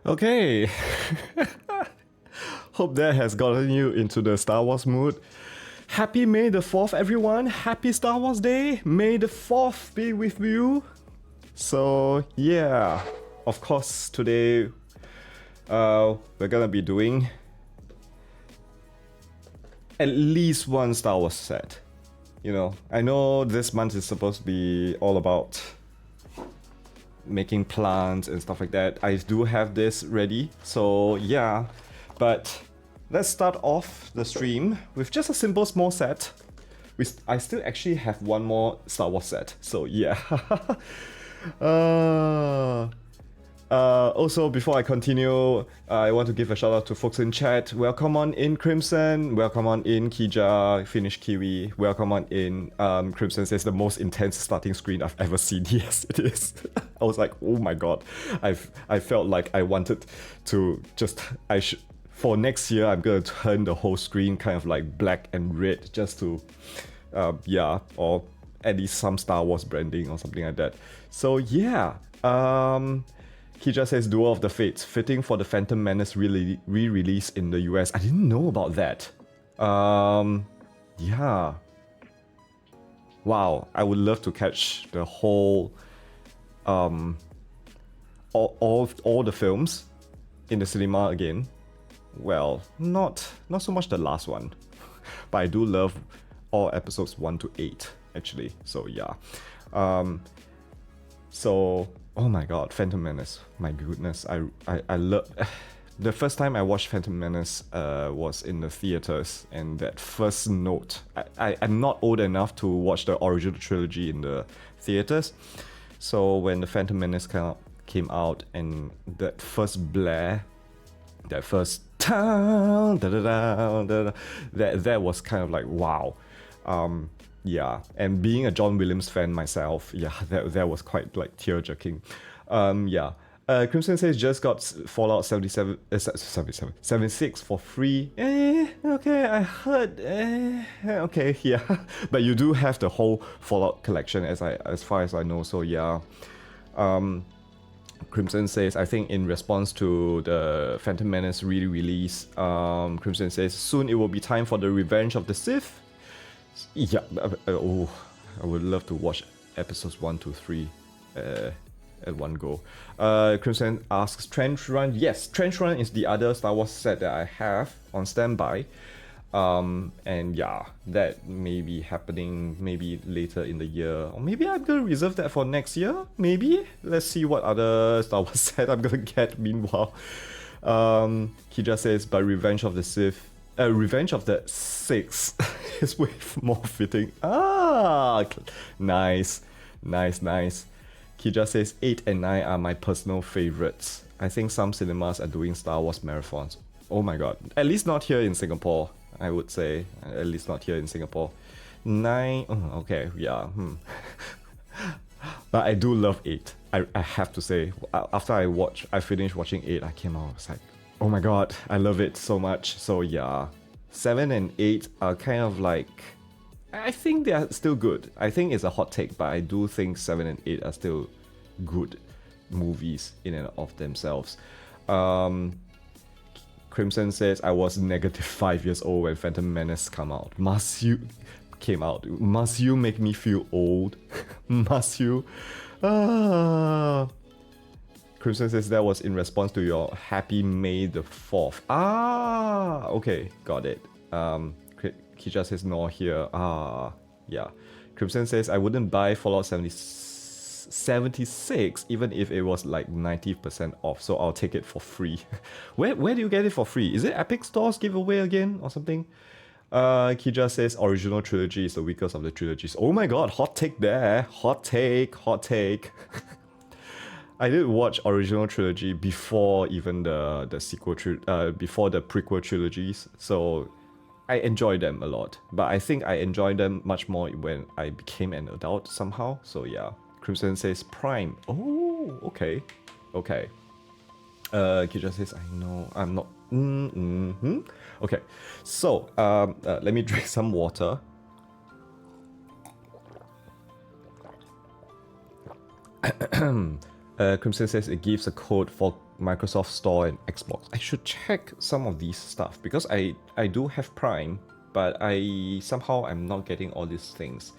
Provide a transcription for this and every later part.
Okay. Hope that has gotten you into the Star Wars mood. Happy May the 4th, everyone. Happy Star Wars Day. May the 4th be with you. So, yeah. Of course, today we're gonna be doing at least one Star Wars set. You know, I know this month is supposed to be all about making plants and stuff like that. I do have this ready, so yeah. But let's start off the stream with just a simple small set. I still actually have one more Star Wars set, so yeah. Also, before I continue, I want to give a shout out to folks in chat. Welcome on in, Crimson. Welcome on in, Kija, Finnish Kiwi. Welcome on in. Crimson says the most intense starting screen I've ever seen. Yes, it is. I was like, oh my god. I felt like I wanted to just for next year I'm gonna turn the whole screen kind of like black and red just to yeah, or at least some Star Wars branding or something like that. So yeah. Kija says Duel of the Fates, fitting for the Phantom Menace re-release in the US. I didn't know about that. Yeah. Wow, I would love to catch the whole all the films in the cinema again. Well, not so much the last one, but I do love all episodes 1 to 8 actually. So yeah. So oh my god, Phantom Menace. My goodness, I love. The first time I watched Phantom Menace was in the theaters, and that first note. I'm not old enough to watch the original trilogy in the theaters, so when the Phantom Menace came out and that first blare, that first that was kind of like wow. Yeah, and being a John Williams fan myself, yeah, that was quite like tear-jerking. Yeah. Crimson says just got Fallout 76 for free. Okay, I heard. Okay, yeah, but you do have the whole Fallout collection, as far as I know. So yeah. Crimson says, I think in response to the Phantom Menace re-release, Crimson says soon it will be time for the Revenge of the Sith. Yeah, oh, I would love to watch episodes 1 to 3 at one go. Crimson asks, Trench Run. Yes, Trench Run is the other Star Wars set that I have on standby. And yeah, that may be happening maybe later in the year. Or maybe I'm gonna reserve that for next year, maybe? Let's see what other Star Wars set I'm gonna get meanwhile. Kija says, but Revenge of the Sith. Revenge of the Six is way more fitting. Ah, nice. Kija says 8 and 9 are my personal favorites. I think some cinemas are doing Star Wars marathons. Oh my god. At least not here in Singapore, I would say. At least not here in Singapore. 9, oh, okay, yeah. But I do love 8. I have to say, after I finished watching 8, I came out, I was like, oh my god, I love it so much. So yeah, 7 and 8 are kind of like, I think they are still good. I think it's a hot take, but I do think 7 and 8 are still good movies in and of themselves. Crimson says, I was negative 5 years old when Phantom Menace came out. Must you make me feel old? Must you? Crimson says that was in response to your Happy May the 4th. Ah, okay, got it. Kija says no here. Ah, yeah. Crimson says I wouldn't buy Fallout 76 even if it was like 90% off, so I'll take it for free. Where do you get it for free? Is it Epic Stores giveaway again or something? Kija says original trilogy is the weakest of the trilogies. Oh my god, hot take there. Hot take. I did watch original trilogy before even the sequel before the prequel trilogies, so I enjoyed them a lot. But I think I enjoyed them much more when I became an adult somehow. So yeah, Crimson says Prime. Oh, okay. Kija says I know I'm not. Okay, so let me drink some water. Crimson says it gives a code for Microsoft Store and Xbox. I should check some of these stuff because I do have Prime, but I'm not getting all these things.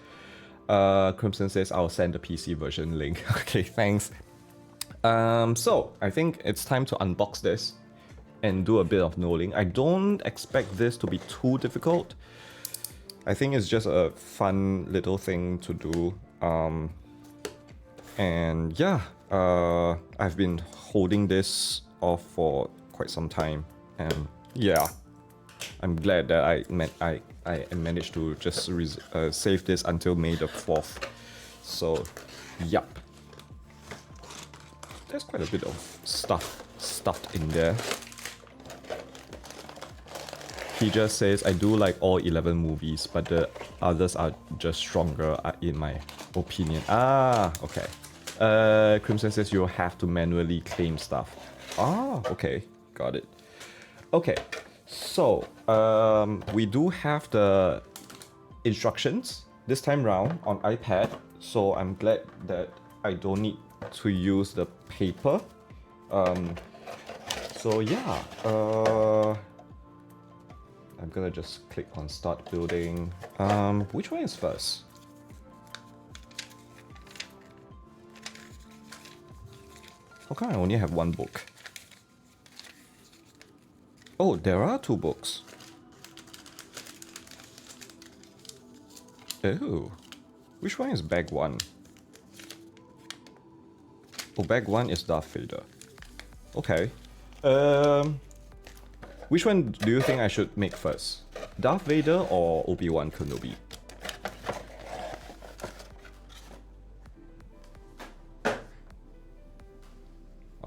Crimson says I'll send the PC version link. Okay, thanks. So I think it's time to unbox this and do a bit of knolling. I don't expect this to be too difficult. I think it's just a fun little thing to do. And yeah, I've been holding this off for quite some time, and yeah, I'm glad that I managed to just save this until May the 4th. So, yup. There's quite a bit of stuff stuffed in there. He just says, I do like all 11 movies, but the others are just stronger in my opinion. Ah, okay. Crimson says you'll have to manually claim stuff. Ah, okay. Got it. Okay. So, we do have the instructions this time round on iPad. So I'm glad that I don't need to use the paper. So yeah. I'm gonna just click on start building. Which one is first? How come I only have one book? Oh, there are 2 books. Oh, which one is bag 1? Oh, bag 1 is Darth Vader. Okay. Which one do you think I should make first? Darth Vader or Obi-Wan Kenobi?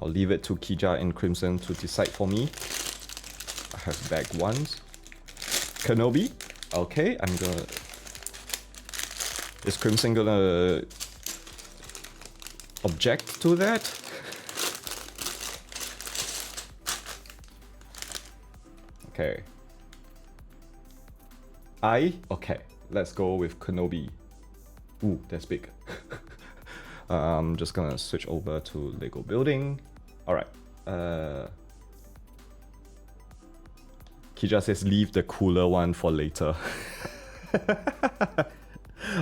I'll leave it to Kija and Crimson to decide for me. I have bag 1s. Kenobi? Okay, I'm gonna... Is Crimson gonna object to that? Okay. Okay, let's go with Kenobi. Ooh, that's big. I'm just gonna switch over to Lego building. Alright. Kija says leave the cooler one for later.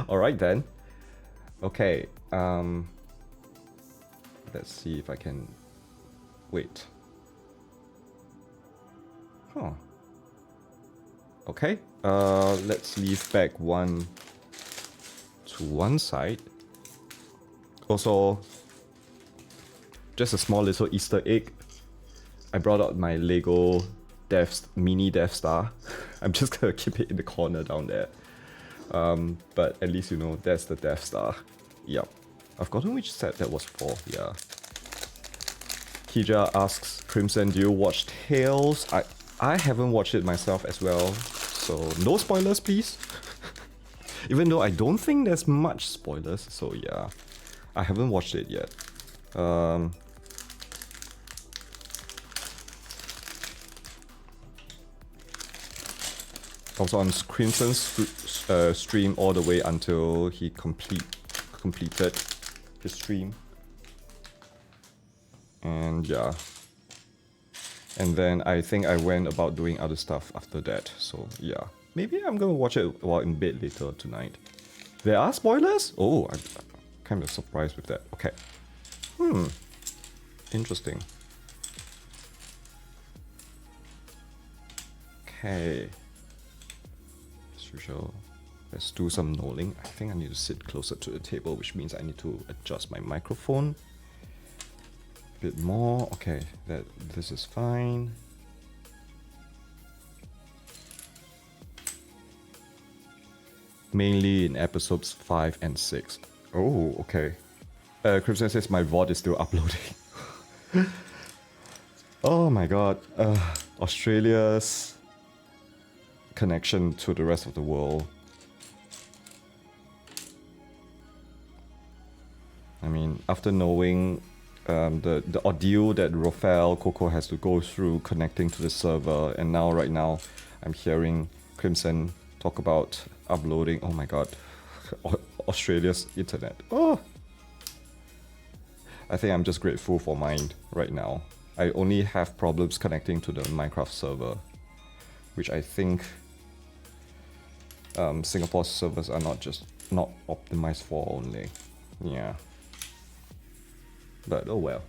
Alright then. Okay. Let's see if I can... Wait. Huh. Okay. Let's leave bag 1 to one side. Also, just a small little Easter egg. I brought out my Lego mini Death Star. I'm just gonna keep it in the corner down there. But at least you know that's the Death Star. Yep. I've forgotten which set that was for. Yeah. Kija asks, Crimson, do you watch Tales? I haven't watched it myself as well, so no spoilers, please. Even though I don't think there's much spoilers, so yeah. I haven't watched it yet. Also on Crimson's stream all the way until he completed his stream. And yeah. And then I think I went about doing other stuff after that. So yeah. Maybe I'm gonna watch it while in bed later tonight. There are spoilers? Oh, I'm kind of surprised with that. Okay. Interesting. Okay. As usual, let's do some knolling. I think I need to sit closer to the table, which means I need to adjust my microphone a bit more. Okay, this is fine. Mainly in episodes 5 and 6. Oh, okay. Crimson says my VOD is still uploading. Oh my god. Australia's connection to the rest of the world. I mean, after knowing the ordeal that Rafael Coco has to go through connecting to the server, and now right now I'm hearing Crimson talk about uploading. Oh my god. Australia's internet. Oh. I think I'm just grateful for mine right now. I only have problems connecting to the Minecraft server, which I think Singapore servers are not optimized for only. Yeah. But oh well.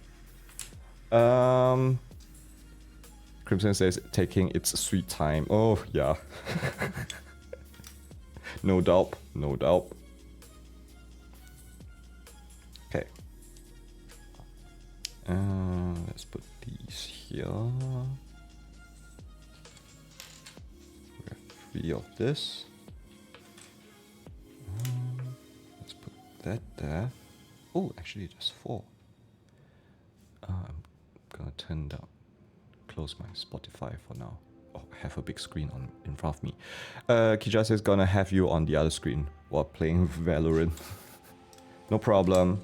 Crimson says taking its sweet time. Oh yeah. No doubt, no doubt. Okay. Let's put these here. We have 3 of this. Let's put that there. Oh, actually, there's 4. I'm gonna turn down, close my Spotify for now. Oh, I have a big screen in front of me. Kija says gonna have you on the other screen while playing Valorant. No problem.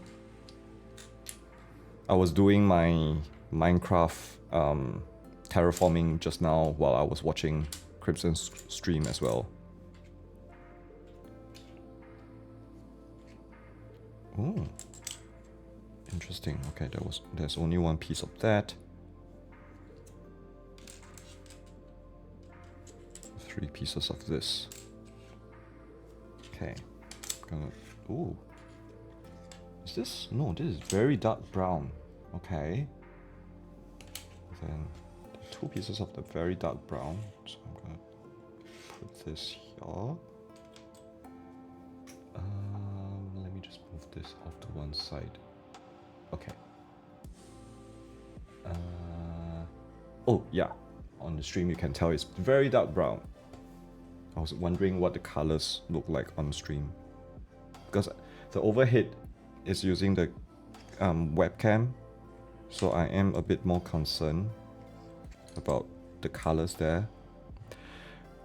I was doing my Minecraft terraforming just now while I was watching Crimson's stream as well. Oh, interesting. Okay, there's only 1 piece of that. 3 pieces of this. Okay, ooh. Is this? No, this is very dark brown. Okay. Then 2 pieces of the very dark brown. So I'm gonna put this here. Let me just move this off to one side. Okay. Oh yeah, on the stream you can tell it's very dark brown. I was wondering what the colors look like on stream, because the overhead is using the webcam, so I am a bit more concerned about the colors there.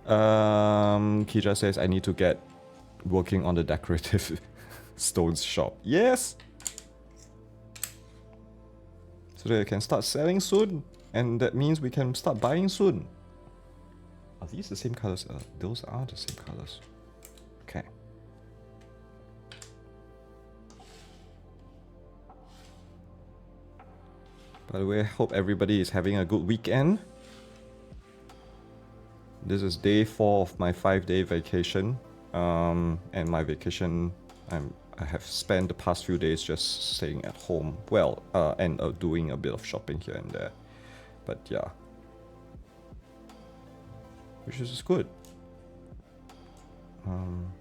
Kija says I need to get working on the decorative stones shop. Yes! So that I can start selling soon, and that means we can start buying soon. Are these the same colors? Those are the same colors. Okay. By the way, I hope everybody is having a good weekend. This is day 4 of my 5-day vacation. And my vacation, I have spent the past few days just staying at home. Well, and doing a bit of shopping here and there. But yeah. Which is good. I'm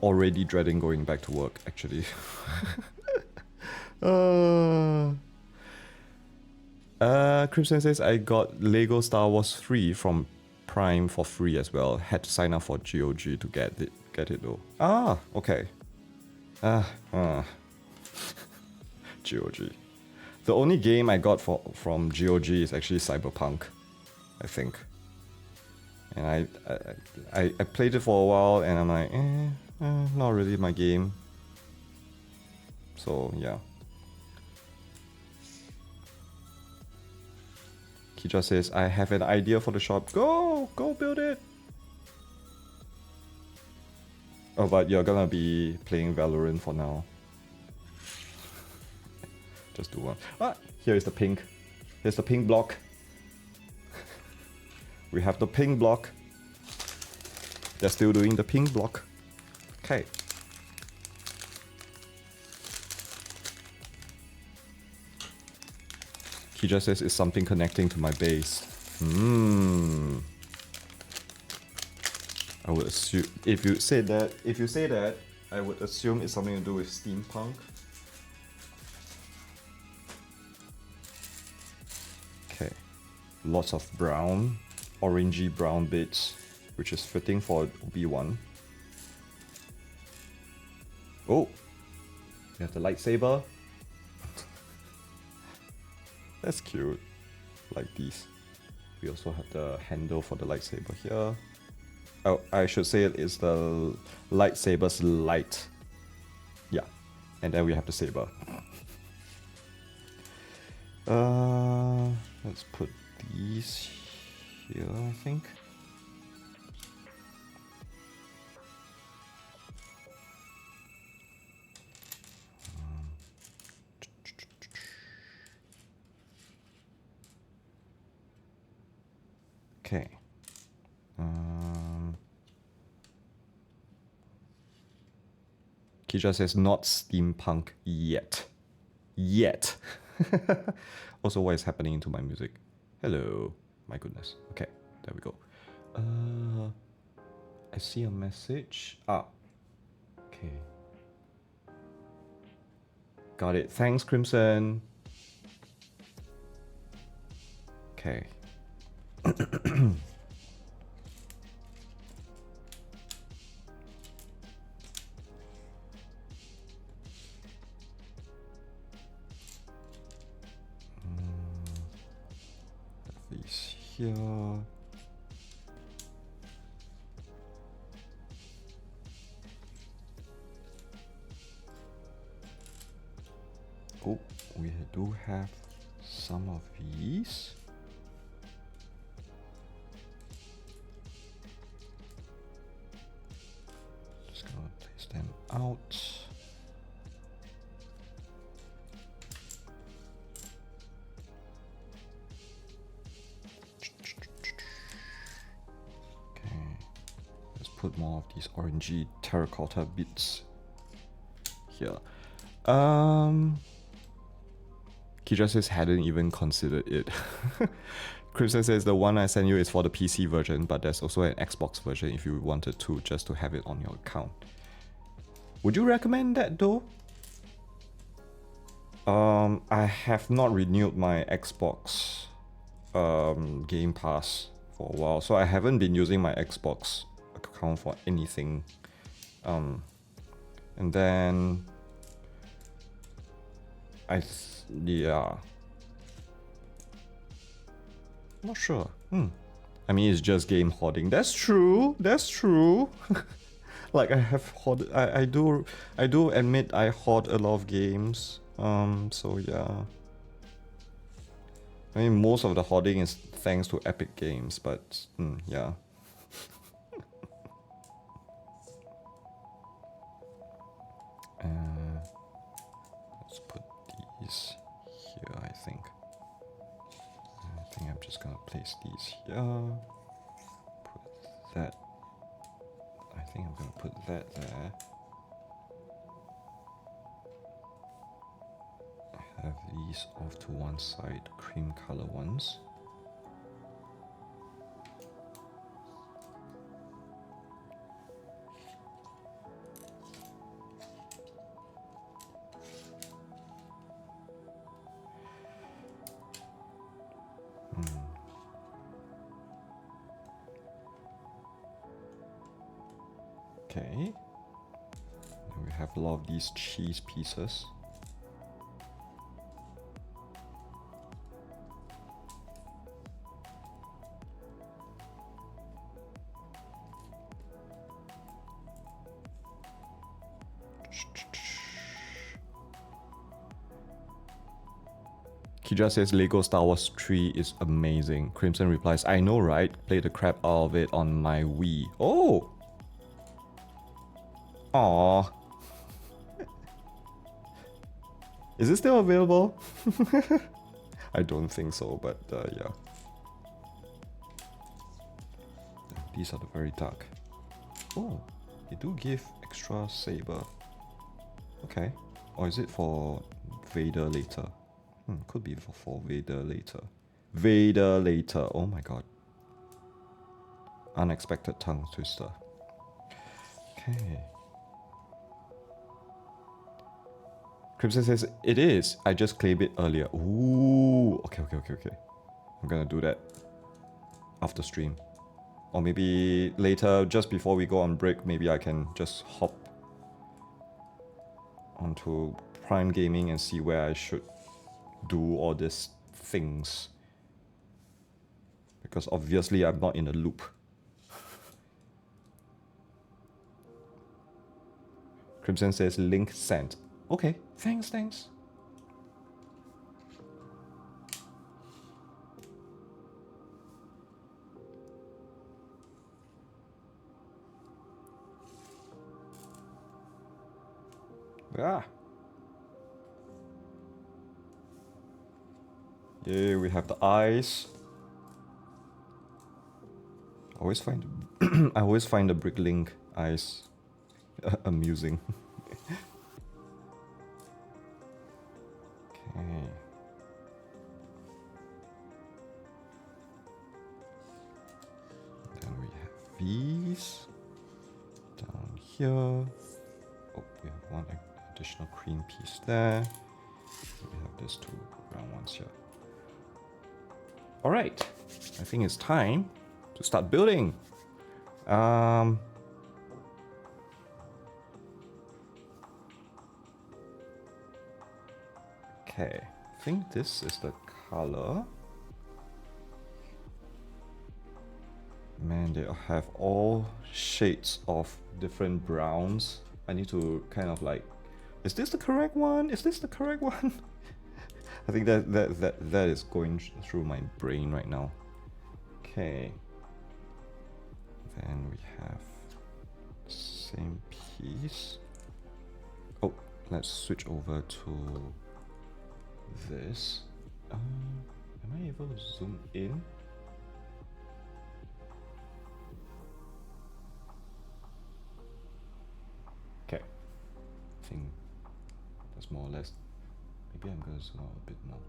already dreading going back to work, actually. Crimson says I got Lego Star Wars 3 from Prime for free as well. Had to sign up for GOG to get it though. Ah, okay. GOG. The only game I got from GOG is actually Cyberpunk, I think. And I played it for a while and I'm like, not really my game. So yeah. Kija says, I have an idea for the shop. Go build it. Oh, but you're gonna be playing Valorant for now. Just do one. Ah, here is the pink. Here's the pink block. We have the pink block. They're still doing the pink block. Okay. Kija says it's something connecting to my base. I would assume if you say that, I would assume it's something to do with steampunk. Okay. Lots of brown, orangey brown bits, which is fitting for Obi-Wan. Oh! We have the lightsaber. That's cute. Like these. We also have the handle for the lightsaber here. Oh, I should say it is the lightsaber's light. Yeah. And then we have the saber. Let's put these here, I think. Okay. Kisha says not steampunk yet. Yet. Also, what is happening to my music? Hello. My goodness. Okay, there we go. I see a message. Ah. Okay. Got it. Thanks, Crimson. Okay. These here. Oh, we do have some of these. Just gonna place them out. Put more of these orangey terracotta bits here. Kisha says hadn't even considered it. Crimson says the one I sent you is for the PC version, but there's also an Xbox version if you wanted to, just to have it on your account. Would you recommend that though? I have not renewed my Xbox Game Pass for a while, so I haven't been using my Xbox account for anything. And then yeah, not sure. I mean, it's just game hoarding. That's true. That's true. Like I have hoarded. I do admit I hoard a lot of games. So yeah. I mean, most of the hoarding is thanks to Epic Games, but yeah. Let's put these here, I think. I think I'm just gonna place these here. Put that. I think I'm gonna put that there. I have these off to one side, cream color ones. Okay. And we have a lot of these cheese pieces. Kija says Lego Star Wars 3 is amazing. Crimson replies, I know right? Play the crap out of it on my Wii. Oh! Aww. Is it still available? I don't think so, but yeah. These are the very dark. Oh, they do give extra saber. Okay. Or is it for Vader later? Could be for Vader later. Vader later. Oh my god. Unexpected tongue twister. Okay. Crimson says, it is. I just claimed it earlier. Ooh. Okay. I'm gonna do that after stream. Or maybe later, just before we go on break, maybe I can just hop onto Prime Gaming and see where I should do all these things. Because obviously I'm not in a loop. Crimson says, link sent. Okay, thanks. Ah. Yeah, we have the eyes. always find I always find the Bricklink eyes amusing. Okay. Then we have these down here. Oh, we have one additional cream piece there. We have these two round ones here. All right, I think it's time to start building. Okay, I think this is the color. Man, they have all shades of different browns. I need to kind of like, is this the correct one? Is this the correct one? I think that is going through my brain right now. Okay. Then we have same piece. Oh, let's switch over to this. Am I able to zoom in? Okay. I think that's more or less. Maybe I'm going to zoom out a bit more.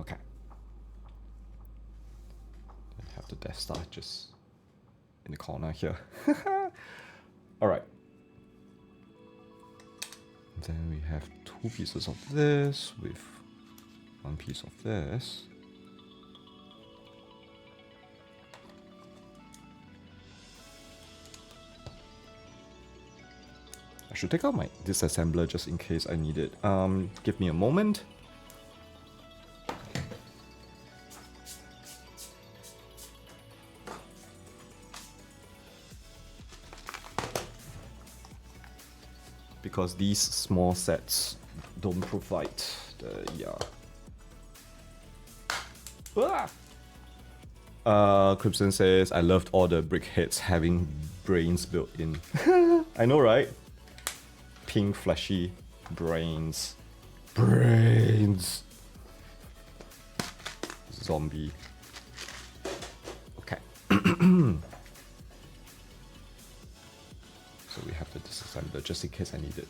Okay. Then have the Death Star just in the corner here. Alright. Then we have two pieces of this with one piece of this. I should take out my disassembler just in case I need it. Give me a moment. Because these small sets don't provide the Crimson says, I loved all the brickheads having brains built in. I know, right? Pink fleshy brains. Brains. Zombie. Okay. So we have the disassembler just in case I need it.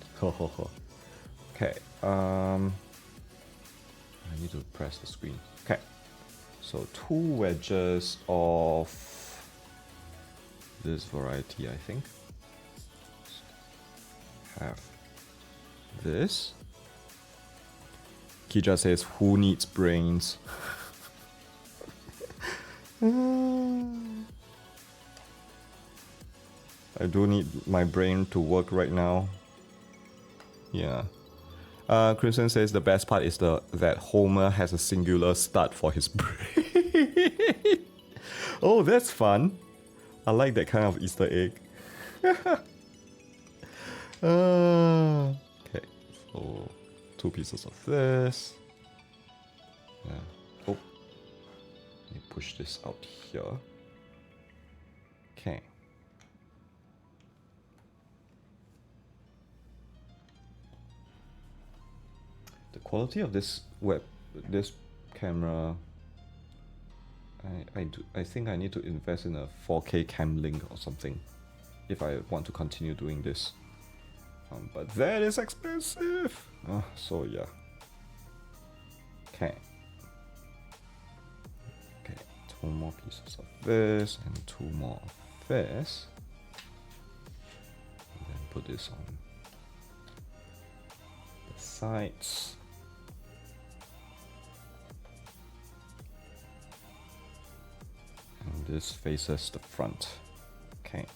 Okay. I need to press the screen. Okay. So two wedges of this variety, I think. Have this. Kija says, who needs brains? I do need my brain to work right now. Yeah. Crimson says the best part is that Homer has a singular stud for his brain. Oh, that's fun. I like that kind of Easter egg. Okay, so two pieces of this. Yeah. Oh, let me push this out here. Okay. The quality of this camera, I think I need to invest in a 4K cam link or something if I want to continue doing this. But that is expensive. So yeah. Okay. Okay, two more pieces of this and two more of this. And then put this on the sides. And this faces the front. Okay.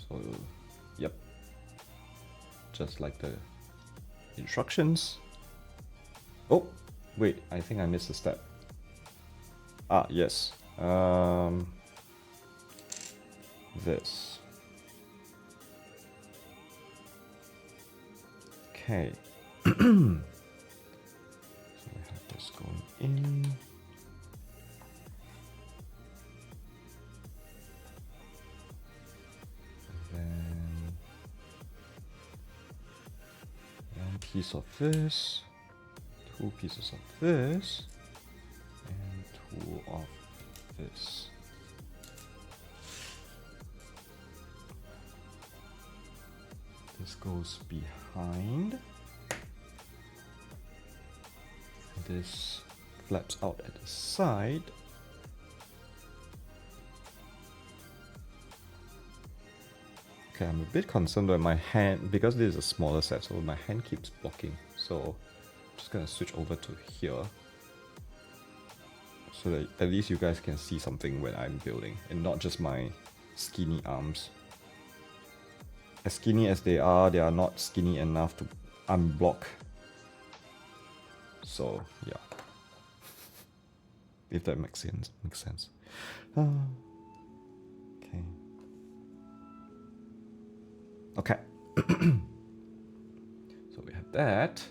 So, yep. Just like the instructions. Oh, wait, I think I missed a step. Ah, yes. This. Okay. So we have this going in. Piece of this to 2 pieces of this and 2 of this. This goes behind. This flaps out at the side. Okay, I'm a bit concerned with my hand, because this is a smaller set, so my hand keeps blocking. So I'm just gonna switch over to here, so that at least you guys can see something when I'm building, and not just my skinny arms. As skinny as they are not skinny enough to unblock. So yeah, if that makes sense. Okay. Okay. So we have that.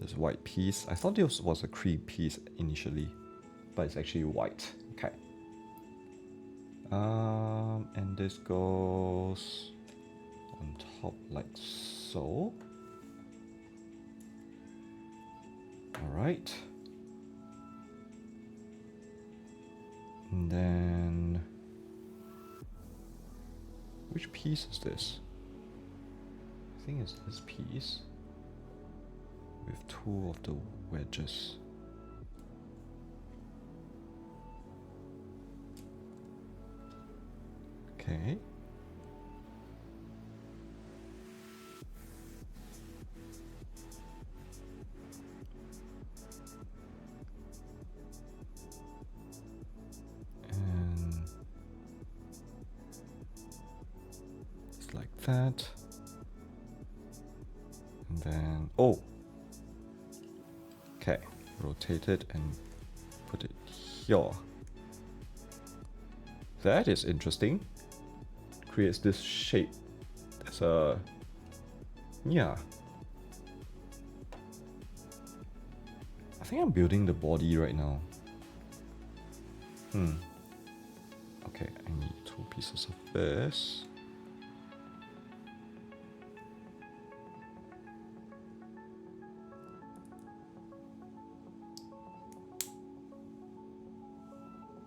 This white piece. I thought this was a cream piece initially, but it's actually white. Okay. And this goes on top like so. Alright. And then which piece is this? I think it's this piece with 2 of the wedges. Okay. And it's like that. And then, oh! Okay, rotate it and put it here. That is interesting. Creates this shape. There's a... yeah. I think I'm building the body right now. Okay, I need 2 pieces of this.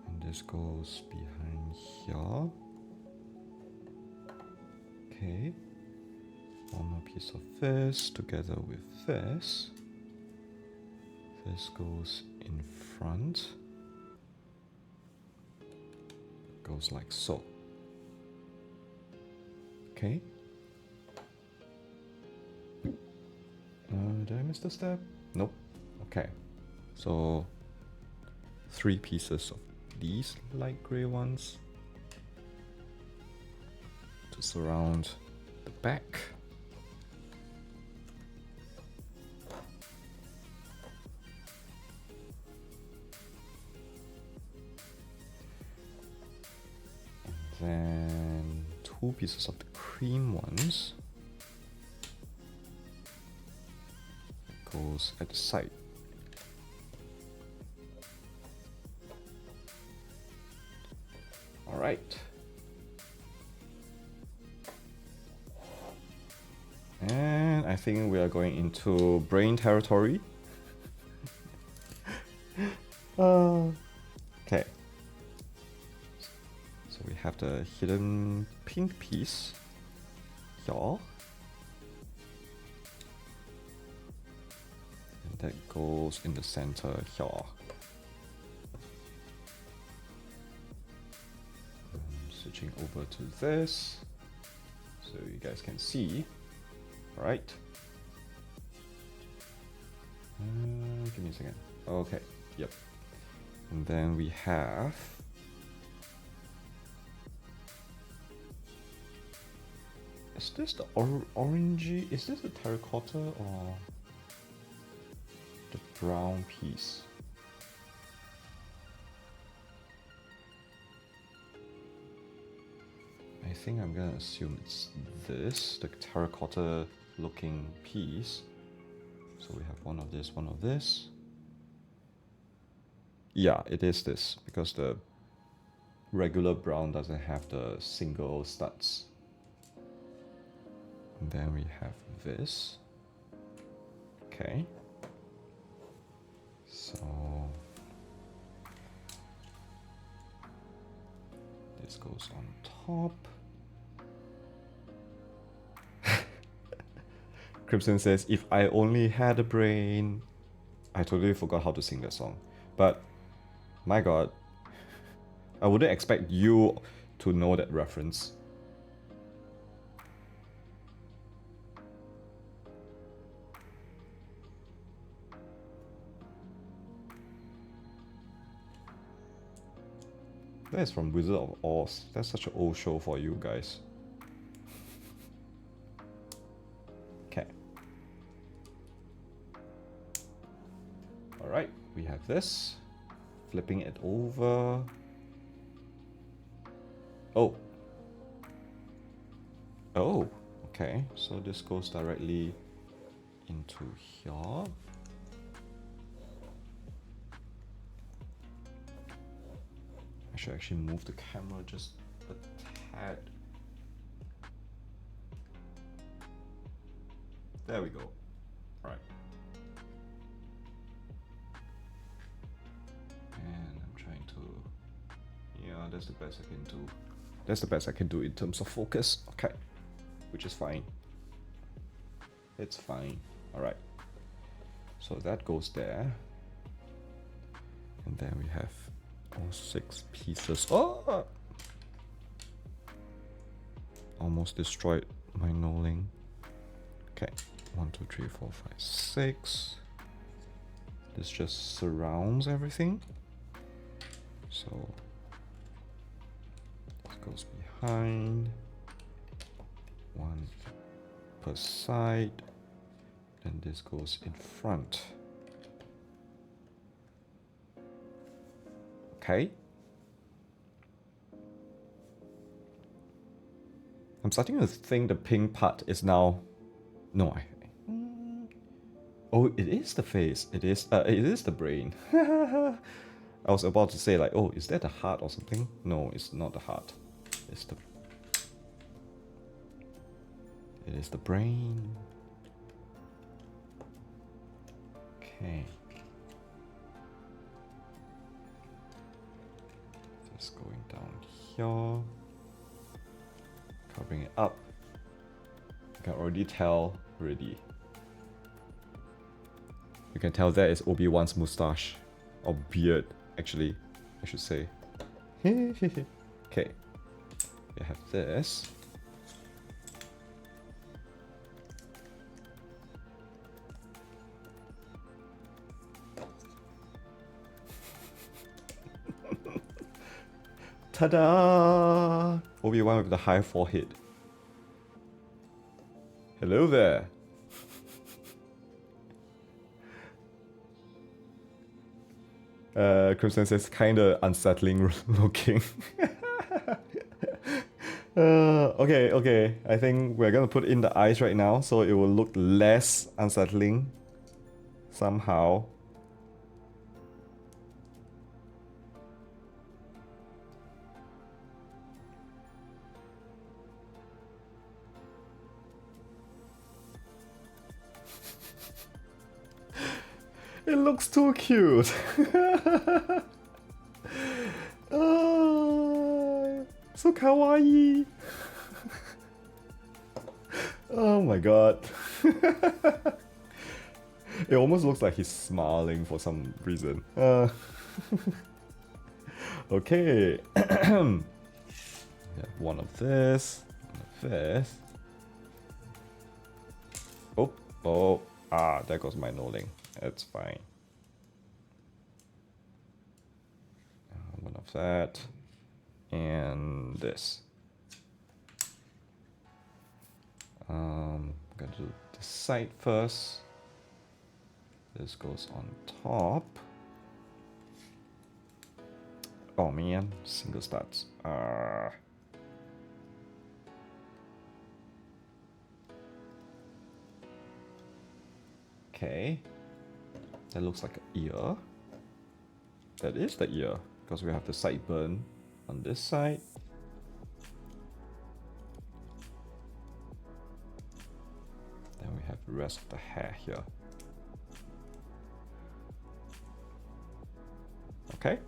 And this goes behind here. Okay, 1 more piece of this together with this. This goes in front. Goes like so. Okay. Did I miss the step? Nope. Okay. So 3 pieces of these light grey ones to surround the back. And then 2 pieces of the cream ones. It goes at the side. All right. And I think we are going into brain territory. Okay. So we have the hidden pink piece here. And that goes in the center here. I'm switching over to this so you guys can see. Right. Give me a second. Okay. Yep. And then we have is this the orangey? Is this the terracotta or the brown piece? I think I'm gonna assume it's this, the terracotta looking piece. So we have one of this, one of this. Yeah, it is this, because the regular brown doesn't have the single studs. And then we have this. Okay. So this goes on top. Crimson says, if I only had a brain. I totally forgot how to sing that song. But my god, I wouldn't expect you to know that reference. That is from Wizard of Oz. That's such an old show for you guys. Okay. Alright, we have this. Flipping it over. Oh. Oh, okay. So this goes directly into here. I should actually move the camera just a tad. There we go. All right. And I'm trying to... Yeah, that's the best I can do. That's the best I can do in terms of focus. Okay. Which is fine. It's fine. All right. So that goes there. And then we have all 6 pieces. Oh! Almost destroyed my knolling. Okay. 1, 2, 3, 4, 5, 6. This just surrounds everything. So this goes behind. 1 per side. Then this goes in front. Okay. I'm starting to think the pink part is now... No, oh, it is the face. It is the brain. I was about to say like, oh, is that the heart or something? No, it's not the heart. It's the... It is the brain. Okay. Just going down here. Covering it up. You can already tell already. You can tell that is Obi-Wan's mustache. Or beard, actually, I should say. Okay. We have this. Ta-da! Obi-Wan with the high forehead. Hello there. Crimson says kinda unsettling looking. Okay. I think we're gonna put in the eyes right now so it will look less unsettling somehow. It looks too cute. So kawaii. Oh my god. It almost looks like he's smiling for some reason. Okay. One of this. One of this. Oh. There goes my knolling. It's fine. One of that. And this. I'm gonna do this side first. This goes on top. Oh man, single starts. Okay. That looks like an ear. That is the ear, because we have the sideburn on this side. rest of the hair here. Okay.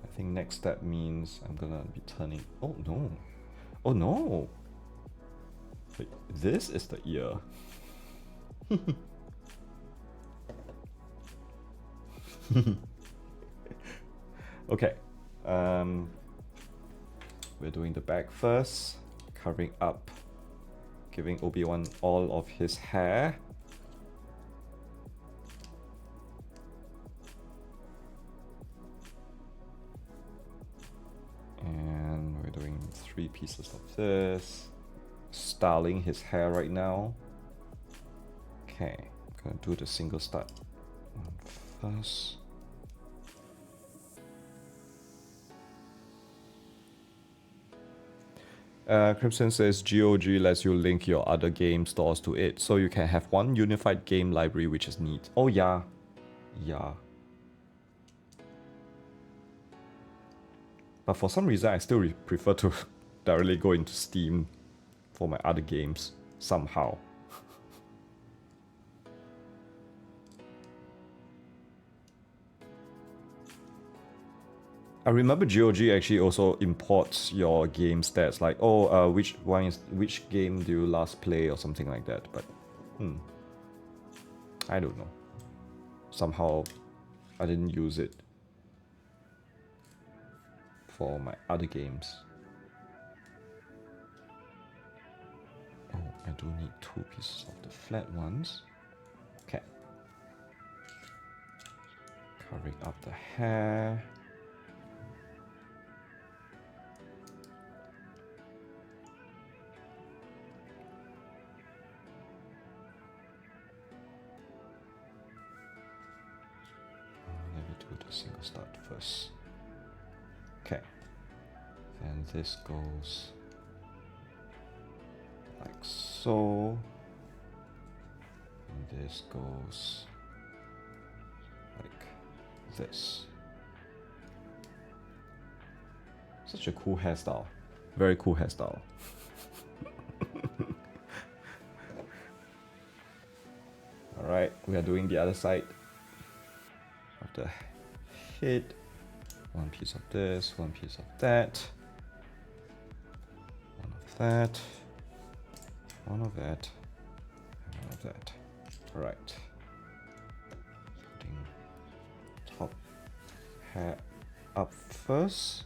I think next step means I'm gonna be turning. Oh no. Oh no. Wait, this is the ear. Okay. We're doing the back first, covering up, giving Obi-Wan all of his hair. And we're doing 3 pieces of this, styling his hair right now. Okay, I'm gonna do the single start one first. Crimson says GOG lets you link your other game stores to it, so you can have one unified game library, which is neat. Oh yeah, yeah. But for some reason, I still prefer to directly go into Steam for my other games somehow. I remember GOG actually also imports your game stats, like, oh, which game do you last play or something like that. But I don't know. Somehow I didn't use it for my other games. Oh, I do need 2 pieces of the flat ones. Okay. Covering up the hair. Single start first. Okay. Then this goes like so. And this goes like this. Such a cool hairstyle. Very cool hairstyle. Alright, we are doing the other side of the head. 1 piece of this, 1 piece of that, 1 of that, 1 of that, and 1 of that. Alright. Putting top hair up first.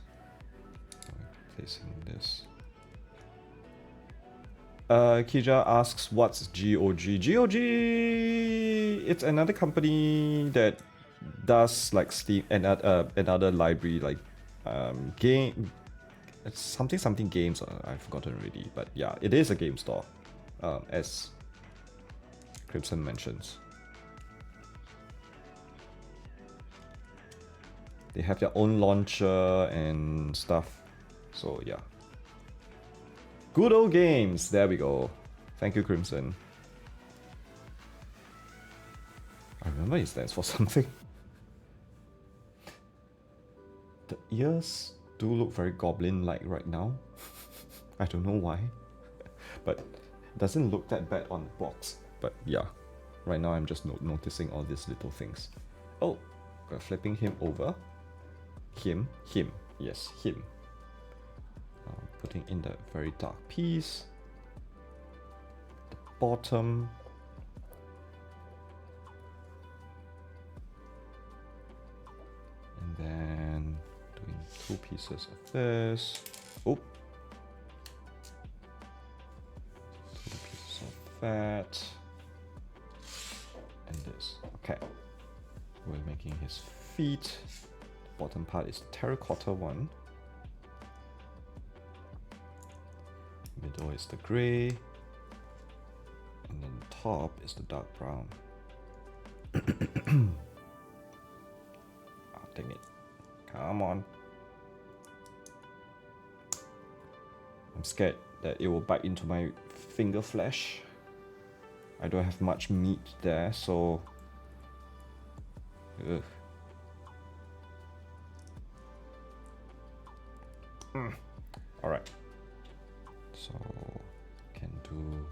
Placing this. Kija asks, what's GOG? GOG, it's another company that does like Steam and another library, like game, it's something games. I've forgotten already, but yeah, it is a game store, as Crimson mentions. They have their own launcher and stuff, so yeah. Good old games. There we go. Thank you, Crimson. I remember it stands for something. The ears do look very goblin-like right now. I don't know why. But it doesn't look that bad on the box. But yeah, right now I'm just noticing all these little things. Oh, we're flipping him over. Him, yes, him. Putting in that very dark piece. The bottom. And then doing 2 pieces of this. Oh. 2 pieces of that. And this. Okay. We're making his feet. The bottom part is terracotta one. Middle is the gray. And then top is the dark brown. Oh, dang it. Come on. I'm scared that it will bite into my finger flesh. I don't have much meat there, so... Ugh. Alright. So, can do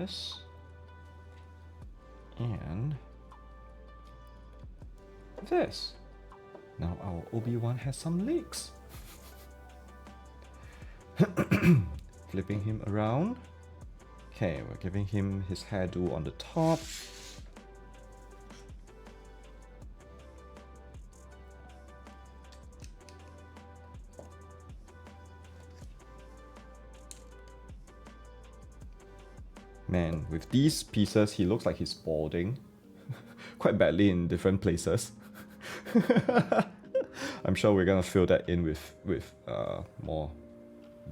this. And this. Now our Obi-Wan has some legs. Flipping him around. Okay, we're giving him his hairdo on the top. Man, with these pieces, he looks like he's balding. Quite badly in different places. I'm sure we're gonna fill that in with more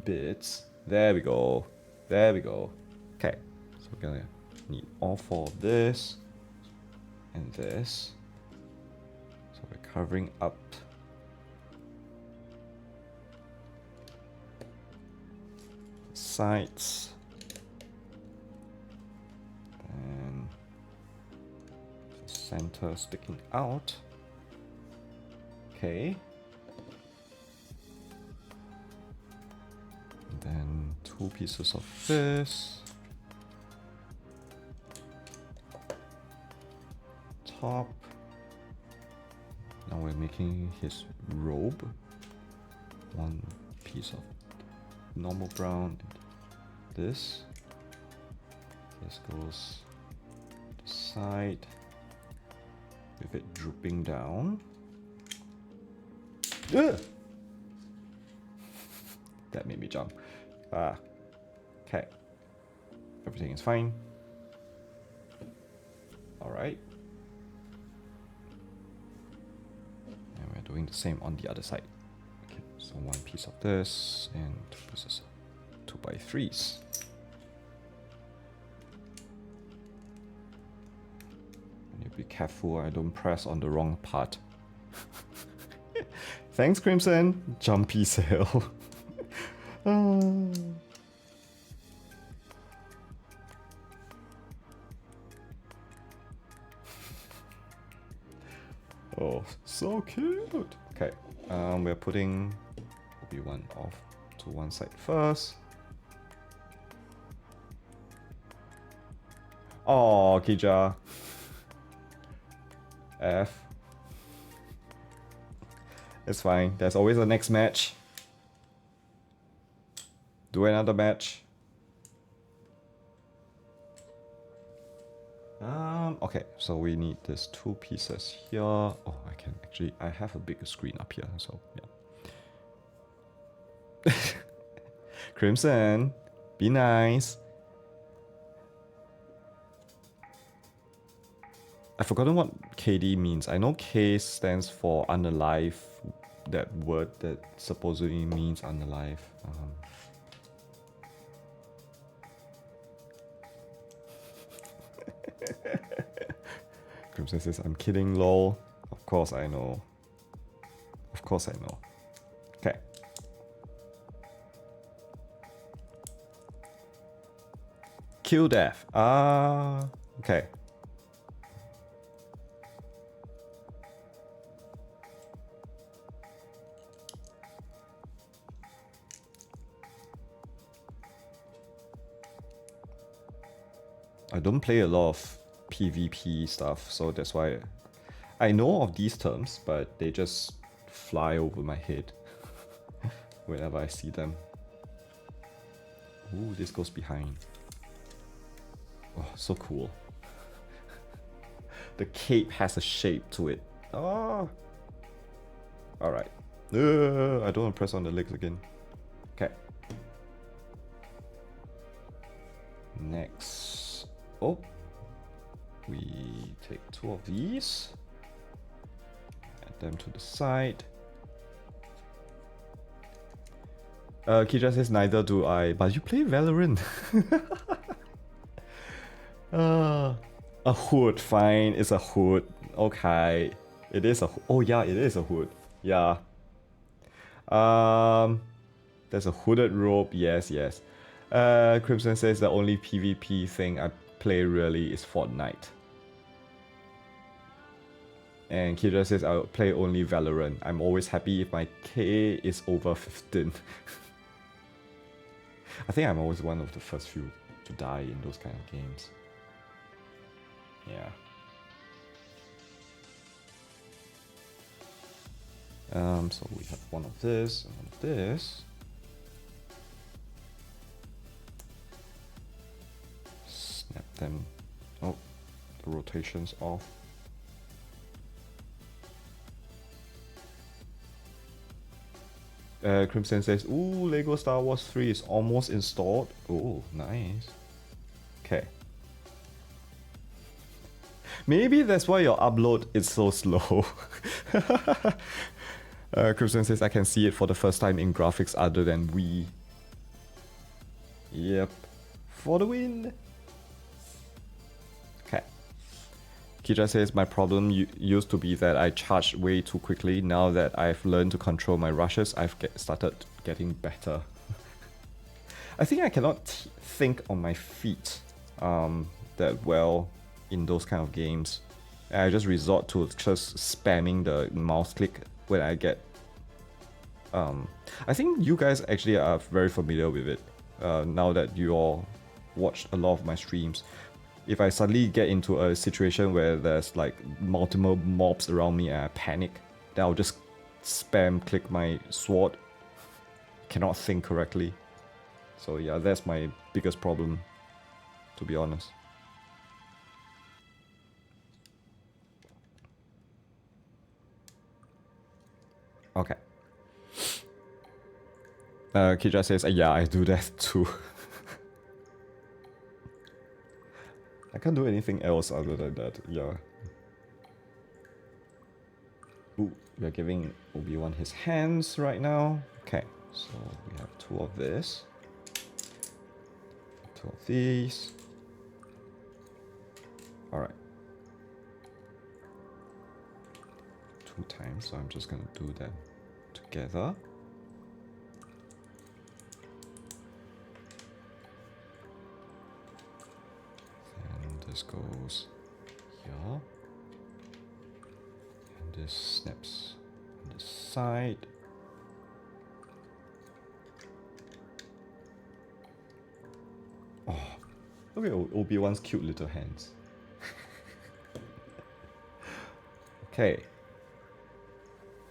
bits. There we go. There we go. Okay, so we're gonna need all four of this and this. So we're covering up the sides and the center sticking out. Okay. And then 2 pieces of this. Top. Now we're making his robe. 1 piece of normal brown. This. This goes to the side with it drooping down. Ugh! That made me jump. Okay. Everything is fine. Alright. And we're doing the same on the other side. Okay, so 1 piece of this and 2 pieces of 2x3s. And you be careful I don't press on the wrong part. Thanks, Crimson. Jumpy sale. Oh, so cute. Okay, we're putting Obi-Wan off to one side first. Oh, Kija. F. It's fine. There's always a next match. Do another match. Okay, so we need these 2 pieces here. Oh, I have a bigger screen up here, so yeah. Crimson, be nice. I've forgotten what KD means. I know K stands for unalive, that word that supposedly means unalive. Crimson says, I'm kidding, lol. Of course I know. Of course I know. Okay. Kill death. Okay. I don't play a lot of PvP stuff, so that's why I know of these terms, but they just fly over my head whenever I see them. Ooh, this goes behind. Oh, so cool. The cape has a shape to it. Oh. Alright. I don't want to press on the legs again. Okay. Next. Oh. We take 2 of these. Add them to the side. Kija says neither do I, but you play Valorant. A hood, fine, it's a hood. Okay, it is a hood. Oh yeah, it is a hood. Yeah. There's a hooded robe. Yes, yes. Crimson says the only PvP thing I play really is Fortnite. And Kira says I play only Valorant. I'm always happy if my K is over 15. I think I'm always one of the first few to die in those kind of games. Yeah. So we have one of this and one of this. Snap them. Oh, the rotation's off. Crimson says, ooh, Lego Star Wars 3 is almost installed. Oh, nice. Okay. Maybe that's why your upload is so slow. Crimson says, I can see it for the first time in graphics other than Wii. Yep. For the win. Okay. Kija says, my problem used to be that I charged way too quickly. Now that I've learned to control my rushes, I've started getting better. I think I cannot think on my feet that well in those kind of games. I just resort to just spamming the mouse click when I get... I think you guys actually are very familiar with it now that you all watched a lot of my streams. If I suddenly get into a situation where there's like multiple mobs around me and I panic, then I'll just spam click my sword. Cannot think correctly. So yeah, that's my biggest problem, to be honest. Okay. Kija says, yeah, I do that too. I can't do anything else other than that, yeah. Ooh, we're giving Obi-Wan his hands right now. Okay, so we have 2 of this. 2 of these. Alright. 2 times, so I'm just gonna do them together. This goes here, and this snaps on this side. Oh, look at Obi-Wan's cute little hands. Okay,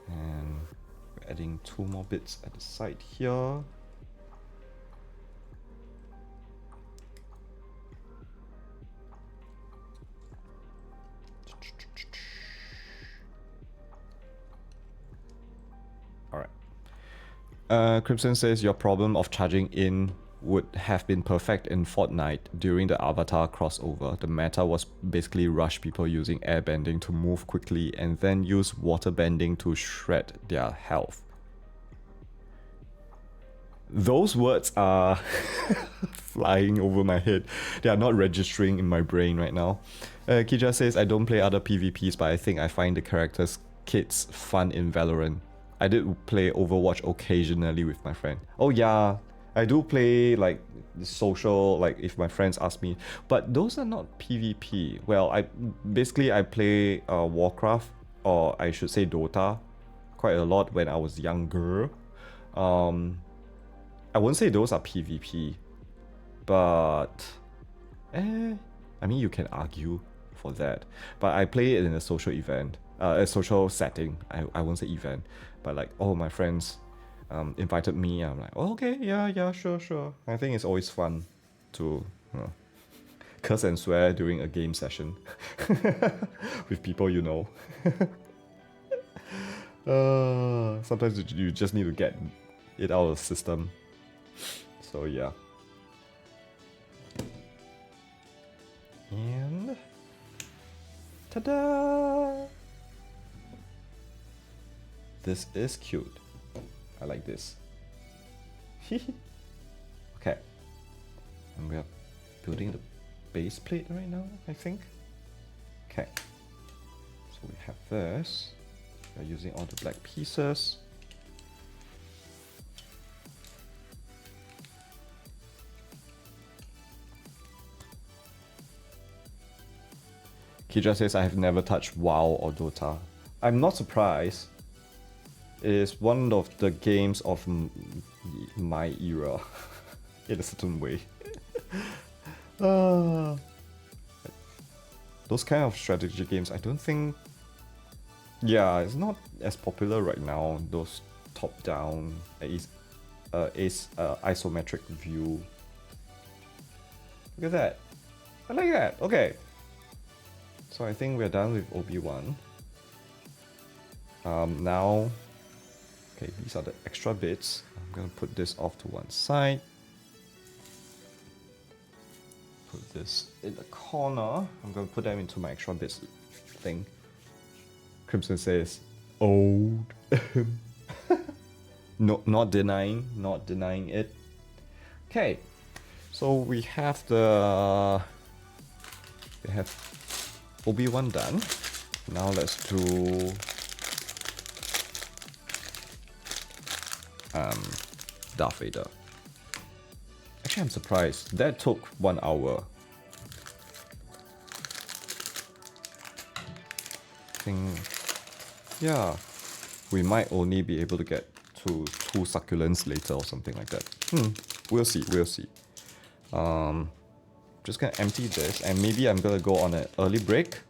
and we're adding 2 more bits at the side here. Crimson says your problem of charging in would have been perfect in Fortnite during the Avatar crossover. The meta was basically rush people using airbending to move quickly and then use water bending to shred their health. Those words are flying over my head. They are not registering in my brain right now. Kija says, I don't play other PvPs, but I think I find the characters' kits fun in Valorant. I did play Overwatch occasionally with my friend. Oh yeah, I do play like social, like if my friends ask me. But those are not PvP. Well, I play Warcraft, or I should say Dota, quite a lot when I was younger. I won't say those are PvP, but I mean you can argue for that. But I play it in a social event, a social setting. I won't say event, but like all my friends invited me. I'm like, oh, okay, yeah, sure. I think it's always fun to curse and swear during a game session with people you know. Sometimes you just need to get it out of the system. So yeah. And ta-da! This is cute. I like this. Okay. And we are building the base plate right now, I think. Okay. So we have this. We're using all the black pieces. Kija says, I have never touched WoW or Dota. I'm not surprised. It is one of the games of my era, in a certain way. Those kind of strategy games, I don't think... Yeah, it's not as popular right now, those top-down, isometric view. Look at that. I like that. Okay. So I think we're done with Obi-Wan. Now... Okay, these are the extra bits. I'm gonna put this off to one side. Put this in the corner. I'm gonna put them into my extra bits thing. Crimson says, old. No, not denying it. Okay, so we have Obi-Wan done. Now let's do Darth Vader. Actually, I'm surprised. That took 1 hour. I think, yeah, we might only be able to get to 2 succulents later or something like that. We'll see. Just gonna empty this, and maybe I'm gonna go on an early break.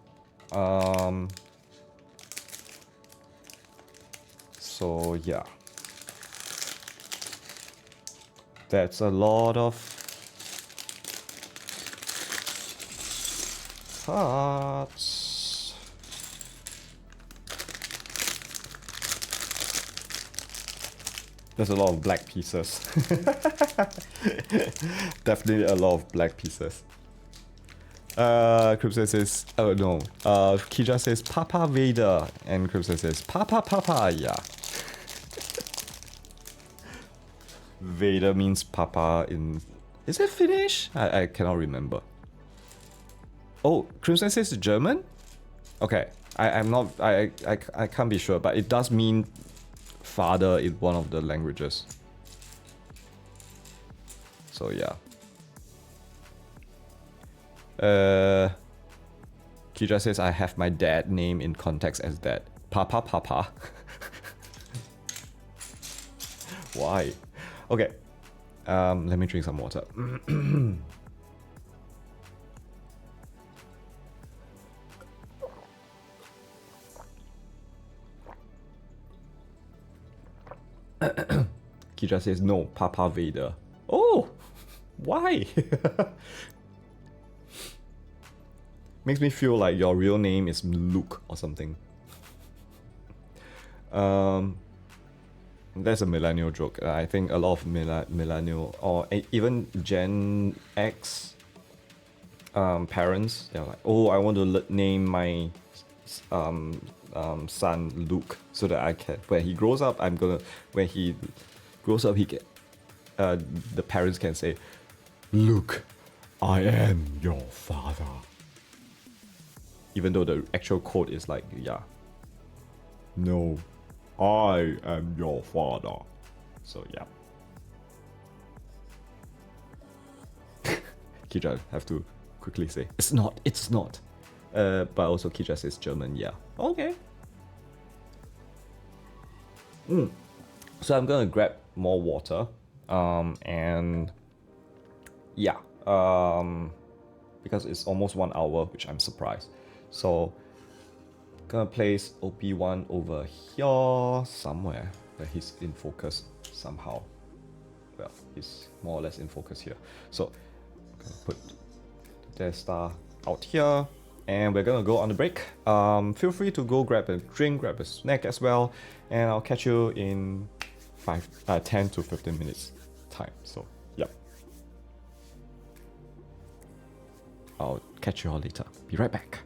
So yeah. That's a lot of parts. There's a lot of black pieces. Definitely a lot of black pieces. Crimson says, oh no. Kija says Papa Vader, and Crimson says Papa, yeah. Vader means Papa in... Is it Finnish? I cannot remember. Oh, Crimson says German? Okay, I'm not... I can't be sure, but it does mean father in one of the languages. So yeah. Kija says I have my dad name in context as that. Papa. Why? Okay, let me drink some water. Kija says no, Papa Vader. Oh, why? Makes me feel like your real name is Luke or something. That's a millennial joke. I think a lot of millennial or even Gen X parents, they're like, oh, I want to name my son Luke so that I can, when he grows up, he can, the parents can say, Luke, I am your father. Even though the actual quote is like, yeah, no, I am your father. So yeah. Kija have to quickly say, it's not. But also Kija says German, yeah. Okay. So I'm gonna grab more water. And yeah. Because it's almost 1 hour, which I'm surprised. So gonna place Obi-Wan over here somewhere where he's in focus somehow. Well, he's more or less in focus here. So gonna put the Death Star out here, and we're gonna go on the break. Feel free to go grab a drink, grab a snack as well, and I'll catch you in 10 to 15 minutes time. So yep, I'll catch you all later. Be right back.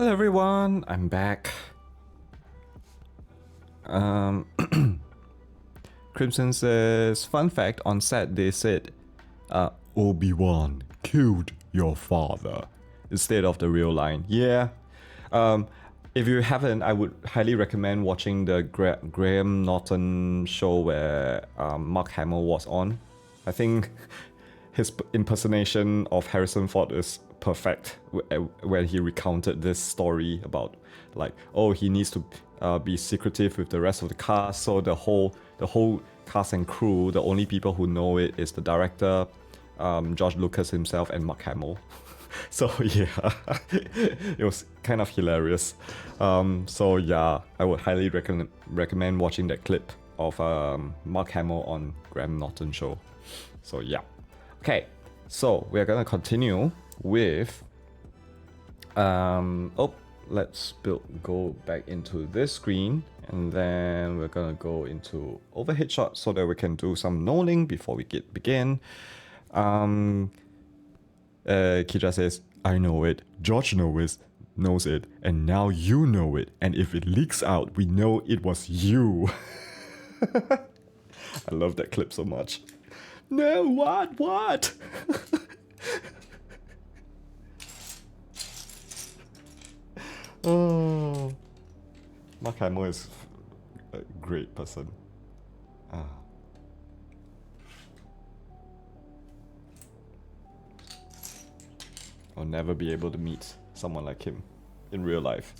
Hello everyone, I'm back. Crimson says, fun fact, on set they said, Obi-Wan killed your father instead of the real line. Yeah. If you haven't, I would highly recommend watching the Graham Norton show where Mark Hamill was on. I think his impersonation of Harrison Ford is perfect when he recounted this story about like, oh, he needs to be secretive with the rest of the cast, so the whole cast and crew, the only people who know it is the director, George Lucas himself, and Mark Hamill. So yeah, it was kind of hilarious. So yeah, I would highly recommend watching that clip of Mark Hamill on Graham Norton show. So yeah. Okay, so we're gonna continue with let's go back into this screen, and then we're gonna go into overhead shot so that we can do some knolling before we begin. Kidra says, I know it, George knows it, and now you know it, and if it leaks out, we know it was you. I love that clip so much. No, what? Oh, Mark Hamill is a great person. I'll never be able to meet someone like him in real life.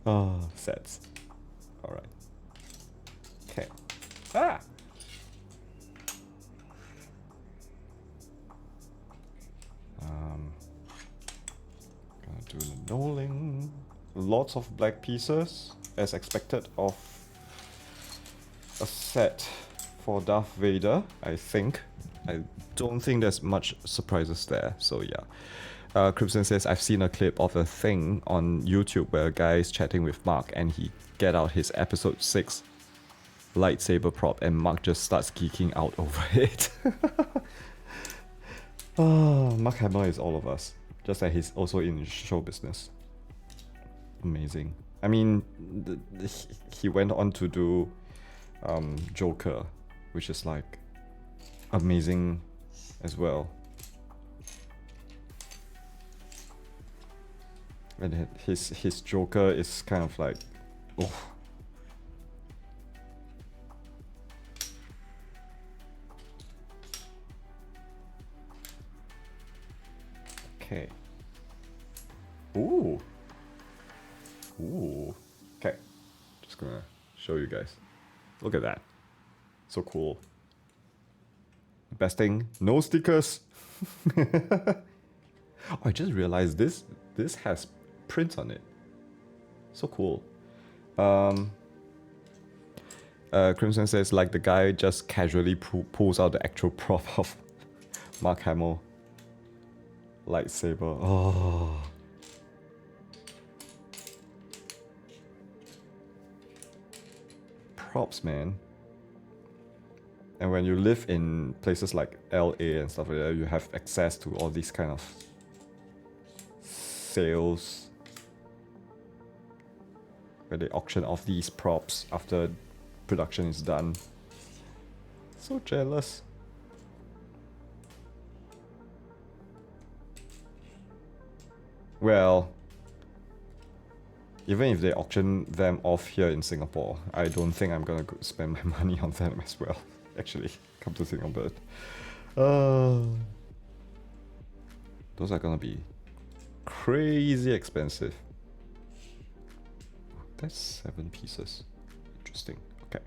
Oh, sad. Alright. Okay. Gonna do the knolling. Lots of black pieces, as expected of a set for Darth Vader, I think. I don't think there's much surprises there, so yeah. Crimson says, I've seen a clip of a thing on YouTube where a guy is chatting with Mark and he get out his episode 6 lightsaber prop and Mark just starts geeking out over it. Oh, Mark Hamill is all of us. Just that he's also in show business. Amazing. I mean, he went on to do Joker, which is like amazing as well. And his Joker is kind of like, oh. Okay. Ooh. Okay. Just gonna show you guys. Look at that. So cool. Best thing, no stickers. Oh, I just realized this has prints on it. So cool. Crimson says, like the guy just casually pulls out the actual prop of Mark Hamill lightsaber. Oh. Props, man. And when you live in places like LA and stuff like that, you have access to all these kind of sales where they auction off these props after production is done. So jealous. Well, even if they auction them off here in Singapore, I don't think I'm gonna spend my money on them as well. Actually, come to think of it. Those are gonna be crazy expensive. That's 7 pieces. Interesting. Okay.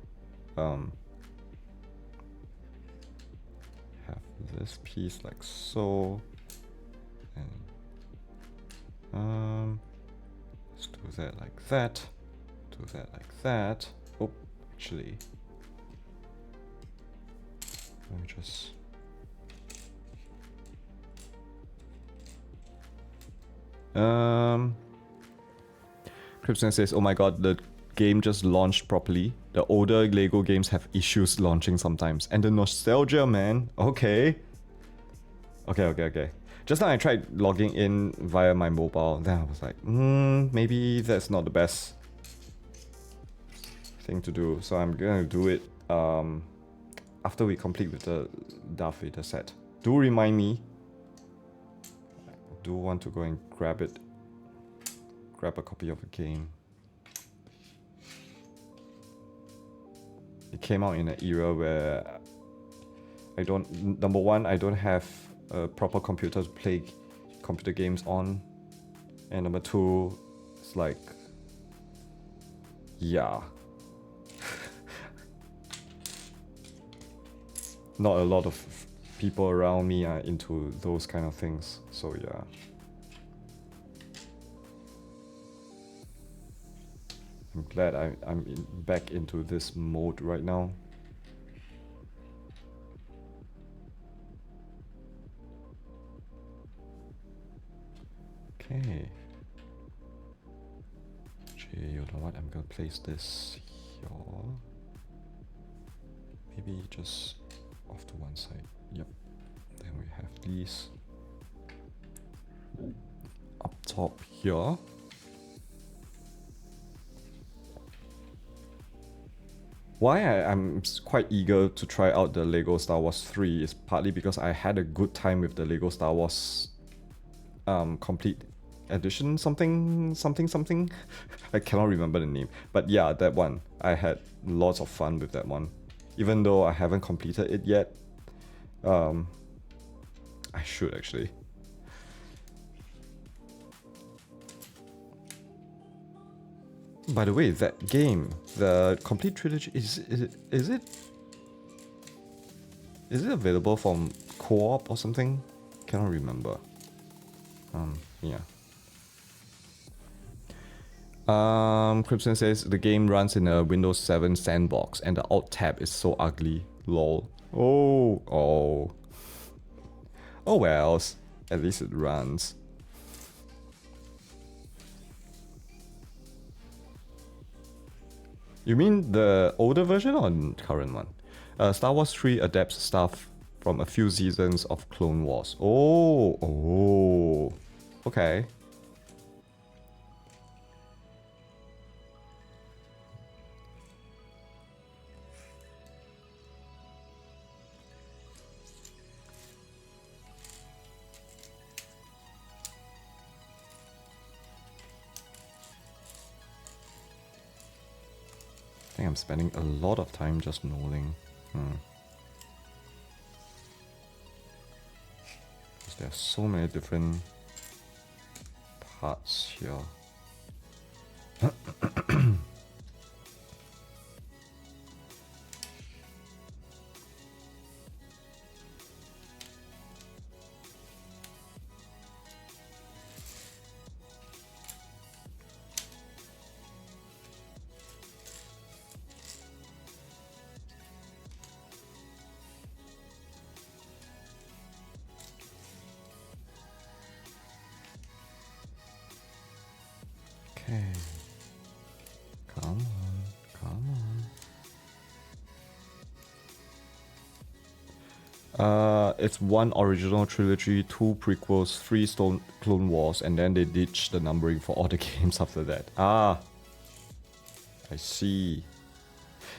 Have this piece like so. And let's do that like that. Do that like that. Oh, actually. Let me just... Crimson says, oh my god, the game just launched properly. The older Lego games have issues launching sometimes. And the nostalgia, man. Okay. Okay. Just now I tried logging in via my mobile, then I was like, maybe that's not the best thing to do. So I'm gonna do it after we complete with the Darth Vader set. Do remind me. I do want to go and grab it. Grab a copy of the game. It came out in an era where I don't, number one, I don't have a proper computer to play computer games on. And number two, it's like, yeah. Not a lot of people around me are into those kind of things, so yeah. I'm glad I'm back into this mode right now. Okay. Gee, you know what? I'm gonna place this here. Maybe just off to one side. Yep. Then we have these up top here. Why I'm quite eager to try out the LEGO Star Wars 3 is partly because I had a good time with the LEGO Star Wars complete edition something. I cannot remember the name, but yeah, that one. I had lots of fun with that one. Even though I haven't completed it yet. I should actually. By the way, that game, the complete trilogy, is it available from co-op or something? Cannot remember. Yeah. Crimson says the game runs in a Windows 7 sandbox and the Alt tab is so ugly. Lol. Oh well. At least it runs. You mean the older version or the current one? Star Wars 3 adapts stuff from a few seasons of Clone Wars. Oh. Okay. I think I'm spending a lot of time just knolling. Because there are so many different parts here. Okay. Come on. It's one original trilogy, 2 prequels, 3 Clone Wars, and then they ditched the numbering for all the games after that. Ah, I see.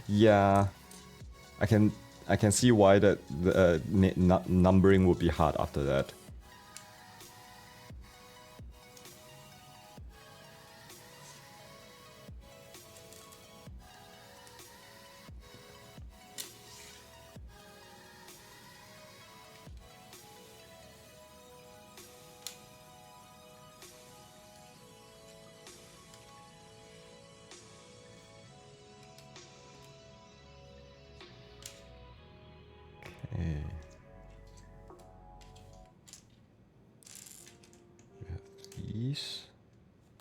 Yeah, I can see why that the numbering would be hard after that.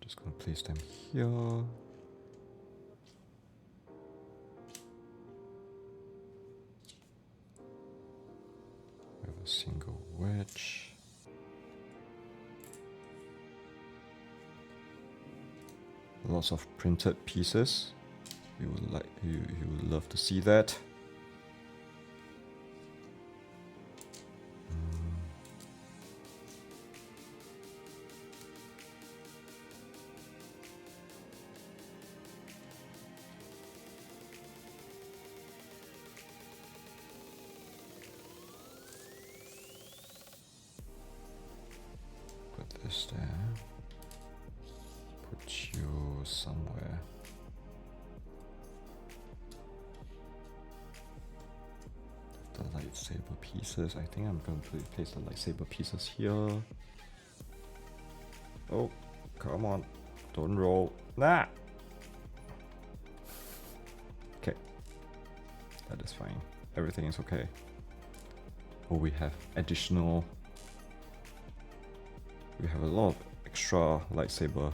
Just gonna place them here. We have a single wedge. Lots of printed pieces. You would love to see that. the lightsaber pieces. I think I'm going to place the lightsaber pieces here. Oh, come on. Don't roll. Nah! Okay. That is fine. Everything is okay. Oh, we have additional... We have a lot of extra lightsaber.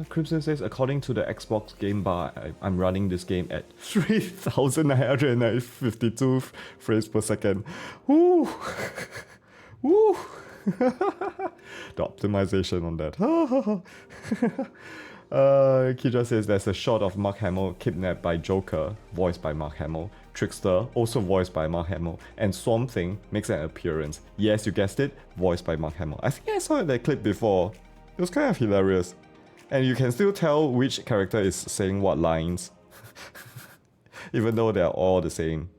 Crimson says, according to the Xbox game bar, I'm running this game at 3,952 frames per second. Woo! Woo! The optimization on that. Kidra says there's a shot of Mark Hamill kidnapped by Joker, voiced by Mark Hamill. Trickster, also voiced by Mark Hamill. And Swamp Thing makes an appearance. Yes, you guessed it, voiced by Mark Hamill. I think I saw that clip before. It was kind of hilarious. And you can still tell which character is saying what lines. Even though they're all the same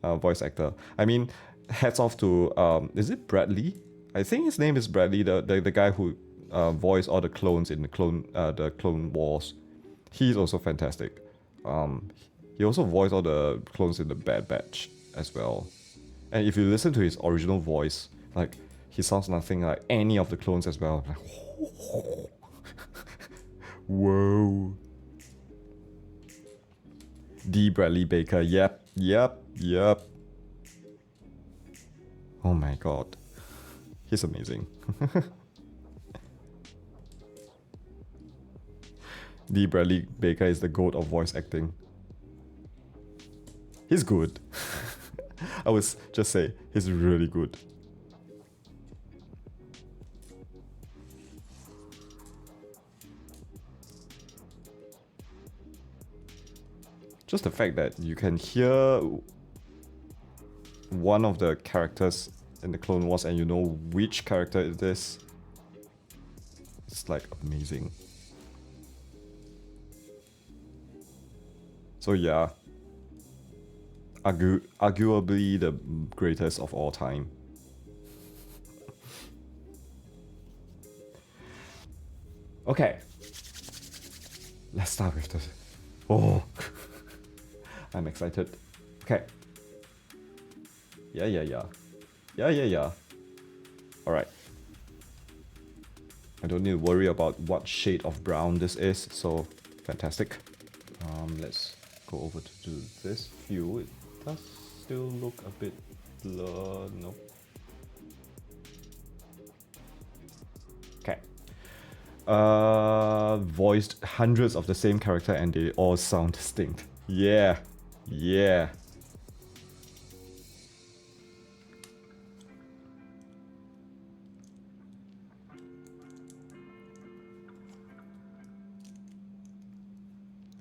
voice actor. I mean, hats off to, is it Bradley? I think his name is Bradley, the guy who voiced all the clones in the Clone Wars. He's also fantastic. He also voiced all the clones in the Bad Batch as well. And if you listen to his original voice, like, he sounds nothing like any of the clones as well. Like, whoa. D. Bradley Baker, yep. Oh my god. He's amazing. D. Bradley Baker is the GOAT of voice acting. He's good. I would just say, he's really good. Just the fact that you can hear one of the characters in the Clone Wars and you know which character it is. It's like amazing. So yeah, arguably the greatest of all time. Okay, let's start with this. Oh, I'm excited. Okay. Yeah. Alright. I don't need to worry about what shade of brown this is, so fantastic. Let's go over to do this hue. It does still look a bit blurred. No. Okay. Voiced hundreds of the same character and they all sound distinct. Yeah.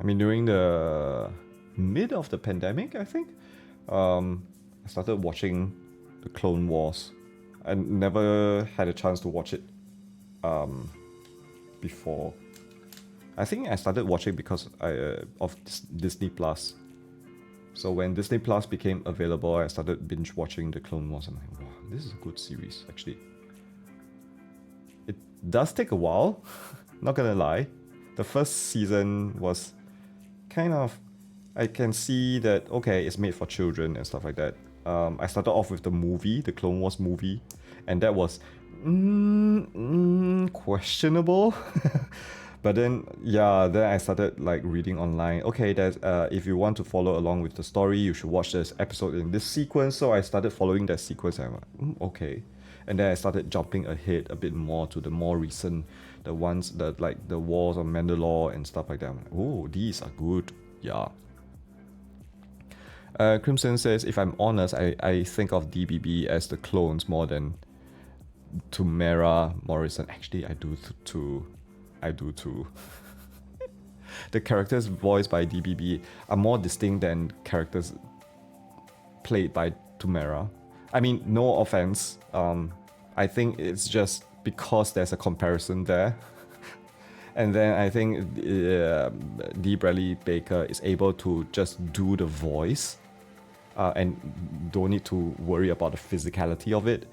I mean, during the mid of the pandemic, I think, I started watching the Clone Wars. I never had a chance to watch it before. I think I started watching because of Disney Plus. So when Disney Plus became available, I started binge watching the Clone Wars. I'm like, wow, this is a good series, actually. It does take a while, not gonna lie. The first season was kind of, I can see that, okay, it's made for children and stuff like that. I started off with the movie, the Clone Wars movie, and that was questionable. But then, yeah, then I started like reading online. Okay, there's if you want to follow along with the story, you should watch this episode in this sequence. So I started following that sequence and I'm like, okay. And then I started jumping ahead a bit more to the more recent, the ones that like the Wars of Mandalore and stuff like that. I'm like, oh, these are good. Yeah. Crimson says, if I'm honest, I think of DBB as the clones more than Tamara Morrison. Actually, I do too. The characters voiced by DBB are more distinct than characters played by Tamara. I mean, no offense. I think it's just because there's a comparison there. And then I think D. Bradley Baker is able to just do the voice and don't need to worry about the physicality of it.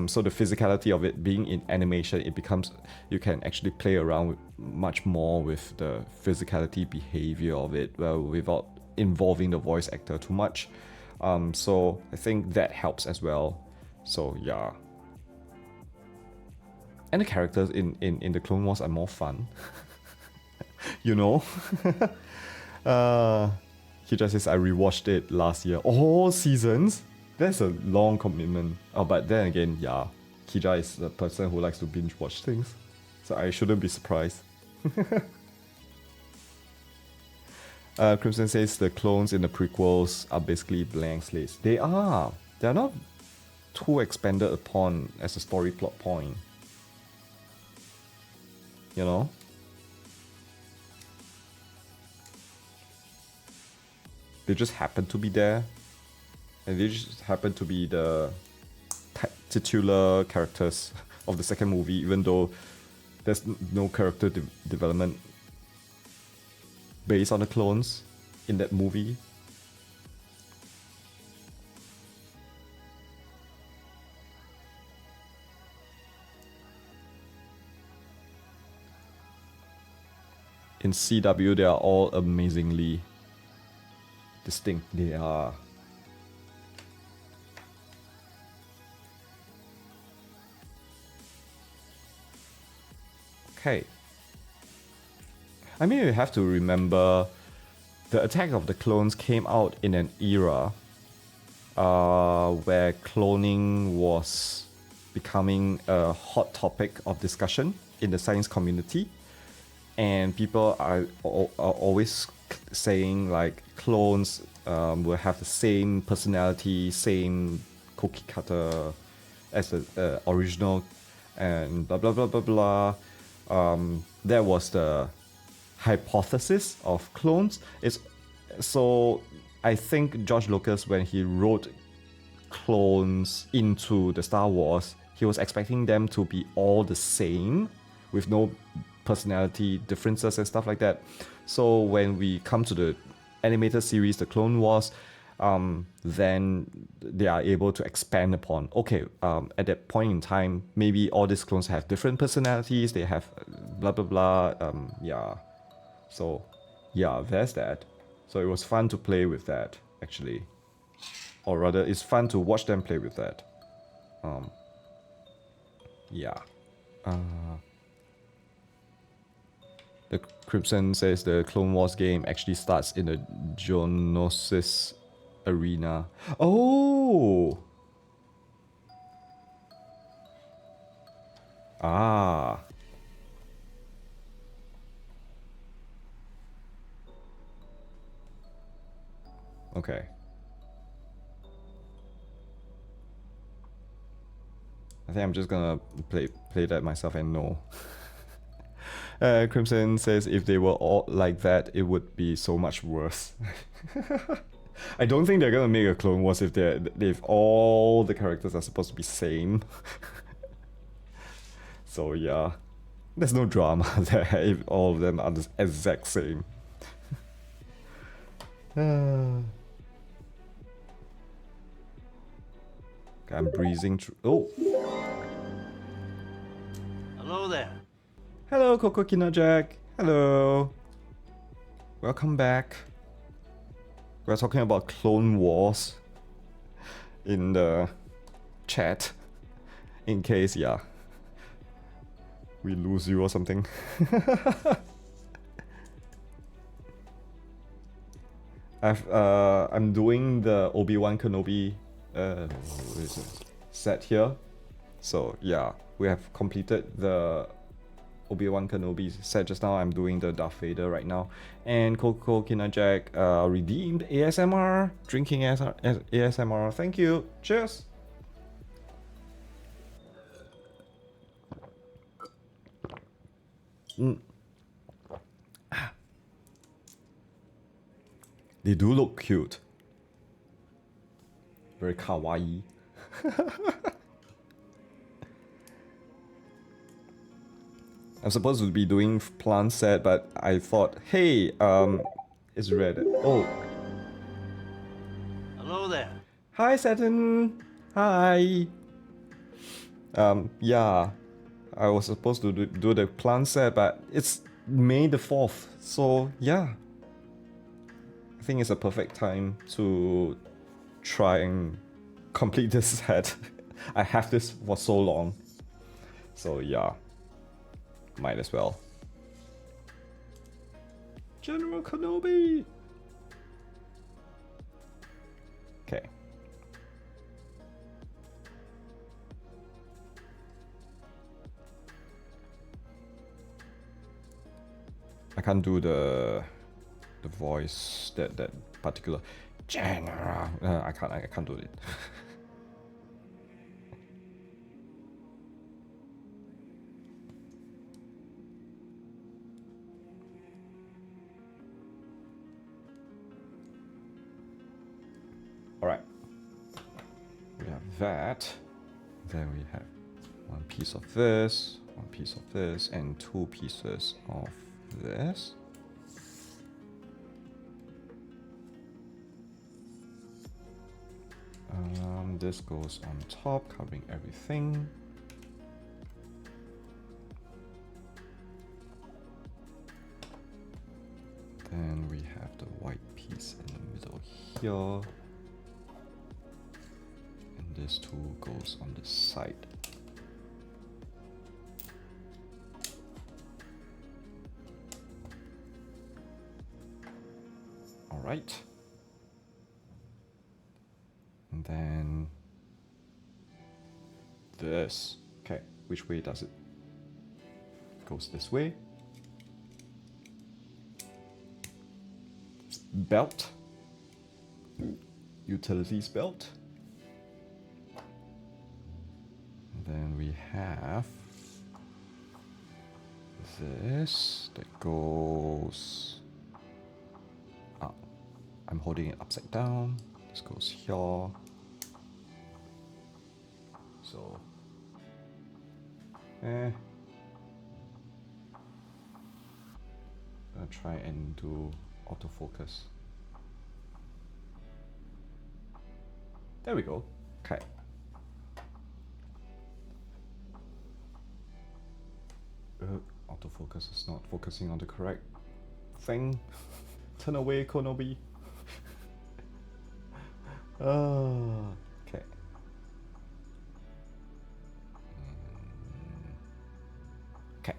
So the physicality of it being in animation, it becomes, you can actually play around with much more with the physicality behavior of it without involving the voice actor too much. So I think that helps as well. So yeah. And the characters in the Clone Wars are more fun. You know? Kija says I rewatched it last year. All seasons? That's a long commitment. Oh, but then again, yeah. Kija is the person who likes to binge watch things. So I shouldn't be surprised. Crimson says the clones in the prequels are basically blank slates. They are. They're not too expanded upon as a story plot point. You know? They just happen to be there. And they just happen to be the titular characters of the second movie, even though there's no character development based on the clones in that movie. In CW, they are all amazingly distinct. They are. Okay. I mean, you have to remember the Attack of the Clones came out in an era where cloning was becoming a hot topic of discussion in the science community. And people are always saying like clones will have the same personality, same cookie cutter as the original, and blah blah blah blah blah. That was the hypothesis of clones. So I think George Lucas, when he wrote clones into the Star Wars, he was expecting them to be all the same with no personality differences and stuff like that. So when we come to the animated series, the Clone Wars, then they are able to expand upon, okay, at that point in time, maybe all these clones have different personalities, they have blah blah blah, yeah. So yeah, there's that. So it was fun to play with that, actually. Or rather, it's fun to watch them play with that. Yeah. The Crimson says the Clone Wars game actually starts in the Geonosis arena. Oh! Ah. Okay. I think I'm just gonna play that myself and know. Crimson says if they were all like that, it would be so much worse. I don't think they're gonna make a Clone Wars if all the characters are supposed to be same. So yeah, there's no drama there if all of them are the exact same. Okay, I'm breezing through. Oh. Hello there. Hello, Coco Jack. Hello. Welcome back. We're talking about Clone Wars in the chat. In case, yeah, we lose you or something. I'm doing the Obi-Wan Kenobi set here. So yeah, we have completed the Obi-Wan Kenobi set just now. I'm doing the Darth Vader right now. And Coco Kinajak redeemed ASMR, drinking ASMR. Thank you. Cheers. They do look cute. Very kawaii. I'm supposed to be doing plant set, but I thought, hey, it's red. Oh. Hello there. Hi, Saturn. Hi. Yeah, I was supposed to do the plant set, but it's May the 4th, so yeah. I think it's a perfect time to try and complete this set. I have this for so long. So yeah, might as well. General Kenobi! Okay. I can't do the voice, that particular General. I can't do it. Alright. We have that. Then we have one piece of this, one piece of this, and two pieces of this. This goes on top, covering everything. Then we have the white piece in the middle here. And this too goes on the side. Alright. And then this. Okay, which way does it? Goes this way. Belt. Utilities belt. And then we have this that goes up. I'm holding it upside down. This goes here. So, I'll try and do autofocus. There we go. Okay. Autofocus is not focusing on the correct thing. Turn away, Kenobi. Okay. Okay.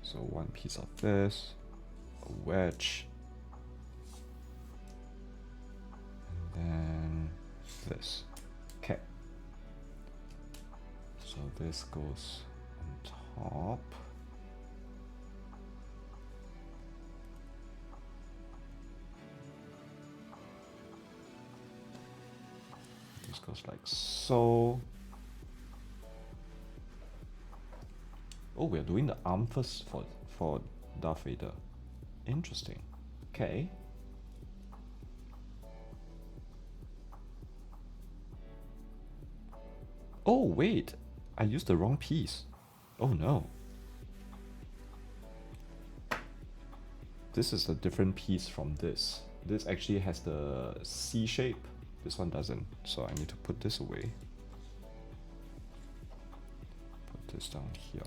So one piece of this, a wedge, and then this. Okay. So this goes on top. This goes like so. Oh, we're doing the arm first for Darth Vader. Interesting. Okay. Oh, wait. I used the wrong piece. Oh no. This is a different piece from this. This actually has the C shape. This one doesn't. So I need to put this away. Put this down here.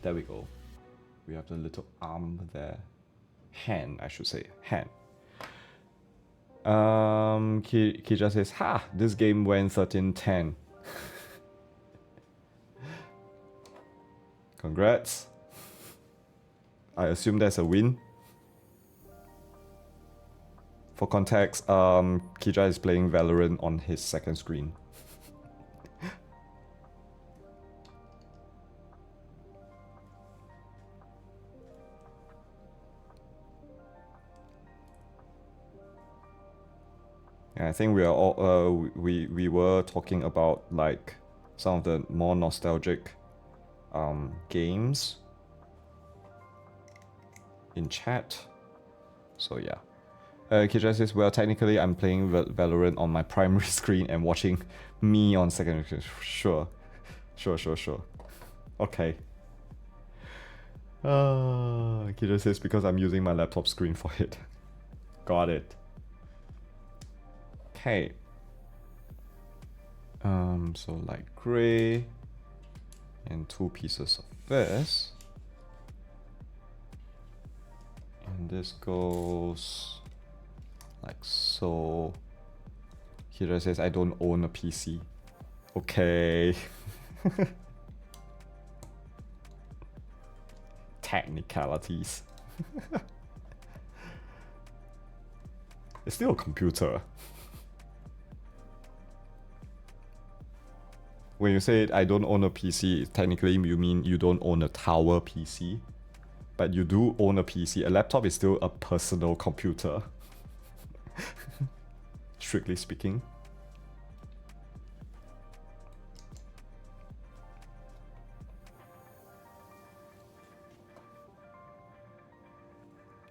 There we go. We have the little arm there. Hand, I should say. Hand. Kija says, ha! This game went 13-10. Congrats. I assume that's a win. For context, Kija is playing Valorant on his second screen. I think we are all we were talking about like some of the more nostalgic games in chat. So yeah. Kija says, well, technically I'm playing Valorant on my primary screen and watching me on secondary screen. Sure. Sure. Okay. Kija says, because I'm using my laptop screen for it. Got it. Okay. So light gray and 2 pieces of this. And this goes like so. Kira says, I don't own a PC. Okay. Technicalities. It's still a computer. When you say I don't own a PC, technically you mean you don't own a tower PC. But you do own a PC. A laptop is still a personal computer. Strictly speaking.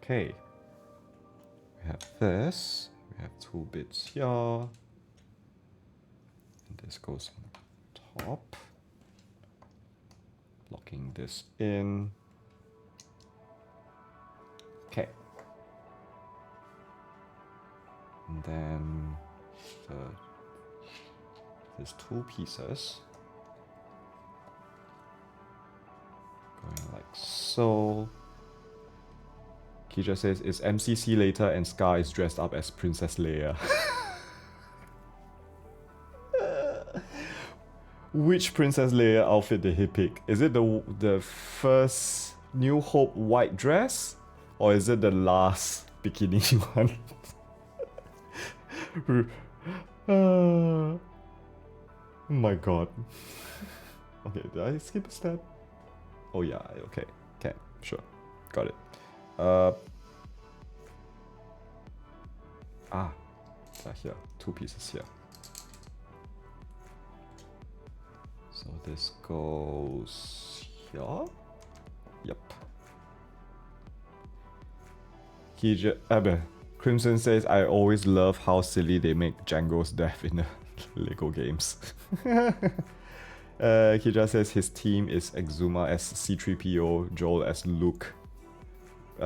Okay. We have this. We have 2 bits here. And this goes on top. Locking this in. Okay. And then there's 2 pieces. Going like so. Kija says, it's MCC later and Scar is dressed up as Princess Leia. Which Princess Leia outfit did he pick? Is it the first New Hope white dress? Or is it the last bikini one? Oh my god. Okay, did I skip a step? Oh yeah, okay. Okay, sure. Got it. Here. 2 pieces here. So this goes here. Yep. Crimson says, I always love how silly they make Django's death in the Lego games. Kija says his team is Exuma as C-3PO, Joel as Luke,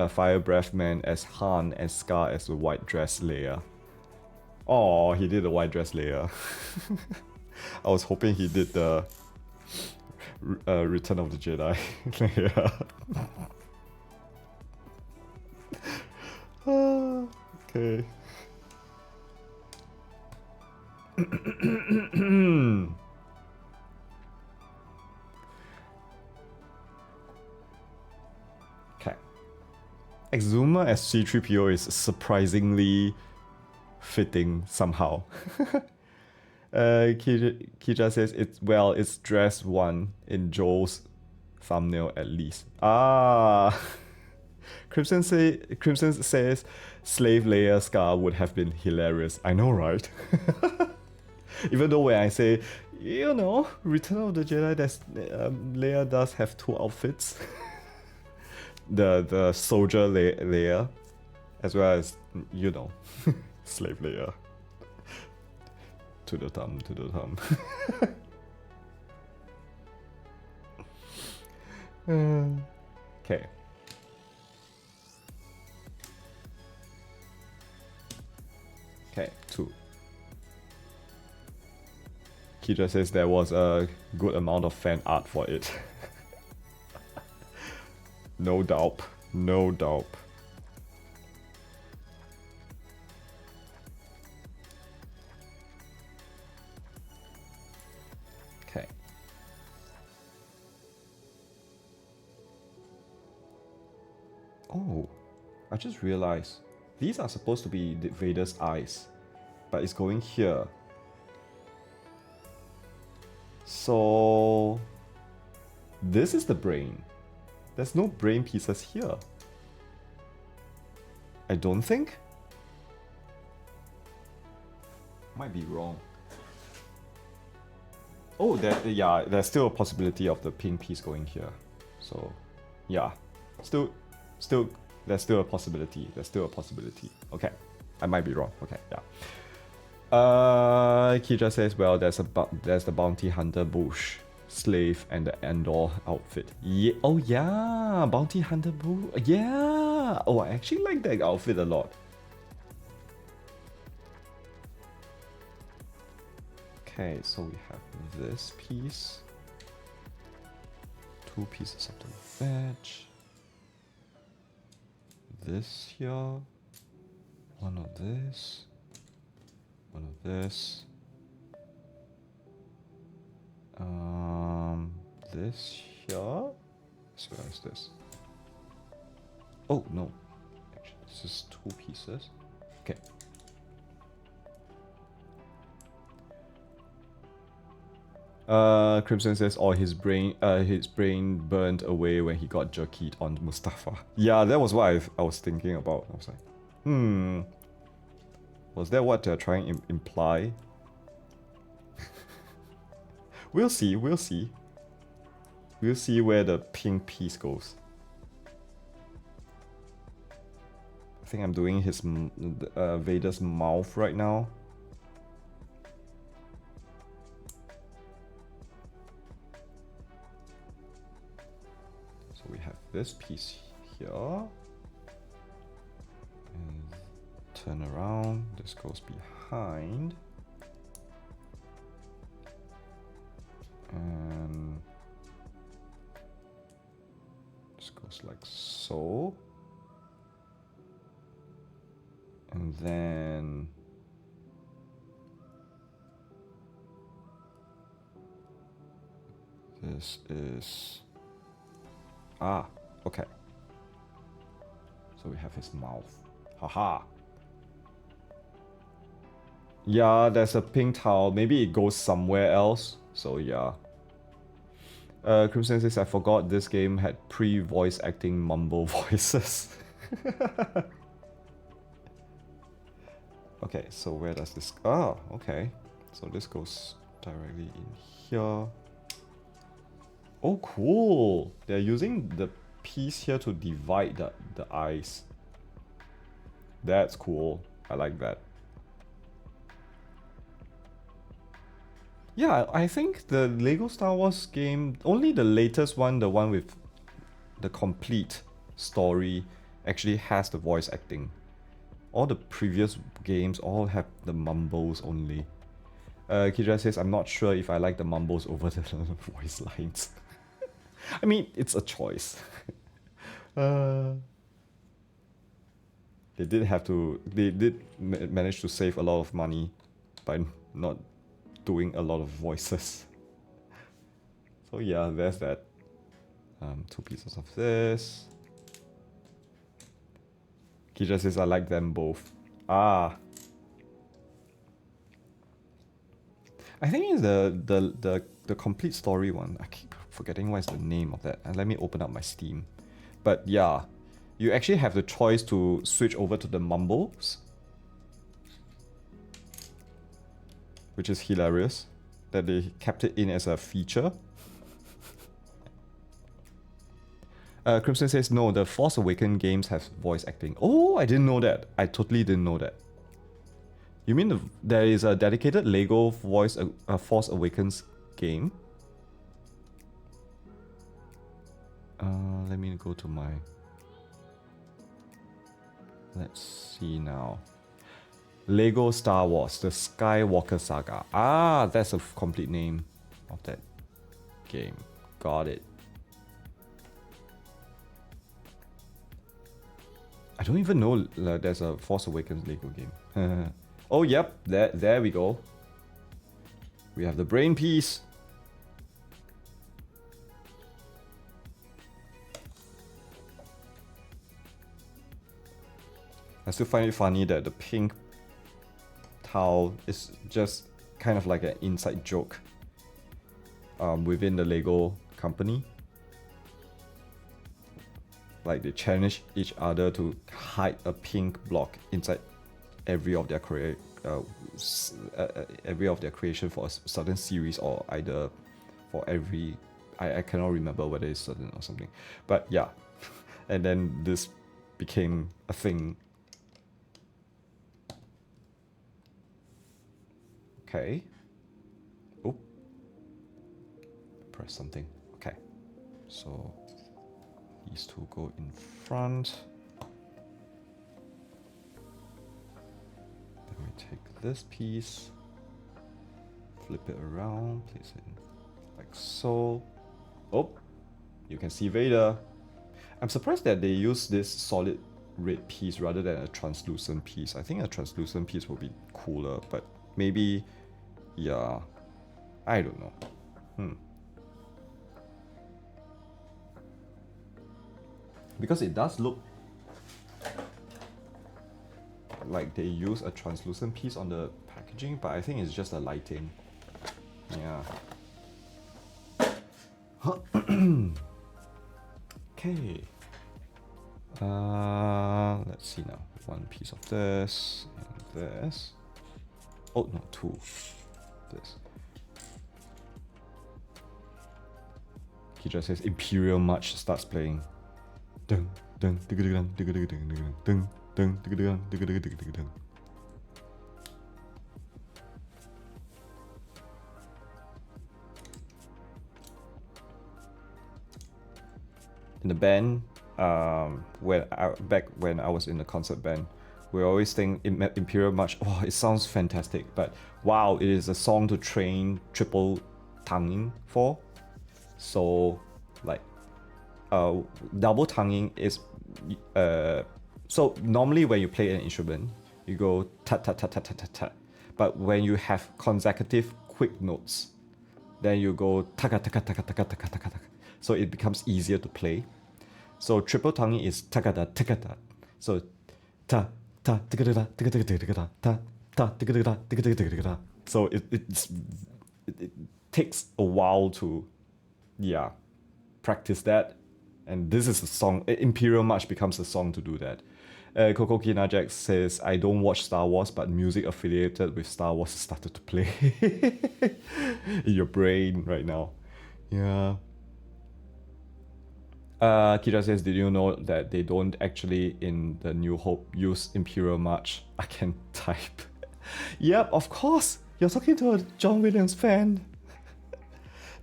Fire Breath Man as Han, and Scar as the white dress Leia. Oh, he did the white dress Leia. I was hoping he did the Return of the Jedi Leia. Okay. Okay. Exuma as C-3PO is surprisingly fitting somehow. Kija says it's dress 1 in Joel's thumbnail at least. Crimson says Slave Leia Scar would have been hilarious. I know, right? Even though when I say, you know, Return of the Jedi, Leia does have 2 outfits. the soldier Leia, as well as, you know, Slave Leia. To the thumb, to the thumb. Okay. Okay, 2. Kija says there was a good amount of fan art for it. No doubt. No doubt. Okay. Oh, I just realized these are supposed to be Vader's eyes, but it's going here. So this is the brain. There's no brain pieces here. I don't think. Might be wrong. Oh, yeah, there's still a possibility of the pink piece going here. So, yeah, still, there's still a possibility. There's still a possibility. Okay, I might be wrong. Okay, yeah. Kija says, well, there's the bounty hunter bush, slave, and the Andor outfit. Yeah. Oh yeah, bounty hunter bush. Yeah. Oh, I actually like that outfit a lot. Okay, so we have this piece. 2 pieces of the veg. This here. 1 of this. 1 of this. This here. So where is this? Oh no. Actually, this is 2 pieces. Okay. Crimson says, "Oh, his brain burned away when he got jerkied on Mustafa." Yeah, that was what I was thinking about. I was like, was that what they're trying to imply? We'll see. We'll see. We'll see where the pink piece goes. I think I'm doing his Vader's mouth right now. We have this piece here, and turn around, this goes behind, and this goes like so, and then this is okay. So we have his mouth. Haha. Yeah, there's a pink towel. Maybe it goes somewhere else. So yeah. Crimson says, I forgot this game had pre-voice acting mumble voices. Okay, so where does this... Oh, okay. So this goes directly in here. Oh, cool! They're using the piece here to divide the eyes. That's cool. I like that. Yeah, I think the Lego Star Wars game, only the latest one, the one with the complete story, actually has the voice acting. All the previous games all have the mumbles only. Kidra says, I'm not sure if I like the mumbles over the voice lines. I mean, it's a choice. They did manage to save a lot of money by not doing a lot of voices. So yeah, there's that. 2 pieces of this. Kidra says, I like them both. I think it's the complete story one. I keep forgetting what is the name of that. And let me open up my Steam. But yeah, you actually have the choice to switch over to the mumbles, which is hilarious that they kept it in as a feature. Crimson says, no, the Force Awakens games have voice acting. Oh, I didn't know that. I totally didn't know that. You mean there is a dedicated Lego Force Awakens game? Let me go to my... Let's see now. Lego Star Wars, the Skywalker Saga. That's a complete name of that game. Got it. I don't even know there's a Force Awakens Lego game. Oh, yep, there we go. We have the brain piece. I still find it funny that the pink towel is just kind of like an inside joke within the Lego company. Like they challenge each other to hide a pink block inside every of their creation for a certain series, or either for every... I cannot remember whether it's certain or something. But yeah, and then this became a thing. Okay. Oh. Press something. Okay. So these two go in front. Then we take this piece. flip it around, place it like so. Oh, you can see Vader. I'm surprised that they use this solid red piece rather than a translucent piece. I think a translucent piece will be cooler, but maybe, yeah, I don't know. Because it does look like they use a translucent piece on the packaging, but I think it's just a lighting. Yeah. Okay. Let's see now. One piece of this and this. Oh no, two. This. He just says Imperial March starts playing. Dun dun dun dun dun dun dun dun dun dun dun dun. In the band, back when I was in the concert band, we always think Imperial March, oh, it sounds fantastic, but wow, it is a song to train triple tonguing for. So, like, double tonguing is, so normally when you play an instrument, you go ta ta ta ta ta ta ta, but when you have consecutive quick notes, then you go taka taka taka taka taka taka taka. So it becomes easier to play. So triple tonguing is takata takata. So ta ta takata takata takata ta ta takata takata takata. So it takes a while to practice that, and this is a song. Imperial March becomes a song to do that. Coco Kinajak says, I don't watch Star Wars, but music affiliated with Star Wars started to play in your brain right now. Yeah. Kira says, did you know that they don't actually in the New Hope use Imperial March? I can type. Yep, of course. You're talking to a John Williams fan.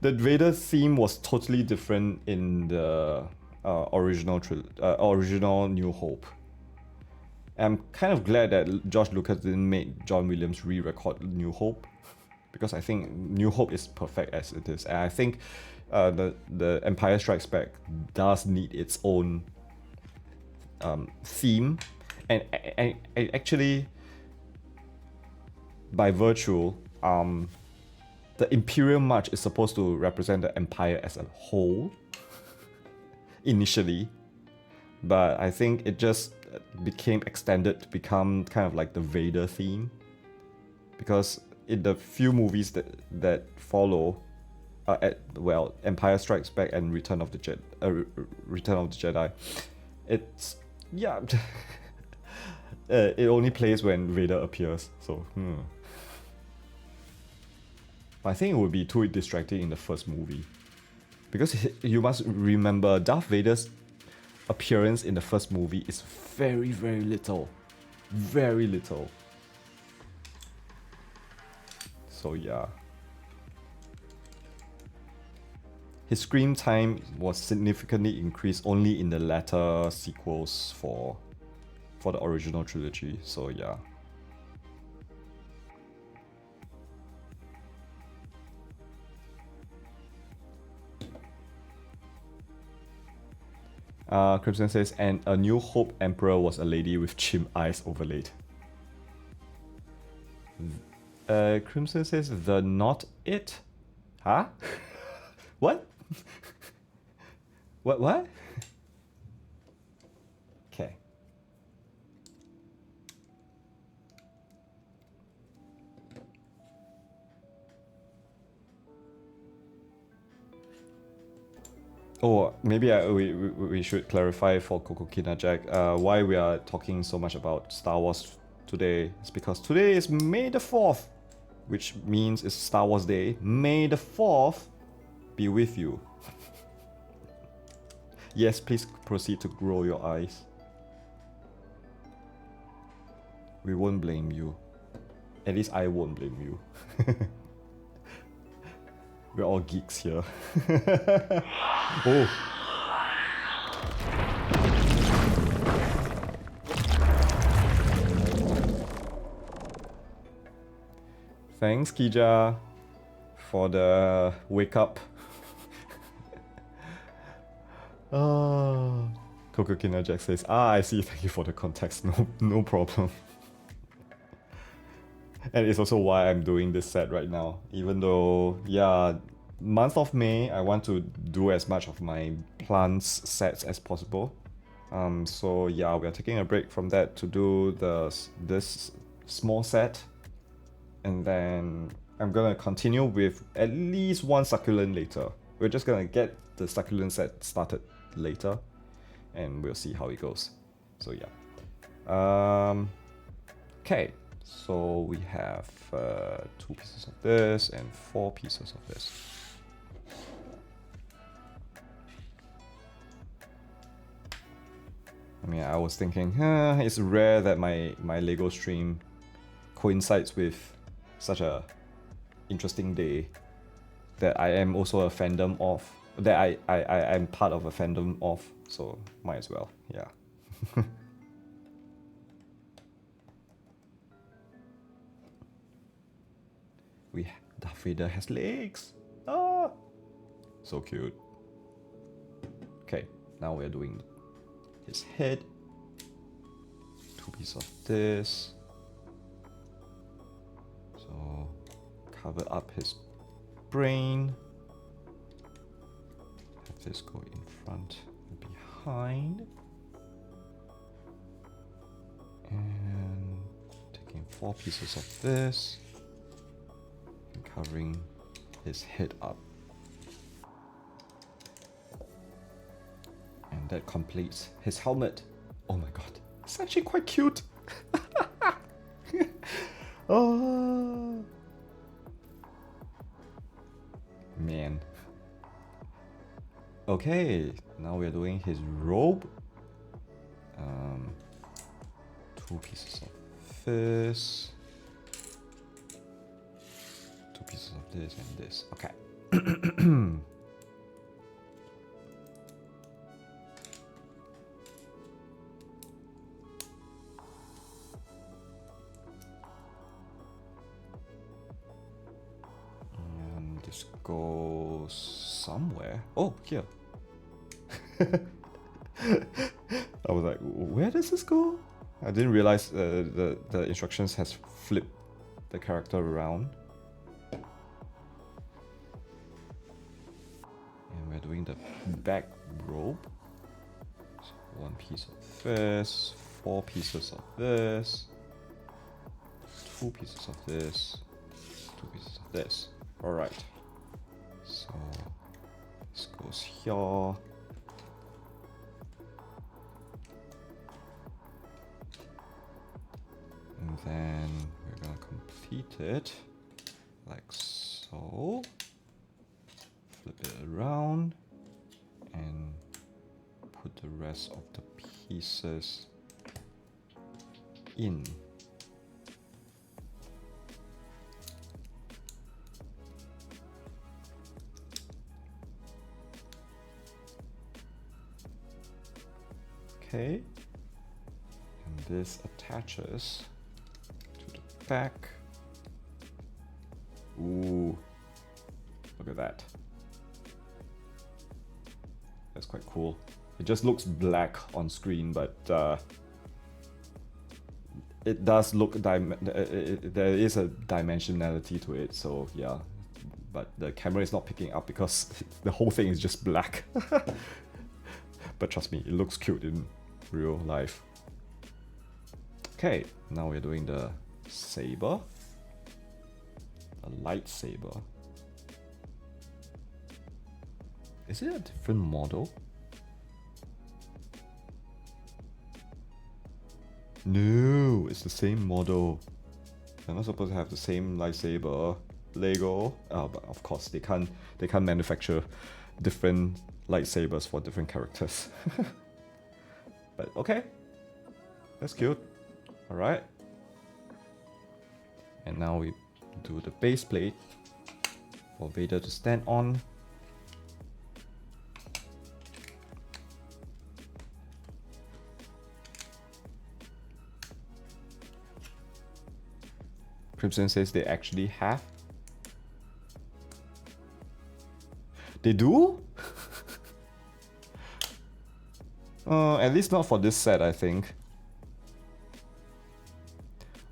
The Vader theme was totally different in the original New Hope. I'm kind of glad that George Lucas didn't make John Williams re-record New Hope, because I think New Hope is perfect as it is, and I think the Empire Strikes Back does need its own theme, and actually, by virtue, the Imperial March is supposed to represent the Empire as a whole initially, but I think it just became extended to become kind of like the Vader theme, because in the few movies that follow, Empire Strikes Back and Return of the Jedi, it's it only plays when Vader appears. So I think it would be too distracting in the first movie, because you must remember Darth Vader's appearance in the first movie is very, very little. Very little. So yeah. His screen time was significantly increased only in the latter sequels for the original trilogy, so yeah. Crimson says, and a New Hope Emperor was a lady with chimp eyes overlaid. Crimson says, the not it? Huh? What? What? Okay. Oh, maybe we should clarify for Coco Kinajak why we are talking so much about Star Wars today. It's because today is May the 4th, which means it's Star Wars Day. May the 4th be with you. Yes, please proceed to grow your eyes. We won't blame you. At least I won't blame you. We're all geeks here. Oh. Thanks, Kija. for the wake up. Kokokina Jack says, I see, thank you for the context, no problem. And it's also why I'm doing this set right now. Even though, yeah, month of May, I want to do as much of my plants sets as possible. So yeah, we are taking a break from that to do this small set. And then I'm gonna continue with at least one succulent later. We're just gonna get the succulent set started later. And we'll see how it goes. So yeah. Okay. So we have 2 pieces of this and 4 pieces of this. I mean, I was thinking, it's rare that my Lego stream coincides with such a interesting day that I am also a fandom of, that I'm part of a fandom of, so might as well, yeah. Darth Vader has legs. Ah, so cute. Okay, now we're doing his head. 2 pieces of this. So cover up his brain. Have this go in front and behind. And taking 4 pieces of this. Covering his head up. And that completes his helmet. Oh my god, it's actually quite cute. Oh man. Okay, now we're doing his robe. 2 pieces of this. 2 pieces of this and this. Okay. And this goes somewhere. Oh, here. I was like, where does this go? I didn't realize the instructions has flipped the character around. Doing the back robe. So 1 piece of this, 4 pieces of this, 2 pieces of this, 2 pieces of this. Alright. So this goes here. And then we're gonna complete it like so. Flip it around and put the rest of the pieces in. Okay, and this attaches to the back. Ooh, look at that. That's quite cool. It just looks black on screen, but it does look there is a dimensionality to it, so yeah. But the camera is not picking up because the whole thing is just black. But trust me, it looks cute in real life. Okay, now we're doing the saber. A lightsaber. Is it a different model? No, it's the same model. They're not supposed to have the same lightsaber. Lego. But of course they can't manufacture different lightsabers for different characters. But okay. That's cute. Alright. And now we do the base plate for Vader to stand on. Crimson says they actually have. They do? At least not for this set, I think.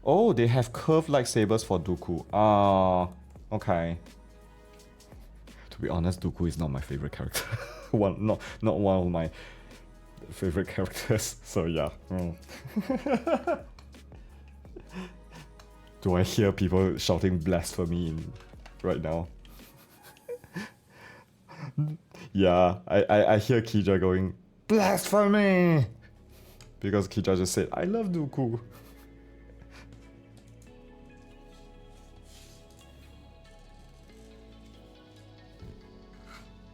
Oh, they have curved lightsabers for Dooku. Ah, okay. To be honest, Dooku is not my favorite character. Not one of my favorite characters. So yeah. Do I hear people shouting blasphemy right now? Yeah, I hear Kija going, blasphemy! Because Kija just said, I love Dooku.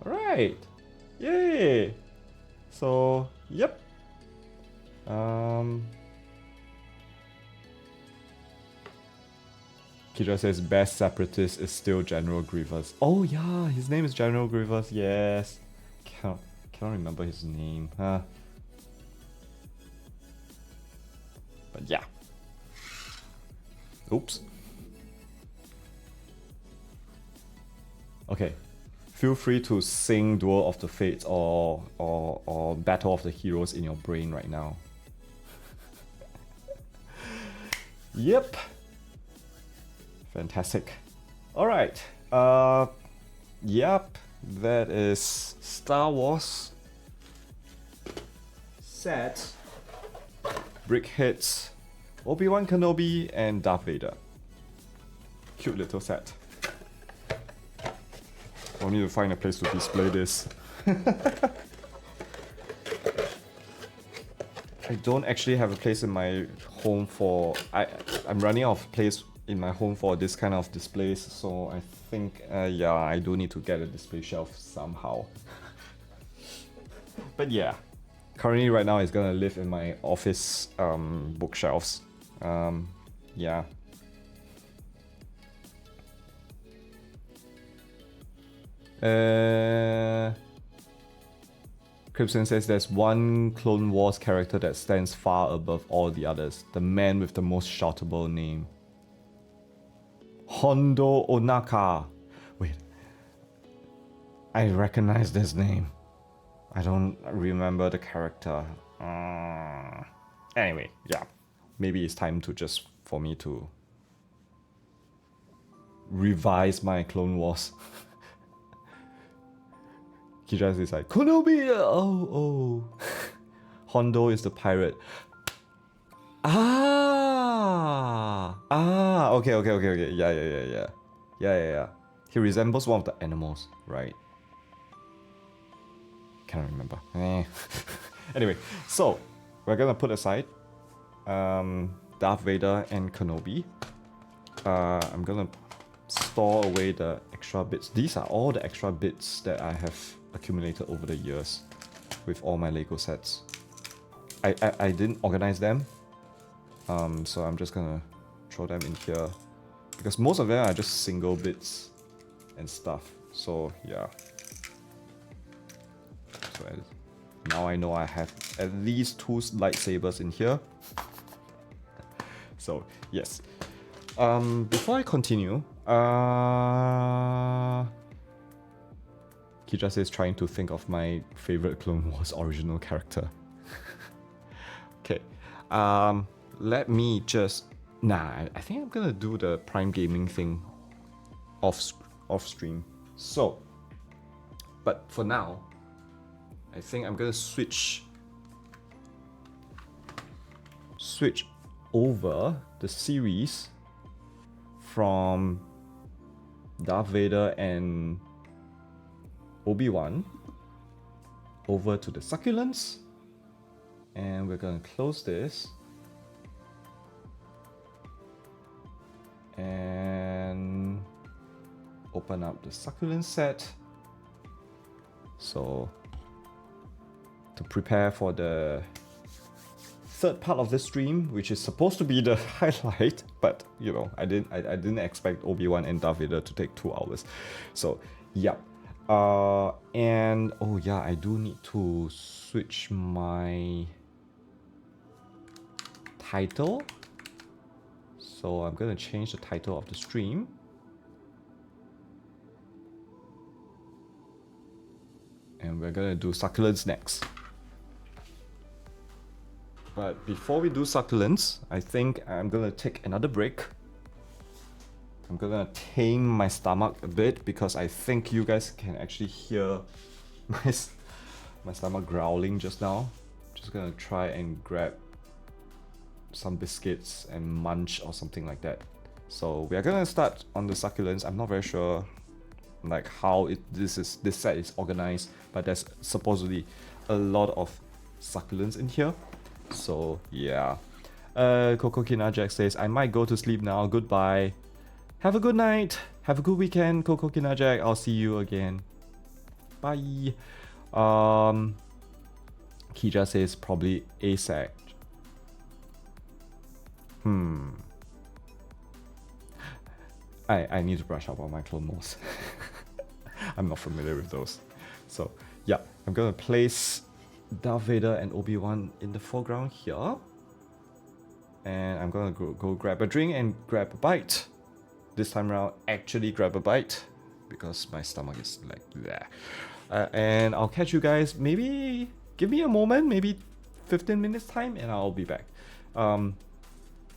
Alright. Yay! So, yep. Kira says best separatist is still General Grievous. Oh yeah, his name is General Grievous, yes. Cannot remember his name, huh? But yeah. Oops. Okay. Feel free to sing Duel of the Fates or Battle of the Heroes in your brain right now. Yep. Fantastic. Alright. Yep. That is Star Wars set, Brickheads, Obi-Wan Kenobi, and Darth Vader. Cute little set. I'll need to find a place to display this. I don't actually have a place in my home for... I'm running out of place in my home for this kind of displays, so I think, yeah, I do need to get a display shelf somehow. But yeah, currently right now it's gonna live in my office bookshelves. Yeah. Crimson says there's one Clone Wars character that stands far above all the others. The man with the most shoutable name. Hondo Onaka. Wait. I recognize this name. I don't remember the character. Anyway, yeah. Maybe it's time to just for me to revise my Clone Wars. Kijas is like, Kenobi! Oh. Hondo is the pirate. Okay. Yeah. He resembles one of the animals, right? Cannot remember. Anyway, so we're gonna put aside Darth Vader and Kenobi. I'm gonna store away the extra bits. These are all the extra bits that I have accumulated over the years with all my Lego sets. I didn't organize them, so I'm just gonna throw them in here because most of them are just single bits and stuff. So yeah. So now I know I have at least 2 lightsabers in here. So yes. Before I continue, Kija says trying to think of my favorite Clone Wars original character. Okay, let me just... I think I'm gonna do the Prime Gaming thing off stream. So, but for now, I think I'm gonna switch over the series from Darth Vader and Obi-Wan over to the Succulents, and we're gonna close this and open up the Succulent set. So to prepare for the third part of the stream, which is supposed to be the highlight, but you know, I didn't expect Obi-Wan and Darth Vader to take 2 hours. So yeah. And oh yeah, I do need to switch my title. So I'm gonna change the title of the stream. And we're gonna do succulents next. But before we do succulents, I think I'm gonna take another break. I'm gonna tame my stomach a bit because I think you guys can actually hear my stomach growling just now. Just gonna try and grab some biscuits and munch or something like that. So we are gonna start on the succulents. I'm not very sure like how this set is organized, but there's supposedly a lot of succulents in here. So yeah. Coco Kina Jack says, I might go to sleep now. Goodbye. Have a good night. Have a good weekend, Coco Kina Jack. I'll see you again. Bye. Kija says probably ASAC. I need to brush up on my clone modes. I'm not familiar with those. So yeah, I'm gonna place Darth Vader and Obi-Wan in the foreground here. And I'm gonna go grab a drink and grab a bite. This time around, actually grab a bite because my stomach is like there. And I'll catch you guys, maybe give me a moment, maybe 15 minutes time and I'll be back.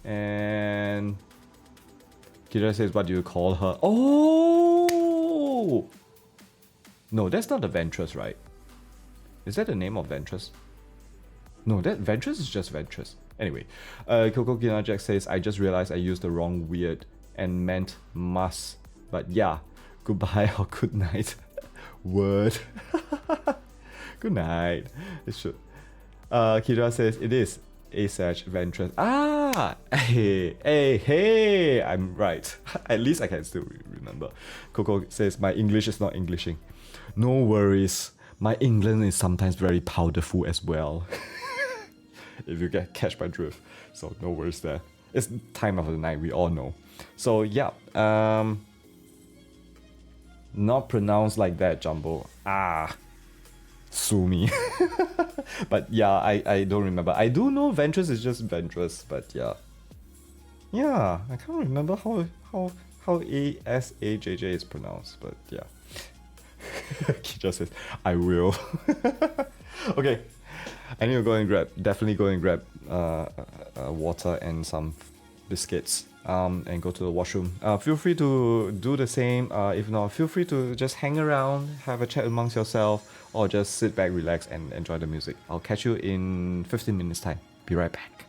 And Kira says, what do you call her? Oh! No, that's not the Ventress, right? Is that the name of Ventress? No, that Ventress is just Ventress. Anyway, Coco Kina Jack says, I just realized I used the wrong weird and meant must. But yeah, goodbye or good night. Word. Good night. It should. Kira says, it is Asage Ventress. Ah! Hey! I'm right. At least I can still remember. Coco says, my English is not Englishing. No worries. My England is sometimes very powderful as well. If you catch my drift. So no worries there. It's time of the night, we all know. So yeah, not pronounced like that, Jumbo. Ah, sue me. But yeah, I don't remember. I do know Ventress is just Ventress, but yeah. Yeah, I can't remember how ASAJJ is pronounced, but yeah. Kija says, I will. Okay, I need to go and definitely go and grab water and some biscuits and go to the washroom. Feel free to do the same. If not, feel free to just hang around, have a chat amongst yourself, or just sit back, relax, and enjoy the music. I'll catch you in 15 minutes time. Be right back.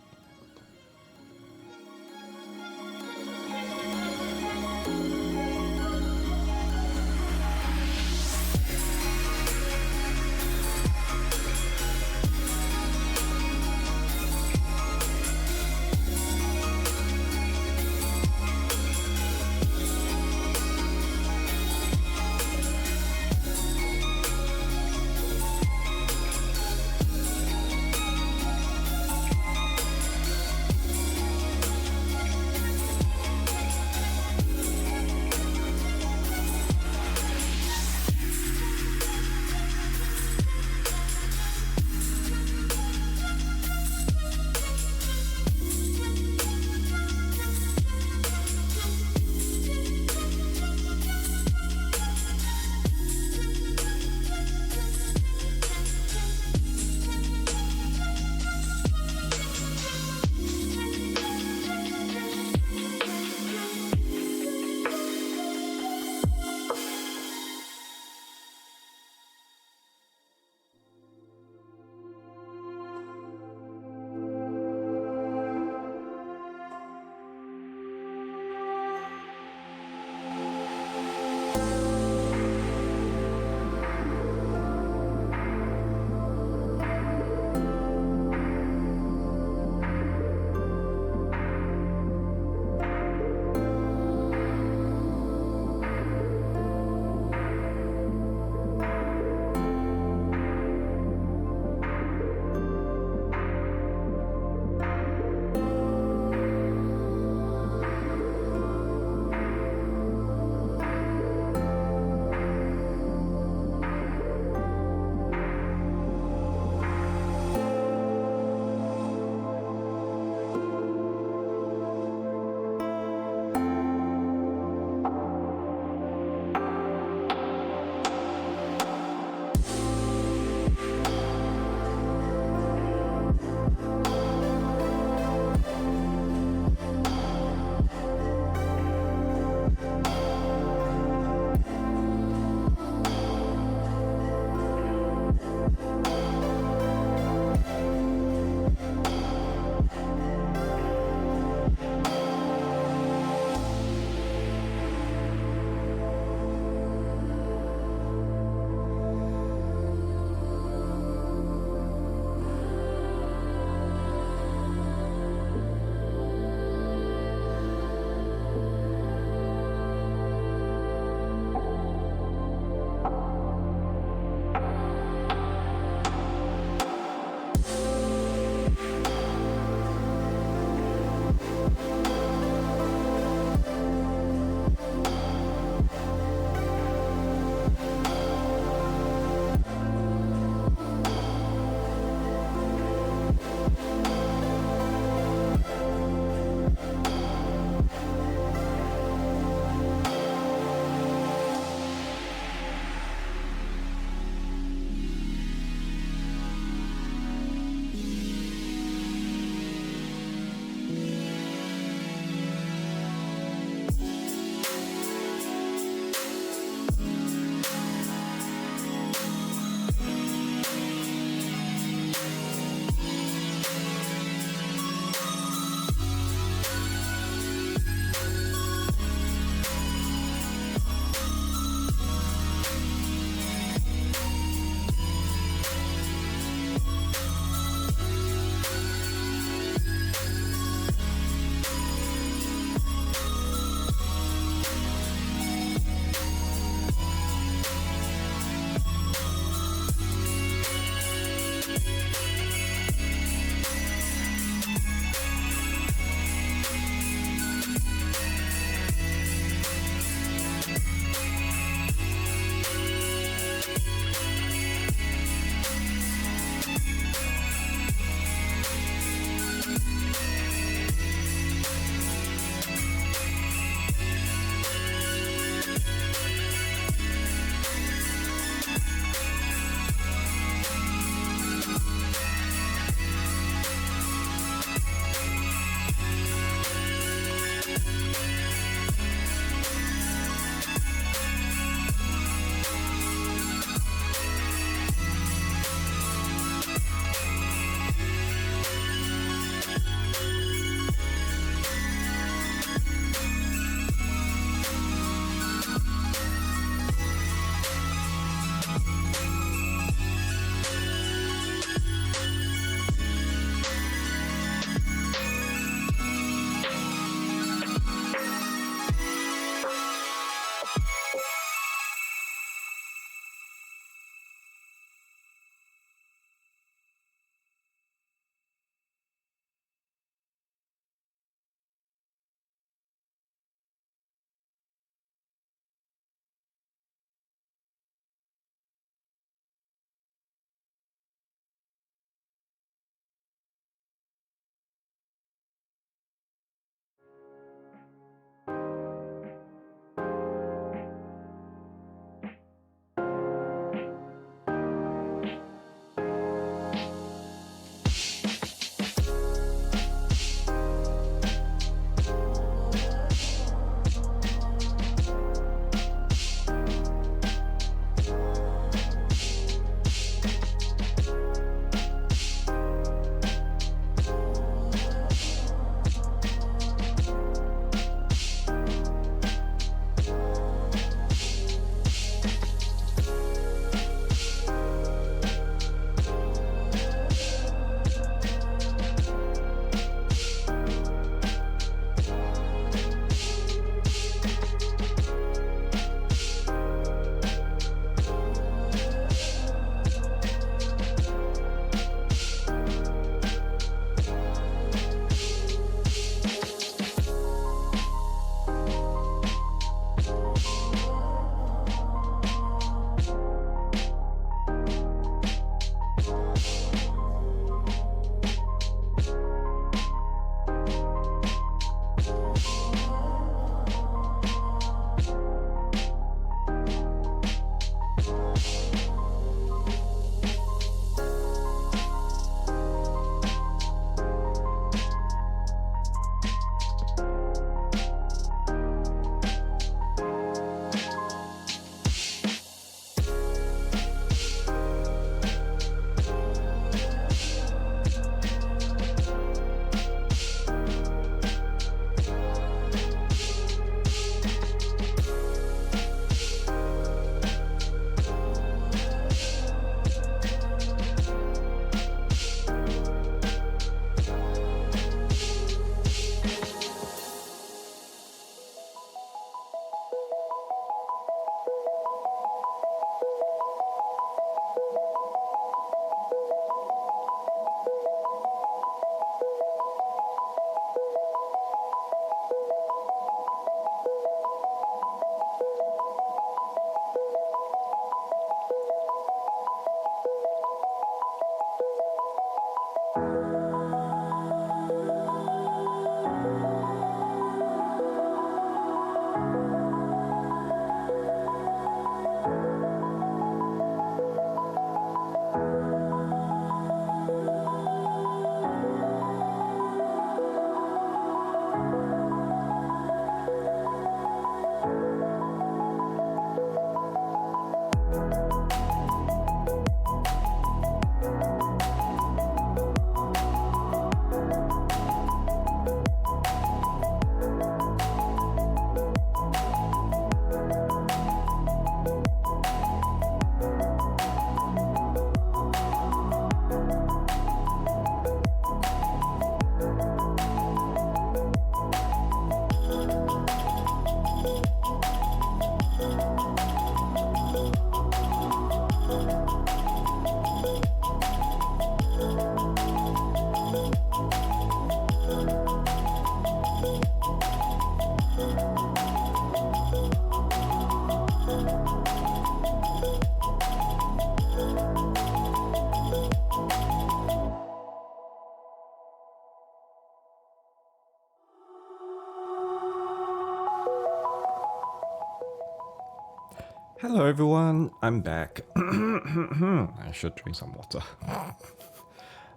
Hello everyone, I'm back. I should drink some water.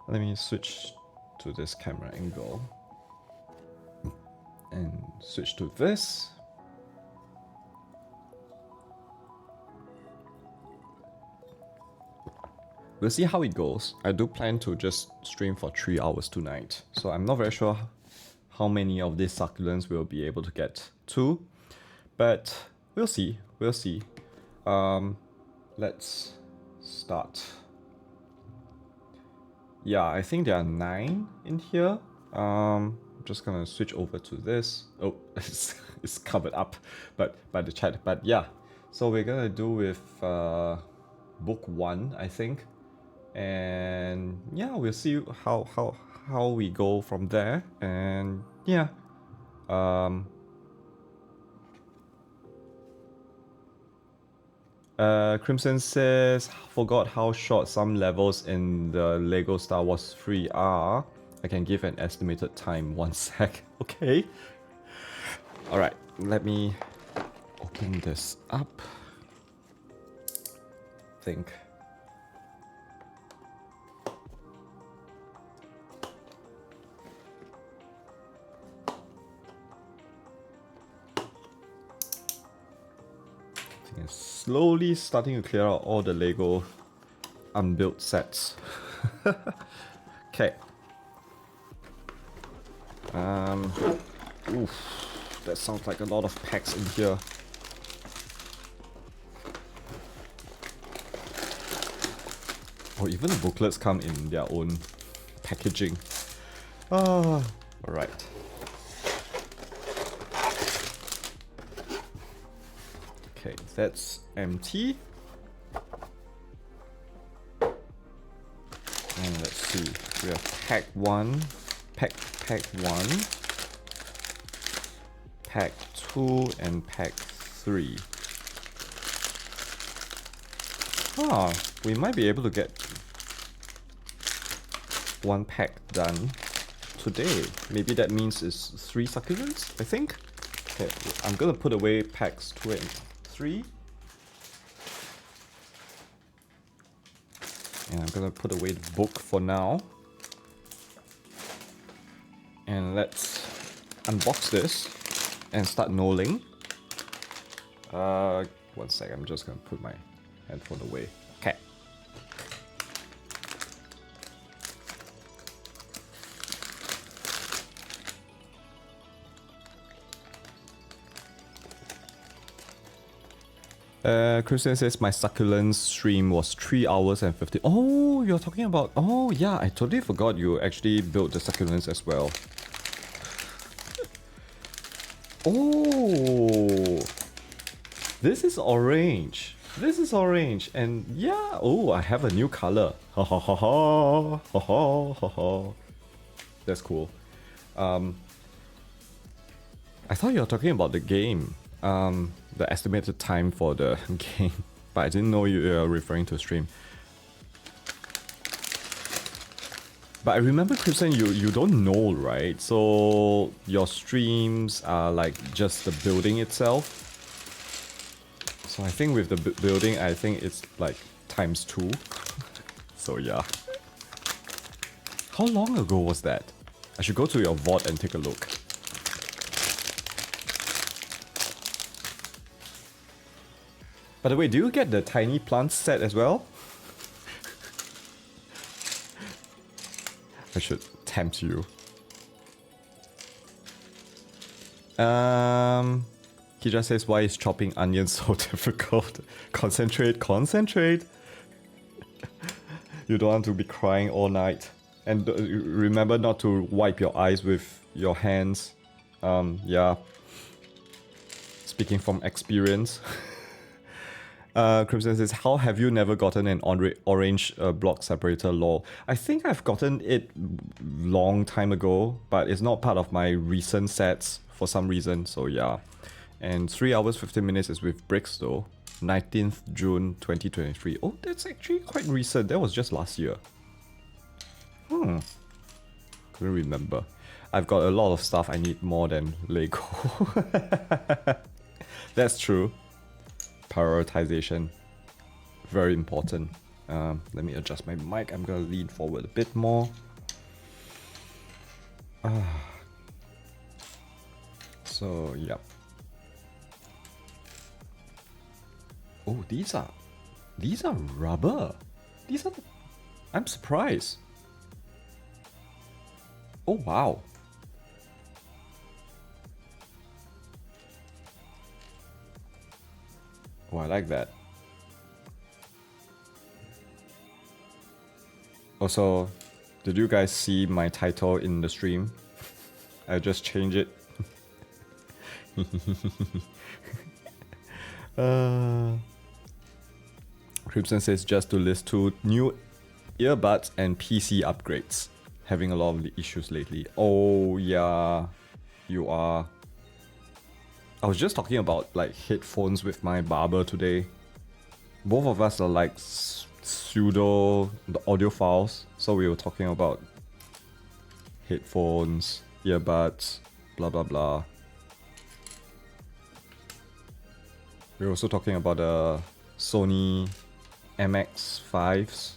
Let me switch to this camera angle and switch to this. We'll see how it goes. I do plan to just stream for 3 hours tonight, so I'm not very sure how many of these succulents we'll be able to get to, but we'll see, we'll see. Let's start. Yeah, I think there are 9 in here. I'm just gonna switch over to this. Oh, it's covered up by the chat. But yeah, so we're gonna do with book 1, I think, and yeah, we'll see how we go from there. And yeah, Crimson says, forgot how short some levels in the Lego Star Wars 3 are. I can give an estimated time, 1 sec. Okay. Alright, let me open this up. Think. It's slowly starting to clear out all the Lego unbuilt sets. Okay. Oof, that sounds like a lot of packs in here. Oh, even the booklets come in their own packaging. Ah, alright. Okay, that's empty. And let's see, we have pack 1, pack 1, pack 2, and pack 3. Ah, we might be able to get 1 pack done today. Maybe that means it's 3 succulents, I think. Okay, I'm gonna put away packs 2 and 3. And I'm gonna put away the book for now. And let's unbox this and start knolling. 1 sec, I'm just gonna put my headphone away. Okay. Christian says my succulents stream was 3 hours and 50. Oh, you're talking about. Oh, yeah, I totally forgot you actually built the succulents as well. Oh, this is orange. This is orange, and yeah. Oh, I have a new color. Ha ha ha ha ha ha ha ha. That's cool. I thought you were talking about the game. The estimated time for the game, but I didn't know you were referring to stream. But I remember, Crimson, you don't know, right? So your streams are like just the building itself. So I think with the building, I think it's like ×2. So yeah. How long ago was that? I should go to your VOD and take a look. By the way, do you get the tiny plants set as well? I should tempt you. He just says, why is chopping onions so difficult? Concentrate, concentrate. You don't want to be crying all night. And remember not to wipe your eyes with your hands. Yeah. Speaking from experience. Crimson says, how have you never gotten an orange block separator, lol? I think I've gotten it long time ago, but it's not part of my recent sets for some reason, so yeah. And 3 hours 15 minutes is with bricks though. 19th June 2023. Oh, that's actually quite recent. That was just last year. Couldn't remember. I've got a lot of stuff I need more than Lego. That's true. Prioritization. Very important. Let me adjust my mic. I'm gonna lean forward a bit more. So, yeah. Oh, these are rubber. I'm surprised. Oh, wow. Oh, I like that. Also, did you guys see my title in the stream? I just changed it. Crimson says just to list 2 new earbuds and PC upgrades. Having a lot of issues lately. Oh yeah, you are. I was just talking about like headphones with my barber today. Both of us are like pseudo audiophiles, so we were talking about headphones, earbuds, blah blah blah. We were also talking about the Sony MX5s.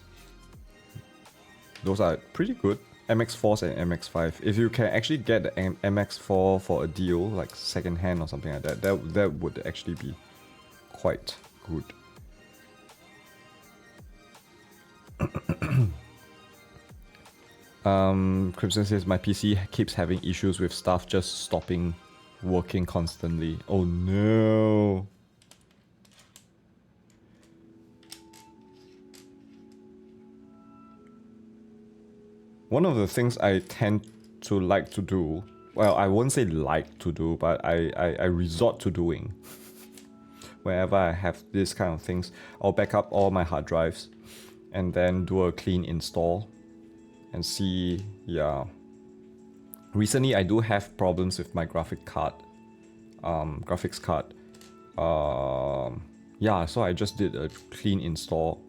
Those are pretty good. MX4s and MX5. If you can actually get the MX4 for a deal, like second hand or something like that, that would actually be quite good. Crimson says my PC keeps having issues with stuff just stopping working constantly. Oh no. One of the things I tend to like to do, well, I won't say like to do, but I resort to doing. Whenever I have this kind of things, I'll back up all my hard drives and then do a clean install and see, yeah. Recently, I do have problems with my graphics card. Yeah, so I just did a clean install,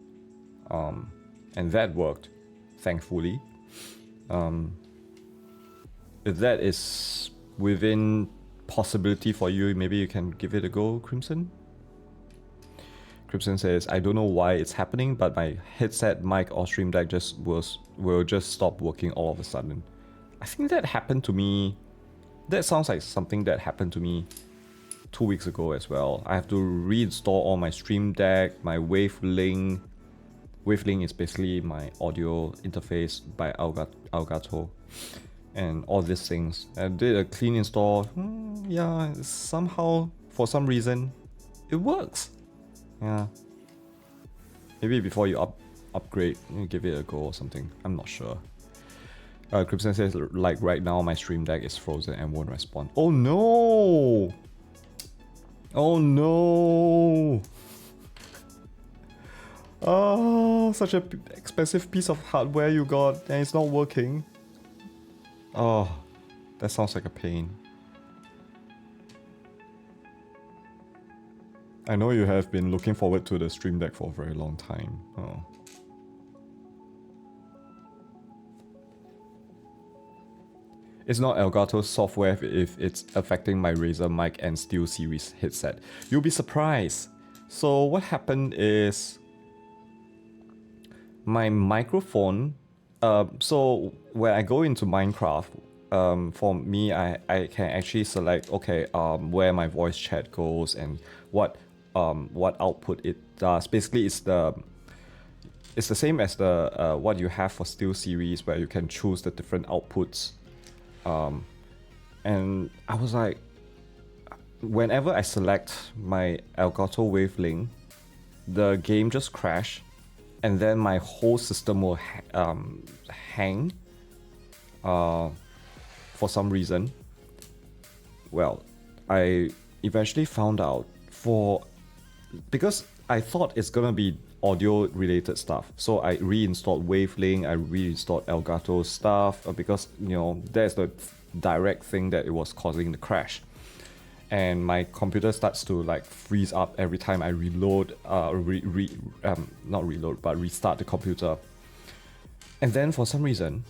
and that worked, thankfully. If that is within possibility for you, maybe you can give it a go, Crimson. Crimson says, I don't know why it's happening, but my headset, mic, or stream deck will just stop working all of a sudden. I think that happened to me. That sounds like something that happened to me 2 weeks ago as well. I have to reinstall all my stream deck, my Wavelink. Wavelink is basically my audio interface by Elgato, and all these things. I did a clean install. Yeah, somehow, for some reason, it works. Yeah. Maybe before you upgrade, you give it a go or something. I'm not sure. Crimson says, like right now, my stream deck is frozen and won't respond. Oh no! Oh no! Oh, such an expensive piece of hardware you got and it's not working. Oh, that sounds like a pain. I know you have been looking forward to the Stream Deck for a very long time. Oh. It's not Elgato's software if it's affecting my Razer mic and Steel Series headset. You'll be surprised. So what happened is my microphone, so when I go into Minecraft, for me, I can actually select, okay, where my voice chat goes and what output it does. Basically, it's the same as the what you have for Steel Series, where you can choose the different outputs. And I was like, whenever I select my Elgato Wavelink, the game just crashed. And then my whole system will hang for some reason. Well, I eventually found out because I thought it's gonna be audio related stuff. So I reinstalled Wavelink, I reinstalled Elgato stuff because, you know, that's the direct thing that it was causing the crash. and my computer starts to like freeze up every time I reload, not reload, but restart the computer. And then for some reason,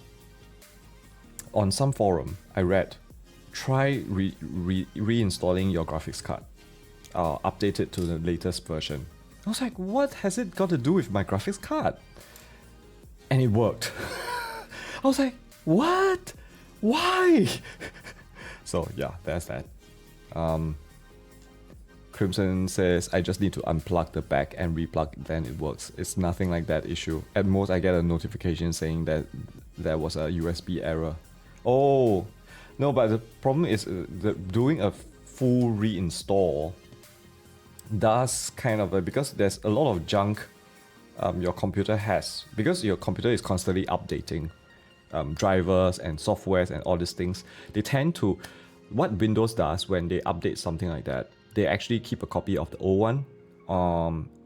on some forum, I read, try reinstalling your graphics card, update it to the latest version. I was like, what has it got to do with my graphics card? And it worked. I was like, what? Why? So yeah, there's that. Crimson says, I just need to unplug the back and replug, then it works. It's nothing like that issue. At most, I get a notification saying that there was a USB error. Oh, no, but the problem is doing a full reinstall does kind of, because there's a lot of junk your computer has, because your computer is constantly updating drivers and softwares and all these things. They tend to, what Windows does when they update something like that, they actually keep a copy of the old one,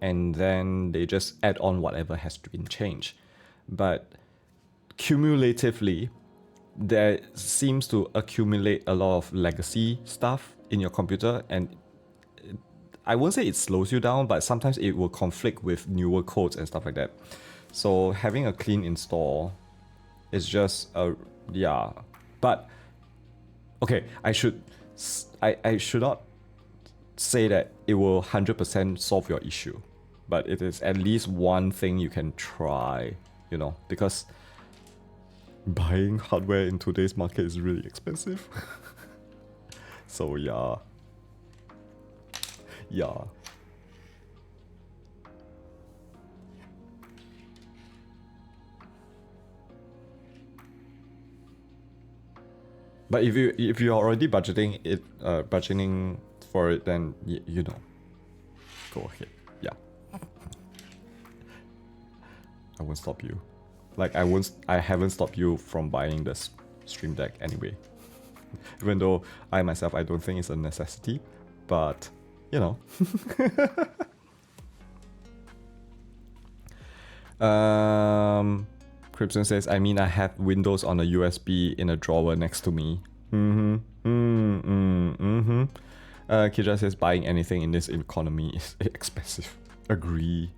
and then they just add on whatever has been changed. But cumulatively, there seems to accumulate a lot of legacy stuff in your computer, and I won't say it slows you down, but sometimes it will conflict with newer codes and stuff like that. So having a clean install is just yeah. But okay, I should not say that it will 100% solve your issue, but it is at least one thing you can try, you know, because buying hardware in today's market is really expensive. So yeah. But if you're already budgeting for it, then you know, go ahead. Yeah. I won't stop you. Like I haven't stopped you from buying the Stream Deck anyway. Even though I myself, I don't think it's a necessity, but you know. Crimson says, I mean, I have Windows on a USB in a drawer next to me. Kija says, buying anything in this economy is expensive. Agree.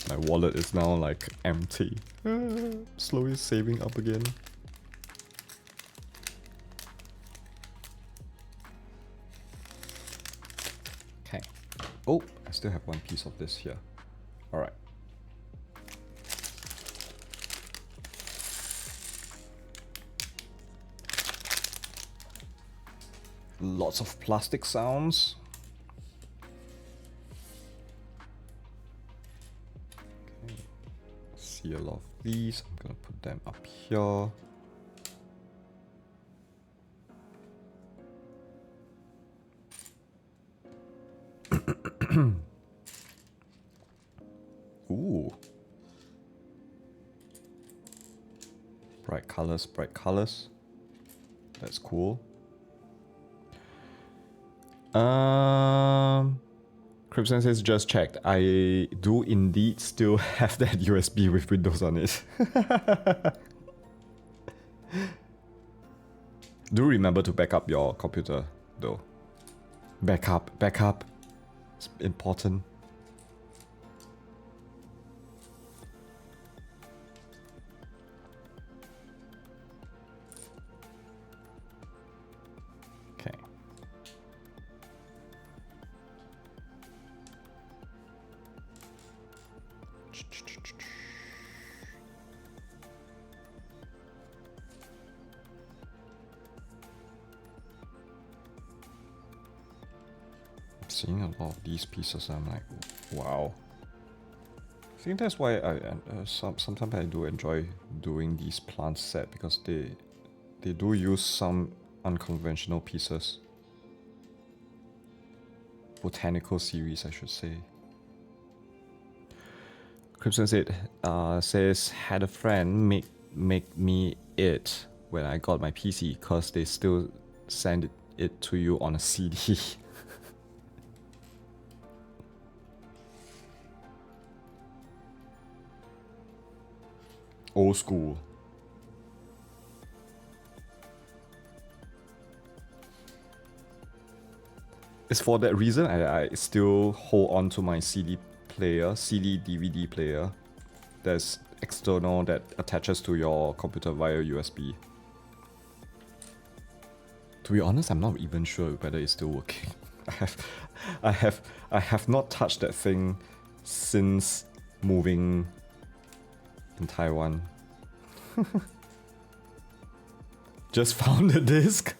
My wallet is now like empty. Slowly saving up again. Okay. Oh, I still have one piece of this here. Alright. Lots of plastic sounds. Okay. See a lot of these. I'm gonna put them up here. Ooh. Bright colors. That's cool. Crimson says, just checked. I do indeed still have that USB with Windows on it. Do remember to back up your computer though. Backup. It's important. Okay. Seeing a lot of these pieces, I'm like, wow. I think that's why sometimes I do enjoy doing these plant set, because they do use some unconventional pieces. Botanical series, I should say. Crimson says, had a friend make me it when I got my PC, cause they still send it to you on a CD. Old school. It's for that reason I still hold on to my CD player, CD DVD player. That's external that attaches to your computer via USB. To be honest, I'm not even sure whether it's still working. I have not touched that thing since moving in Taiwan. Just found the disc.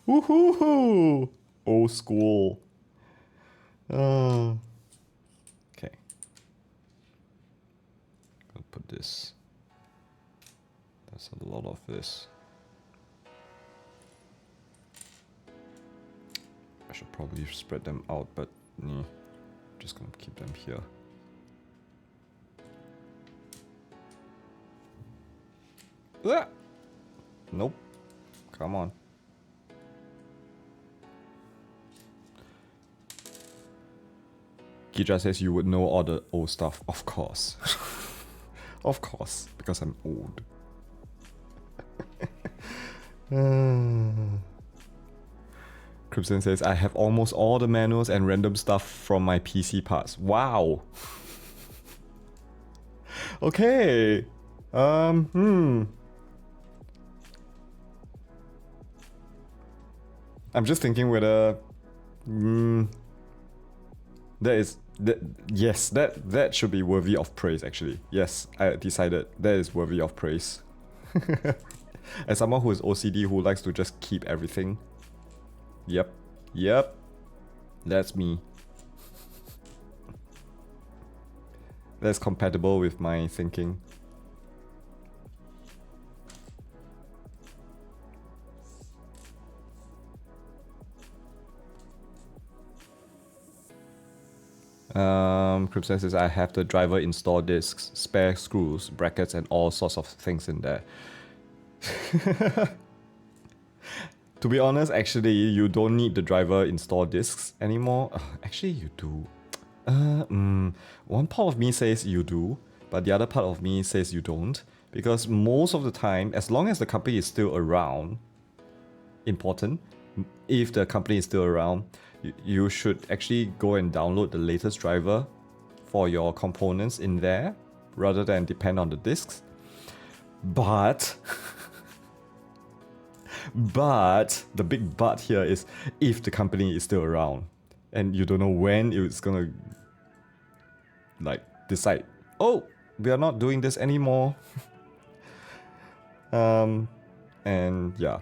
Woohoo! Old school. Okay. I'll put this. That's a lot of this. I should probably spread them out, but nah, just gonna keep them here. Ah! Nope. Come on. Kija says you would know all the old stuff. Of course. Of course, because I'm old. Crimson says, I have almost all the manuals and random stuff from my PC parts. Wow. Okay. I'm just thinking whether yes, that should be worthy of praise actually. Yes, I decided that is worthy of praise. As someone who is OCD who likes to just keep everything. Yep. That's me. That's compatible with my thinking. Crimson says I have the driver install discs, spare screws, brackets, and all sorts of things in there. To be honest, actually, you don't need the driver install discs anymore. Actually, you do. One part of me says you do, but the other part of me says you don't. Because most of the time, as long as the company is still around, important, if the company is still around, you should actually go and download the latest driver for your components in there, rather than depend on the discs. But the big but here is if the company is still around and you don't know when it's gonna like decide, oh, we are not doing this anymore. And yeah.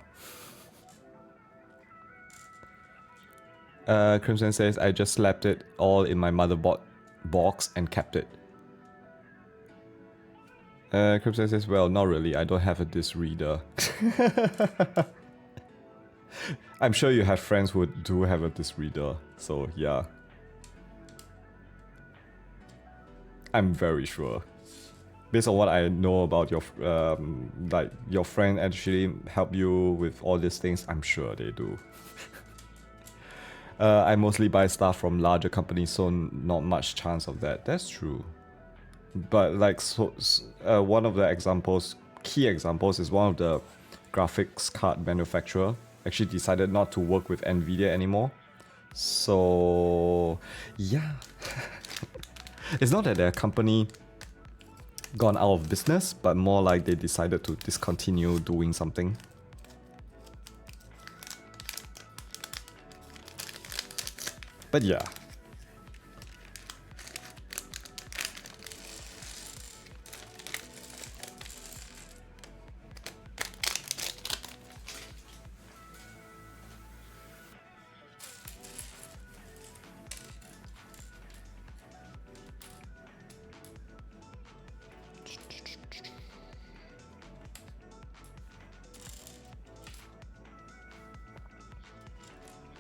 Crimson says I just slapped it all in my motherboard box and kept it. Crimson says, well, not really, I don't have a disc reader. I'm sure you have friends who do have a disc reader, so yeah. I'm very sure. Based on what I know about your, like your friend actually help you with all these things, I'm sure they do. I mostly buy stuff from larger companies, so not much chance of that. That's true. But like, one of the examples, key examples, is one of the graphics card manufacturer actually decided not to work with Nvidia anymore. So yeah. It's not that their company gone out of business, but more like they decided to discontinue doing something. But yeah.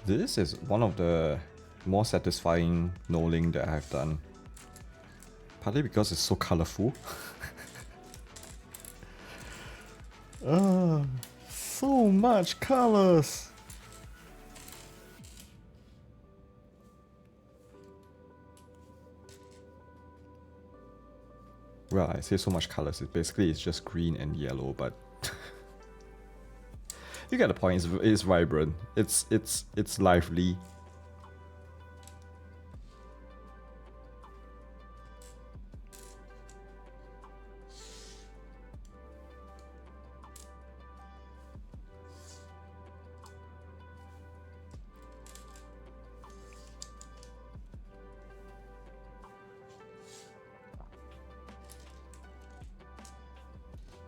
This is one of the more satisfying knolling that I've done. Partly because it's so colorful. So much colors. Well, I say so much colors. It's just green and yellow, but you get the point. It's vibrant. It's lively.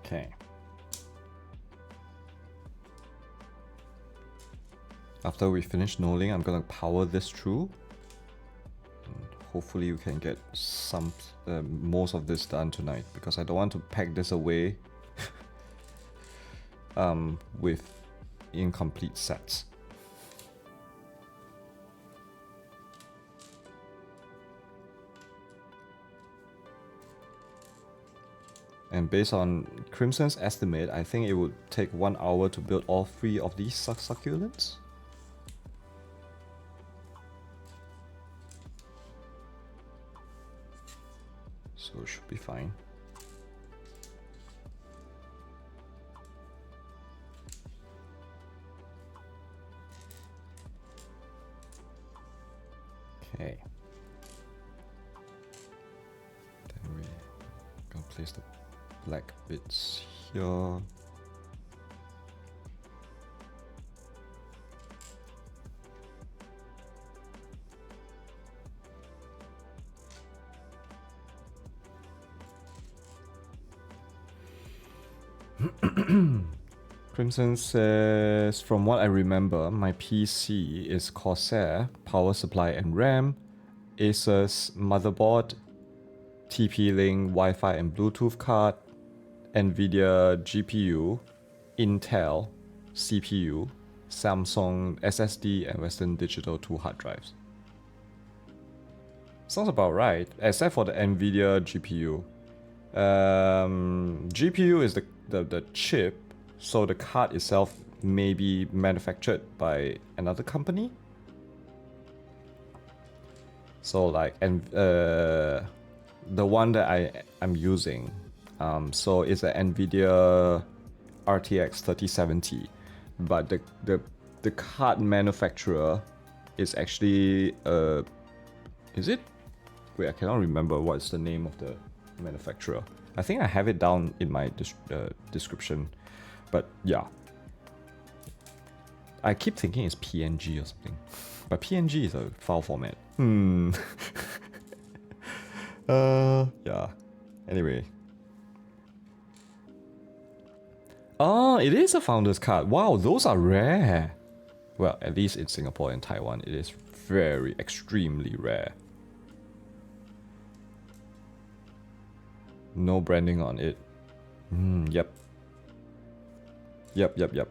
Okay. After we finish knolling, I'm gonna power this through. And hopefully we can get some most of this done tonight, because I don't want to pack this away with incomplete sets. And based on Crimson's estimate, I think it would take 1 hour to build all 3 of these succulents. So it should be fine. Okay. Then we're gonna place the black bits here. Crimson says, from what I remember, my PC is Corsair, power supply and RAM, Asus motherboard, TP-Link, Wi-Fi and Bluetooth card, Nvidia GPU, Intel CPU, Samsung SSD and Western Digital 2 hard drives. Sounds about right, except for the Nvidia GPU. GPU is the chip, so the card itself may be manufactured by another company. So like, the one that I'm using, so it's an Nvidia RTX 3070, but the card manufacturer is actually is it? Wait, I cannot remember what's the name of the manufacturer. I think I have it down in my description, but yeah. I keep thinking it's PNG or something, but PNG is a file format. Yeah. Anyway. Oh, it is a founder's card. Wow, those are rare. Well, at least in Singapore and Taiwan, it is very extremely rare. No branding on it. Yep. Yep.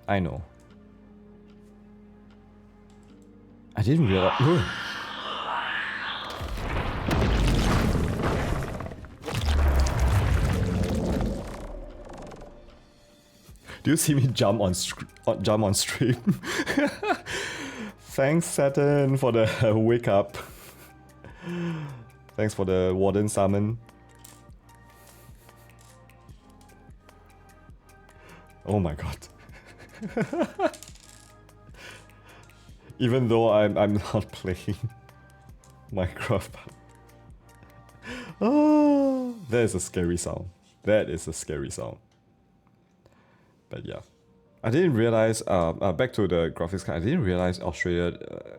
I know. I didn't realize. Do you see me jump on stream? Thanks, Saturn, for the wake up. Thanks for the Warden summon. Oh my god. Even though I'm not playing Minecraft. Oh, that is a scary sound. That is a scary sound. But yeah, I didn't realize. Back to the graphics card. I didn't realize Australia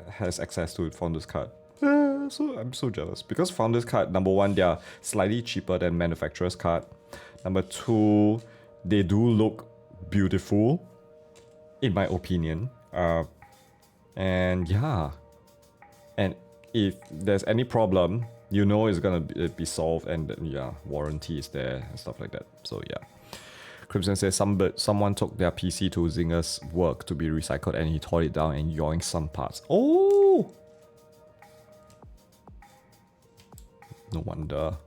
has access to Founders Card. So I'm so jealous, because Founders Card, number one, they are slightly cheaper than manufacturer's card. Number two, they do look beautiful, in my opinion. And yeah, and if there's any problem, you know it's gonna be solved, and yeah, warranty is there and stuff like that. So yeah. Crimson says someone took their PC to Zinger's work to be recycled, and he tore it down and yoinked some parts. Oh! No wonder.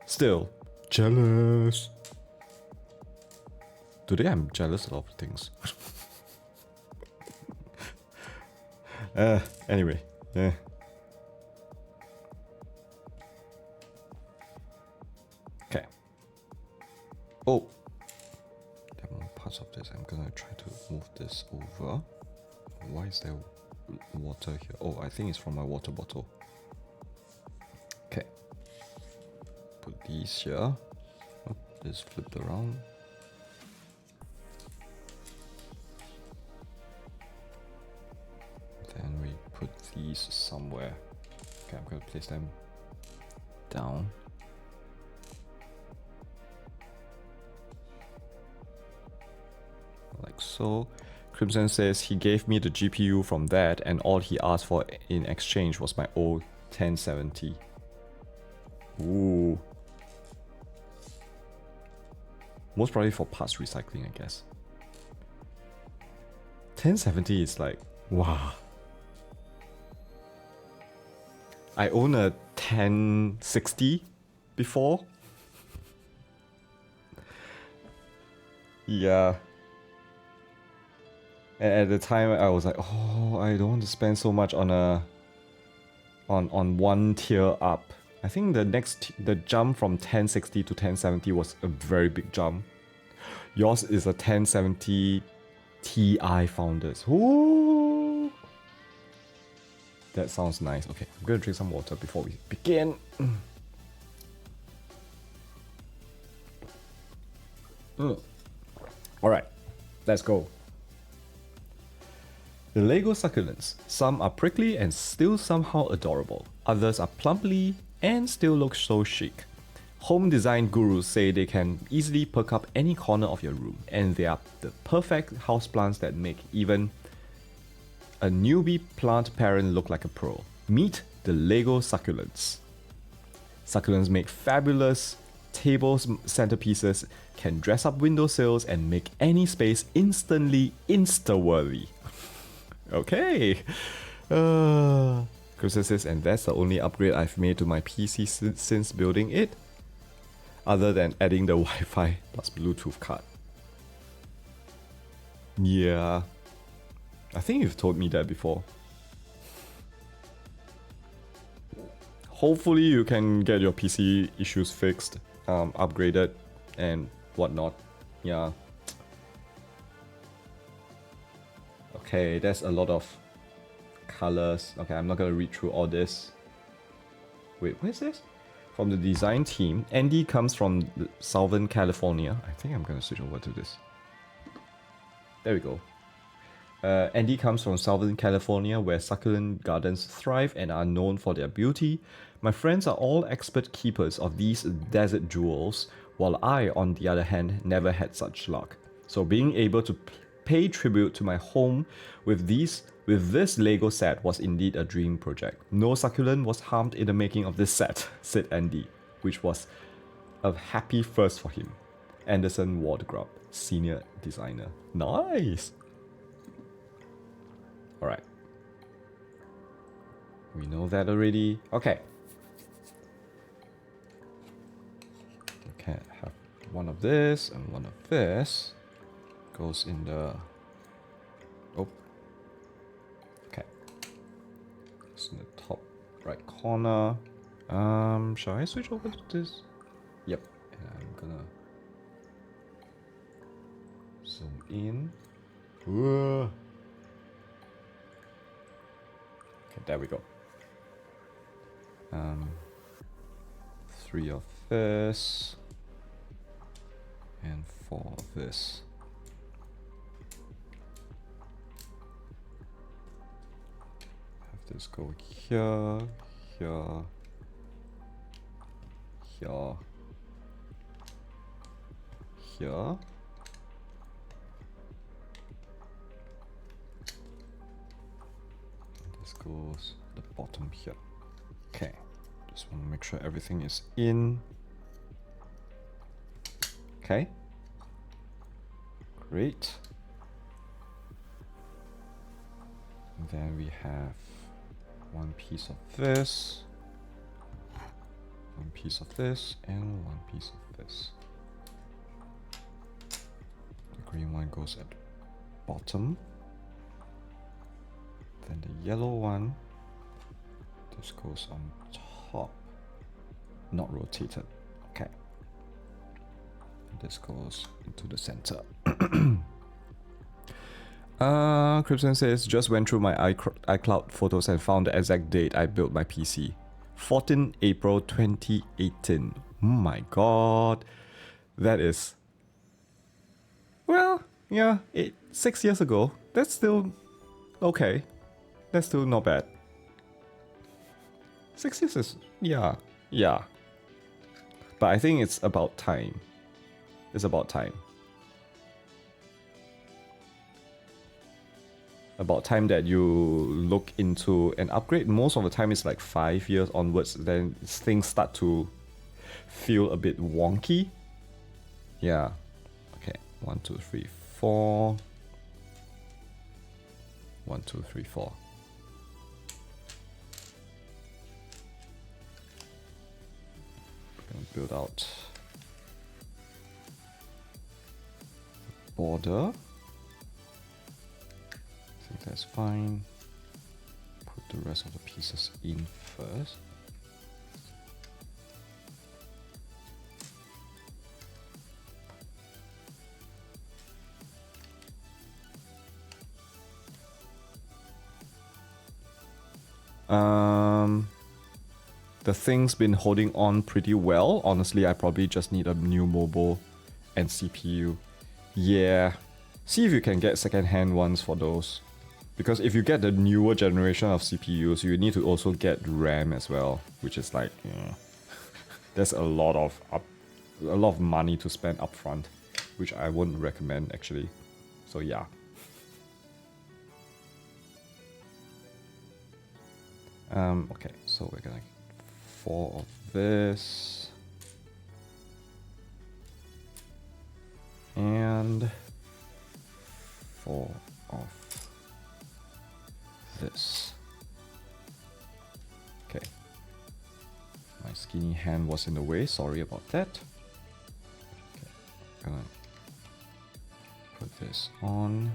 Still, jealous. Today I'm jealous of a lot of things. Anyway, yeah. Okay. Oh, there are more parts of this. I'm gonna try to move this over. Why is there water here? Oh, I think it's from my water bottle. Okay. Put these here. Oh, this flipped around. Then we put these somewhere. Okay, I'm gonna place them down. So Crimson says he gave me the GPU from that and all he asked for in exchange was my old 1070. Ooh. Most probably for parts recycling, I guess. 1070 is like, wow. I own a 1060 before. Yeah. And at the time I was like, oh, I don't want to spend so much on one tier up. I think the jump from 1060 to 1070 was a very big jump. Yours is a 1070 Ti Founders. Ooh. That sounds nice. Okay, I'm gonna drink some water before we begin. Alright, let's go. The Lego Succulents. Some are prickly and still somehow adorable. Others are plumply and still look so chic. Home design gurus say they can easily perk up any corner of your room, and they are the perfect houseplants that make even a newbie plant parent look like a pro. Meet the Lego Succulents. Succulents make fabulous tables, centerpieces, can dress up windowsills, and make any space instantly insta-worthy. Okay. Chris says, and that's the only upgrade I've made to my PC since building it, other than adding the Wi-Fi plus Bluetooth card. Yeah. I think you've told me that before. Hopefully you can get your PC issues fixed, upgraded, and whatnot. Yeah. Okay, there's a lot of colors. Okay, I'm not gonna read through all this. Wait, what is this? From the design team, Andy comes from Southern California. I think I'm gonna switch over to this. There we go. Andy comes from Southern California, where succulent gardens thrive and are known for their beauty. My friends are all expert keepers of these desert jewels, while I, on the other hand, never had such luck. So being able to pay tribute to my home with this Lego set was indeed a dream project. No succulent was harmed in the making of this set, said Andy, which was a happy first for him. Anderson Wardgrub, senior designer. Nice! Alright. We know that already. Okay. Okay, have one of this and one of this. Goes in the... Oh. Okay. It's in the top right corner. Shall I switch over to this? Yep. And I'm gonna zoom in. Whoa. Okay, there we go. 3 of this and 4 of this. Have this go here, here, here, here. This goes at the bottom here. Okay, just want to make sure everything is in. Okay, great. And then we have one piece of this, one piece of this, and one piece of this. The green one goes at the bottom. Then the yellow one, this goes on top, not rotated. Okay. And this goes into the center. Crimson says, just went through my iCloud photos and found the exact date I built my PC. 14 April 2018. Oh my god. That is... Well, yeah, 6 years ago. That's still okay. That's still not bad. 6 years is... yeah. But I think it's about time. It's about time. about time that you look into an upgrade. Most of the time it's like 5 years onwards, then things start to feel a bit wonky. Yeah. Okay, 1, 2, 3, 4. 1, 2, 3, 4. Gonna build out border. I think that's fine. Put the rest of the pieces in first. The thing's been holding on pretty well. Honestly, I probably just need a new mobile and CPU. Yeah. See if you can get second-hand ones for those. Because if you get the newer generation of CPUs, you need to also get RAM as well, which is like, there's a lot of money to spend upfront, which I wouldn't recommend actually. So yeah. Okay, so we're gonna get 4 of this. And 4 of this. Okay. My skinny hand was in the way, sorry about that. Okay, gonna put this on.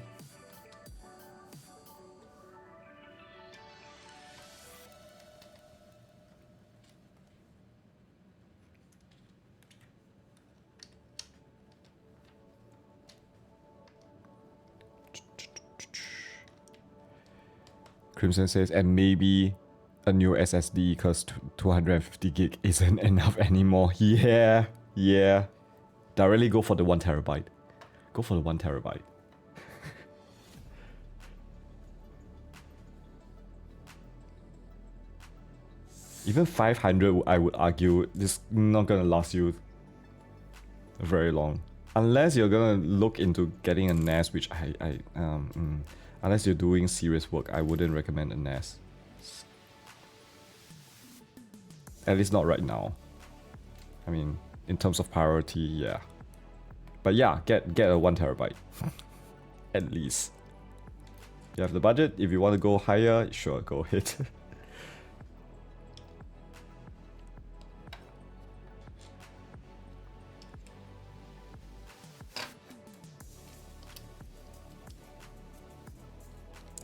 Crimson says, and maybe a new SSD because 250 gig isn't enough anymore. Yeah, yeah. Directly go for the 1 terabyte. Go for the 1 terabyte. Even 500, I would argue, this is not gonna last you very long. Unless you're gonna look into getting a NAS, which unless you're doing serious work, I wouldn't recommend a NAS. At least not right now. I mean, in terms of priority, yeah. But yeah, get a 1 terabyte. At least. You have the budget, if you want to go higher, sure, go ahead.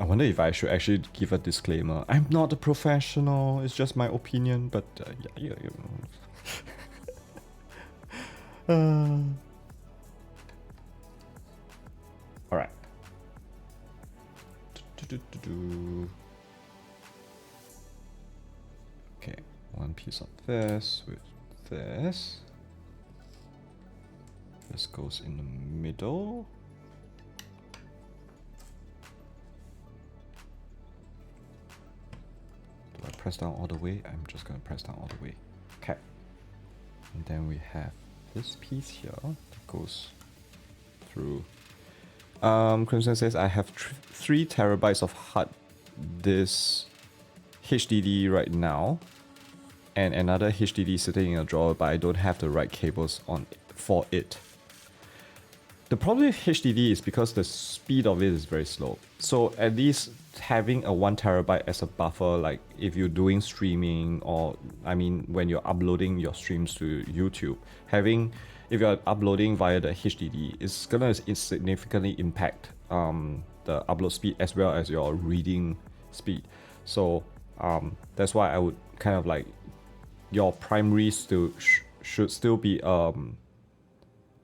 I wonder if I should actually give a disclaimer. I'm not a professional, it's just my opinion, but yeah. Alright. Okay, 1 piece of this with this. This goes in the middle. Do I press down all the way? I'm just gonna press down all the way. Okay. And then we have this piece here that goes through. Crimson says I have 3 terabytes of hard disk HDD right now, and another HDD sitting in a drawer, but I don't have the right cables on for it. The problem with HDD is because the speed of it is very slow. So at least having a 1 terabyte as a buffer, like if you're doing streaming, or I mean when you're uploading your streams to YouTube, if you're uploading via the HDD, it's gonna significantly impact the upload speed as well as your reading speed. So that's why I would kind of like your primary should still be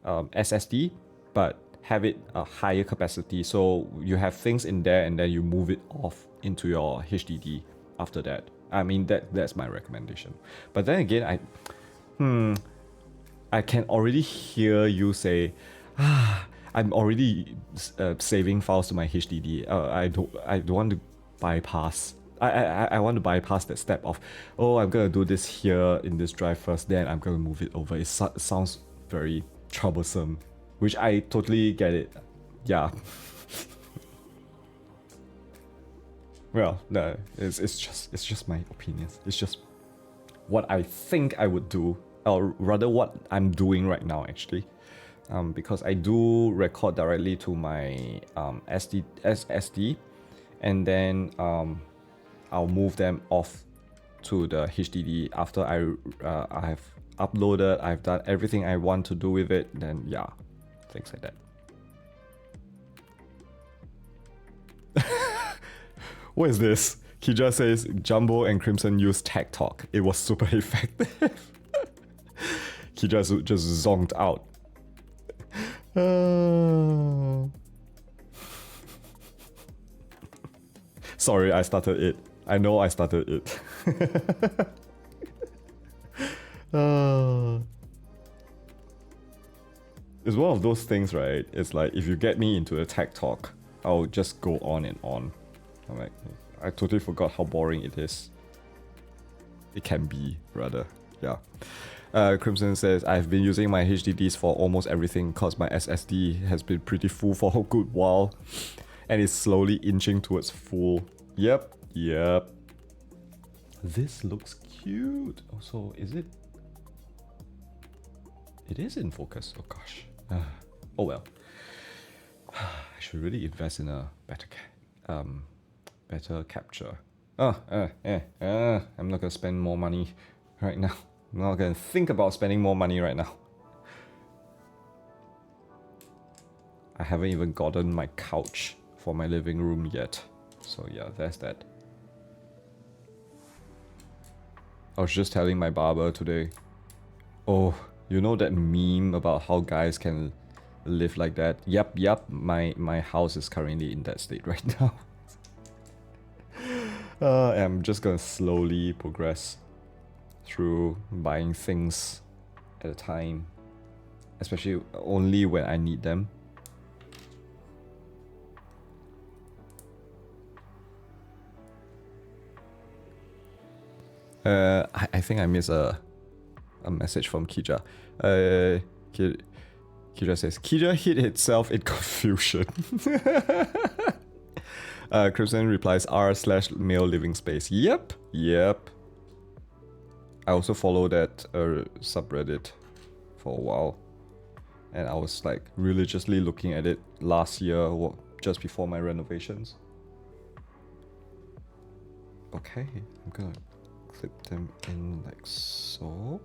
SSD, but have it a higher capacity, so you have things in there and then you move it off into your HDD after that. I mean that's my recommendation. But then again, I can already hear you say, I'm already saving files to my HDD. I don't want to bypass. I want to bypass that step of, oh, I'm gonna do this here in this drive first, then I'm gonna move it over. It sounds very troublesome, which I totally get it. Yeah. Well, no, it's just my opinions. It's just what I think I would do, or rather what I'm doing right now actually. Because I do record directly to my SSD, and then I'll move them off to the HDD after I have uploaded, I've done everything I want to do with it, then yeah, things like that. What is this? Kija says Jumbo and Crimson used tech talk. It was super effective. Kija just zonked out. Sorry, I started it. I know I started it. It's one of those things, right? It's like if you get me into a tech talk, I'll just go on and on. I'm like, I totally forgot how boring it is. It can be, rather. Yeah. Crimson says, I've been using my HDDs for almost everything because my SSD has been pretty full for a good while and is slowly inching towards full. Yep. This looks cute. Also, is it? It is in focus. Oh gosh. Oh well. I should really invest in a better capture. I'm not gonna spend more money right now. I'm not gonna think about spending more money right now. I haven't even gotten my couch for my living room yet. So yeah, there's that. I was just telling my barber today. Oh, you know that meme about how guys can live like that? Yep, my house is currently in that state right now. I'm just gonna slowly progress through buying things at a time, especially only when I need them. I think I missed a message from Kija. Kija says, Kija hit itself in confusion. Crimson replies, r/male living space. Yep. I also follow that subreddit for a while. And I was like religiously looking at it last year, just before my renovations. Okay, I'm gonna clip them in like so.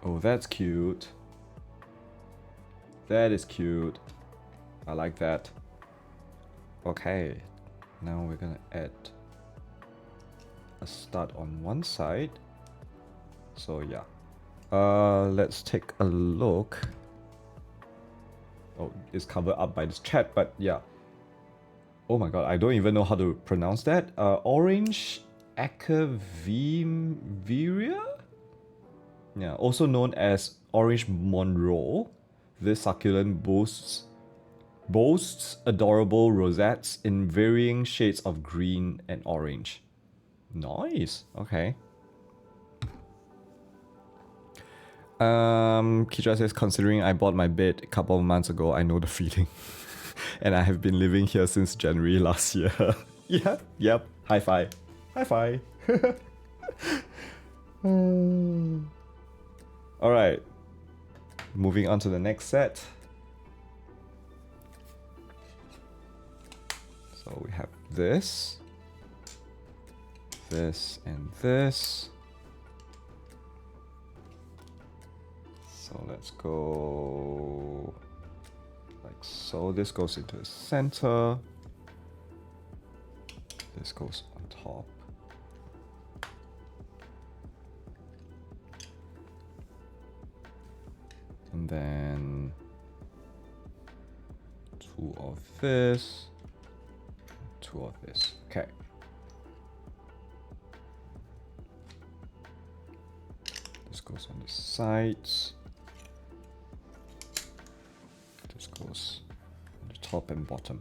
Oh, that's cute. That is cute. I like that. Okay, now we're gonna add a stud on one side. So yeah. Let's take a look. Oh, it's covered up by this chat, but yeah. Oh my god, I don't even know how to pronounce that. Orange Acavimeria? Yeah, also known as Orange Monroe. This succulent boasts adorable rosettes in varying shades of green and orange. Nice. Okay. Kitra says, considering I bought my bed a couple of months ago, I know the feeling. And I have been living here since January last year. Yeah, yep. High five. High five. Alright. Moving on to the next set. So we have this, and this. So let's go like so. This goes into the center. This goes on top. And then 2 of this. 2 of this. Okay. This goes on the sides. This goes on the top and bottom.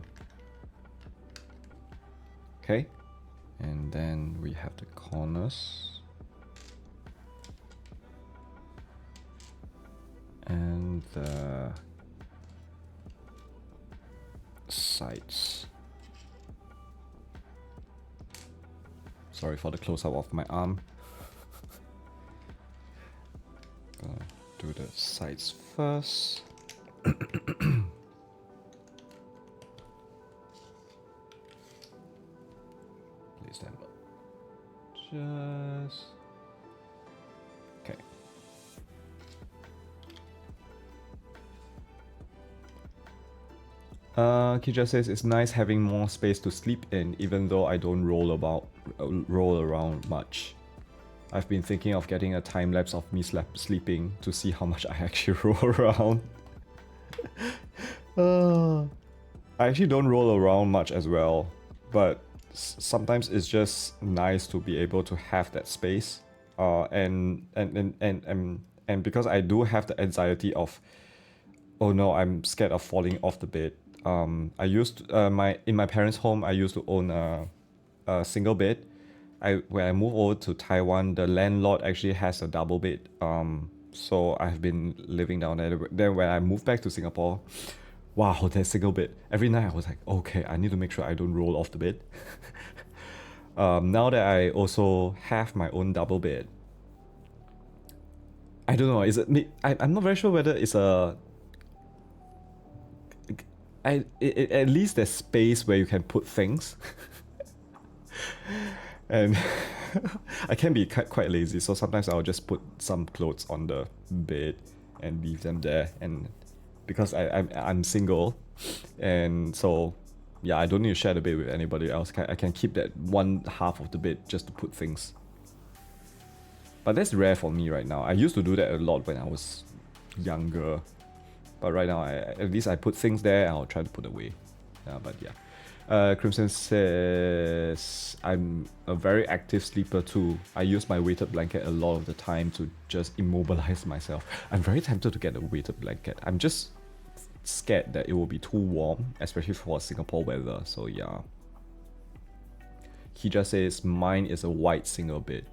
Okay. And then we have the corners. the sides. Sorry for the close-up of my arm. Gonna do the sides first. Place them up. Just okay. Kija says it's nice having more space to sleep in, even though I don't roll around much. I've been thinking of getting a time lapse of me sleeping to see how much I actually roll around. I actually don't roll around much as well, but sometimes it's just nice to be able to have that space. And because I do have the anxiety of, oh no, I'm scared of falling off the bed. I used in my parents' home, I used to own a single bed. When I moved over to Taiwan, the landlord actually has a double bed. So I've been living down there. Then when I moved back to Singapore, wow, that single bed. Every night I was like, okay, I need to make sure I don't roll off the bed. Now that I also have my own double bed, I don't know. Is it me? I'm not very sure whether it's a. At least there's space where you can put things. And I can be quite lazy, so sometimes I'll just put some clothes on the bed and leave them there. And because I'm single, and so yeah, I don't need to share the bed with anybody else. I can keep that one half of the bed just to put things. But that's rare for me right now. I used to do that a lot when I was younger. But right now, at least I put things there and I'll try to put away. But yeah. Crimson says, I'm a very active sleeper too. I use my weighted blanket a lot of the time to just immobilize myself. I'm very tempted to get a weighted blanket. I'm just scared that it will be too warm, especially for Singapore weather. So yeah. He just says, mine is a white single bed.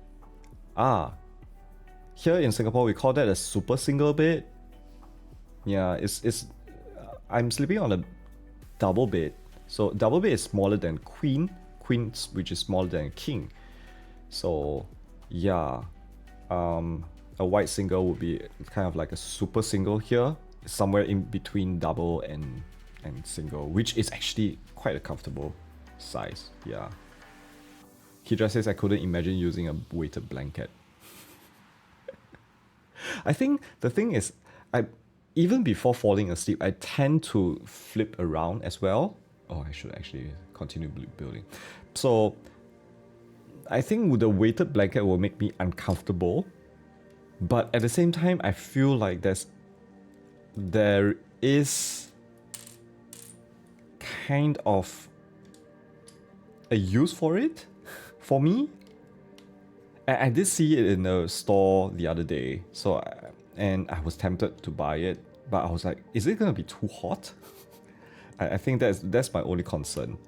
Here in Singapore, we call that a super single bed. Yeah, I'm sleeping on a double bed. So double bed is smaller than queen, which is smaller than king. So yeah, a white single would be kind of like a super single here, somewhere in between double and single, which is actually quite a comfortable size. Yeah. Kidra says I couldn't imagine using a weighted blanket. I think the thing is, even before falling asleep, I tend to flip around as well. Oh, I should actually continue building. So I think the weighted blanket will make me uncomfortable, but at the same time, I feel like there is kind of a use for it for me. I did see it in the store the other day, and I was tempted to buy it, but I was like, is it gonna be too hot? I think that's my only concern.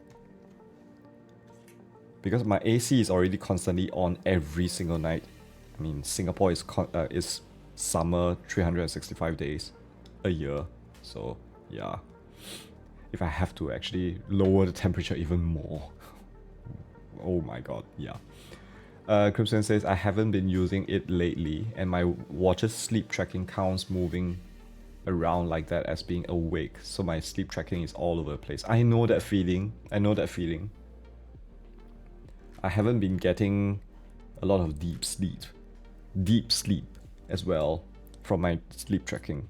Because my AC is already constantly on every single night. I mean, Singapore is summer 365 days a year. So yeah, if I have to actually lower the temperature even more, oh my god, yeah. Crimson says, I haven't been using it lately, and my watch's sleep tracking counts moving around like that as being awake, so my sleep tracking is all over the place. I know that feeling. I haven't been getting a lot of deep sleep as well from my sleep tracking,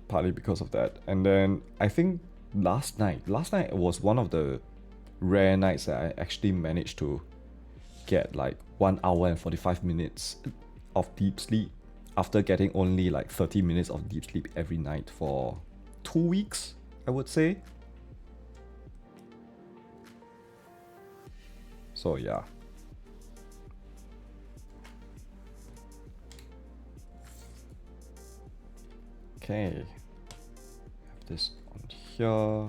partly because of that. And then I think last night was one of the rare nights that I actually managed to get like 1 hour and 45 minutes of deep sleep after getting only like 30 minutes of deep sleep every night for 2 weeks, I would say. So yeah. Okay. Have this on here,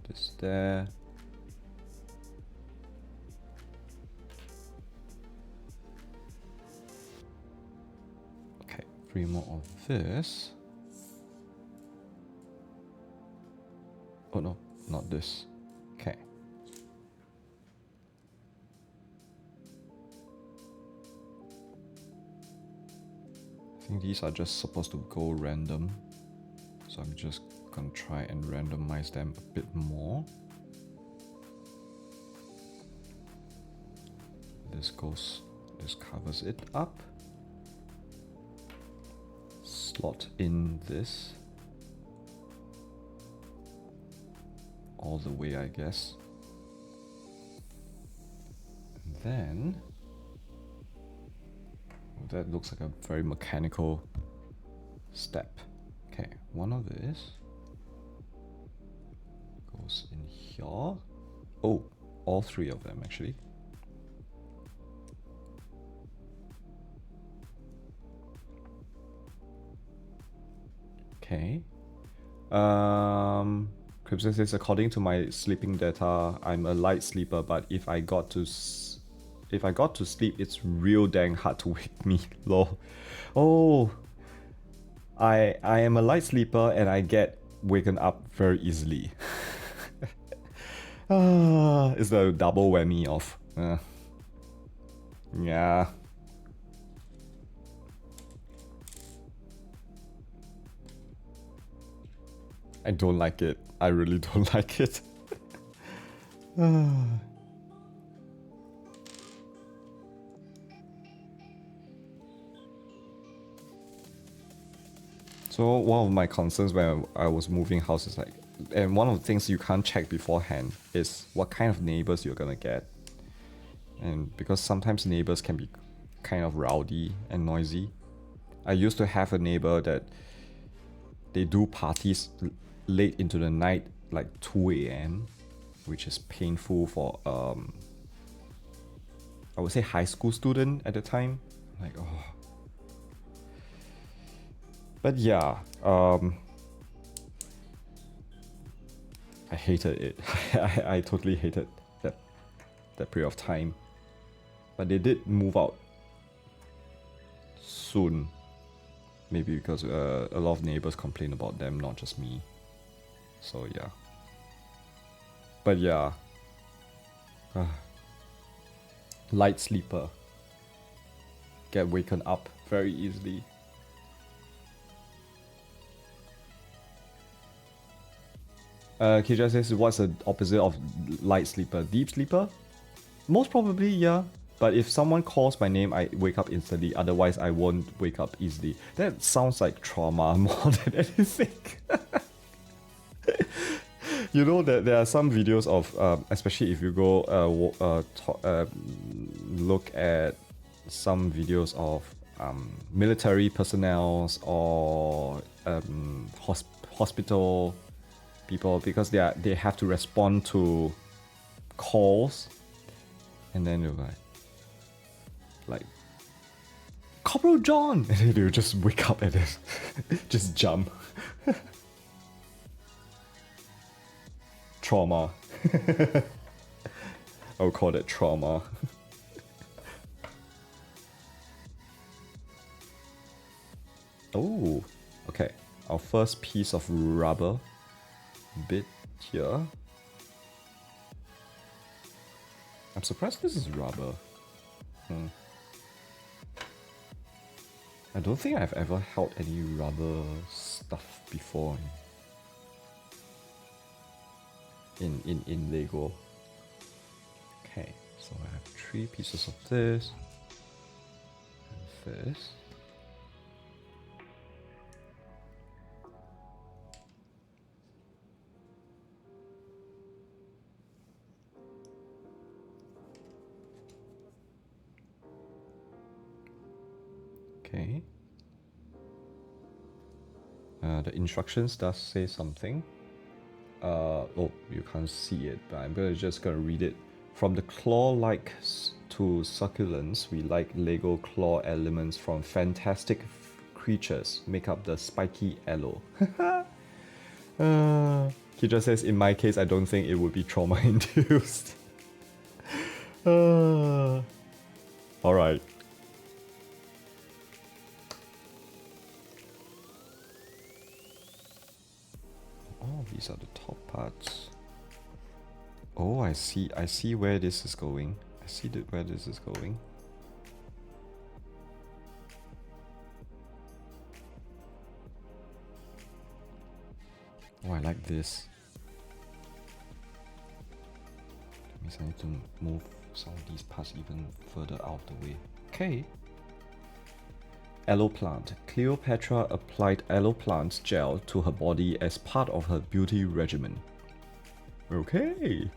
this there. Okay, 3 more of this. Oh no, not this. Okay. I think these are just supposed to go random. So I'm just gonna try and randomize them a bit more. This covers it up. Slot in this. All the way, I guess. And then that looks like a very mechanical step. Okay, one of this goes in here. Oh, all three of them actually. Okay. Crimson says, according to my sleeping data, I'm a light sleeper, but if I got to sleep, it's real dang hard to wake me. Lol. Oh, I am a light sleeper and I get waken up very easily. It's the double whammy of yeah. I don't like it. I really don't like it. So one of my concerns when I was moving house is like, and one of the things you can't check beforehand is what kind of neighbors you're gonna get. And because sometimes neighbors can be kind of rowdy and noisy. I used to have a neighbor that they do parties late into the night, like 2 a.m, which is painful for I would say high school student at the time. Like, oh. But yeah, I hated it. I totally hated that period of time. But they did move out soon. Maybe because a lot of neighbors complain about them, not just me. So yeah. But yeah. Light sleeper. Get waken up very easily. Kija says, what's the opposite of light sleeper? Deep sleeper? Most probably, yeah. But if someone calls my name, I wake up instantly. Otherwise, I won't wake up easily. That sounds like trauma more than anything. You know that there are some videos of, especially if you go look at some videos of military personnel or hospital people, because they have to respond to calls, and then you're like Corporal John, and then they'll just wake up and then just jump. Trauma. I would call that trauma. Oh, okay. Our first piece of rubber bit here. I'm surprised this is rubber. I don't think I've ever held any rubber stuff before in Lego. Okay, so I have 3 pieces of this and this. Okay. The instructions does say something. Oh, you can't see it, but I'm just gonna read it. From the claw-like to succulents, we like Lego claw elements from fantastic creatures make up the spiky aloe. Kidra says, in my case, I don't think it would be trauma-induced. Alright. Oh, These are the top parts. Oh, I see where this is going. I see where this is going. Oh, I like this. That means I need to move some of these parts even further out of the way. Okay. Aloe plant. Cleopatra applied aloe plant gel to her body as part of her beauty regimen. Okay.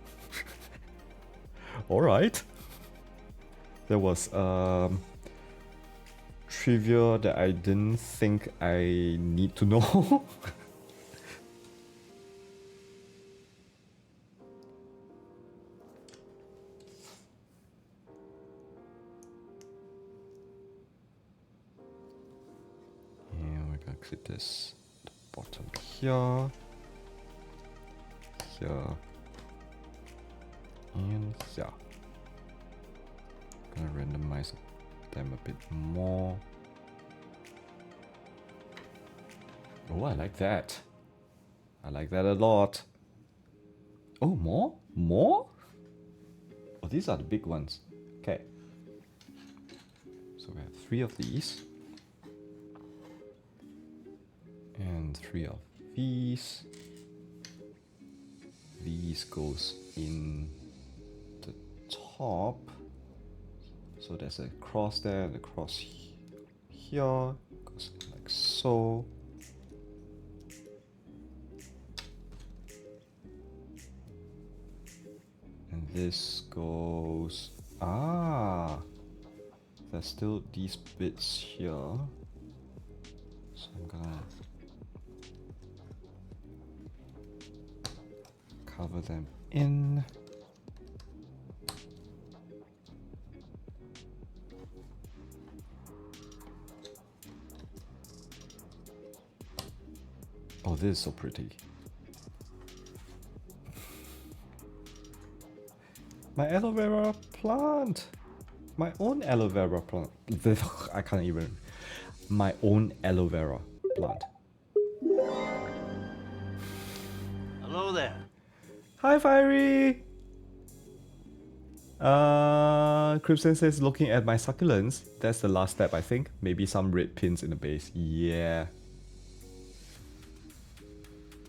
Alright. There was trivia that I didn't think I need to know. Clip this the bottom here, and here. Gonna randomize them a bit more. Oh, I like that. I like that a lot. Oh, more? More? Oh, these are the big ones. Okay. So we have 3 of these. And 3 of these. These goes in the top. So there's a cross there, the cross here, goes like so. And this goes, there's still these bits here. So I'm gonna cover them in. Oh, this is so pretty. My aloe vera plant! My own aloe vera plant. I can't even. My own aloe vera plant. Hello there. Hi, Fiery! Crimson says, looking at my succulents, that's the last step, I think. Maybe some red pins in the base. Yeah.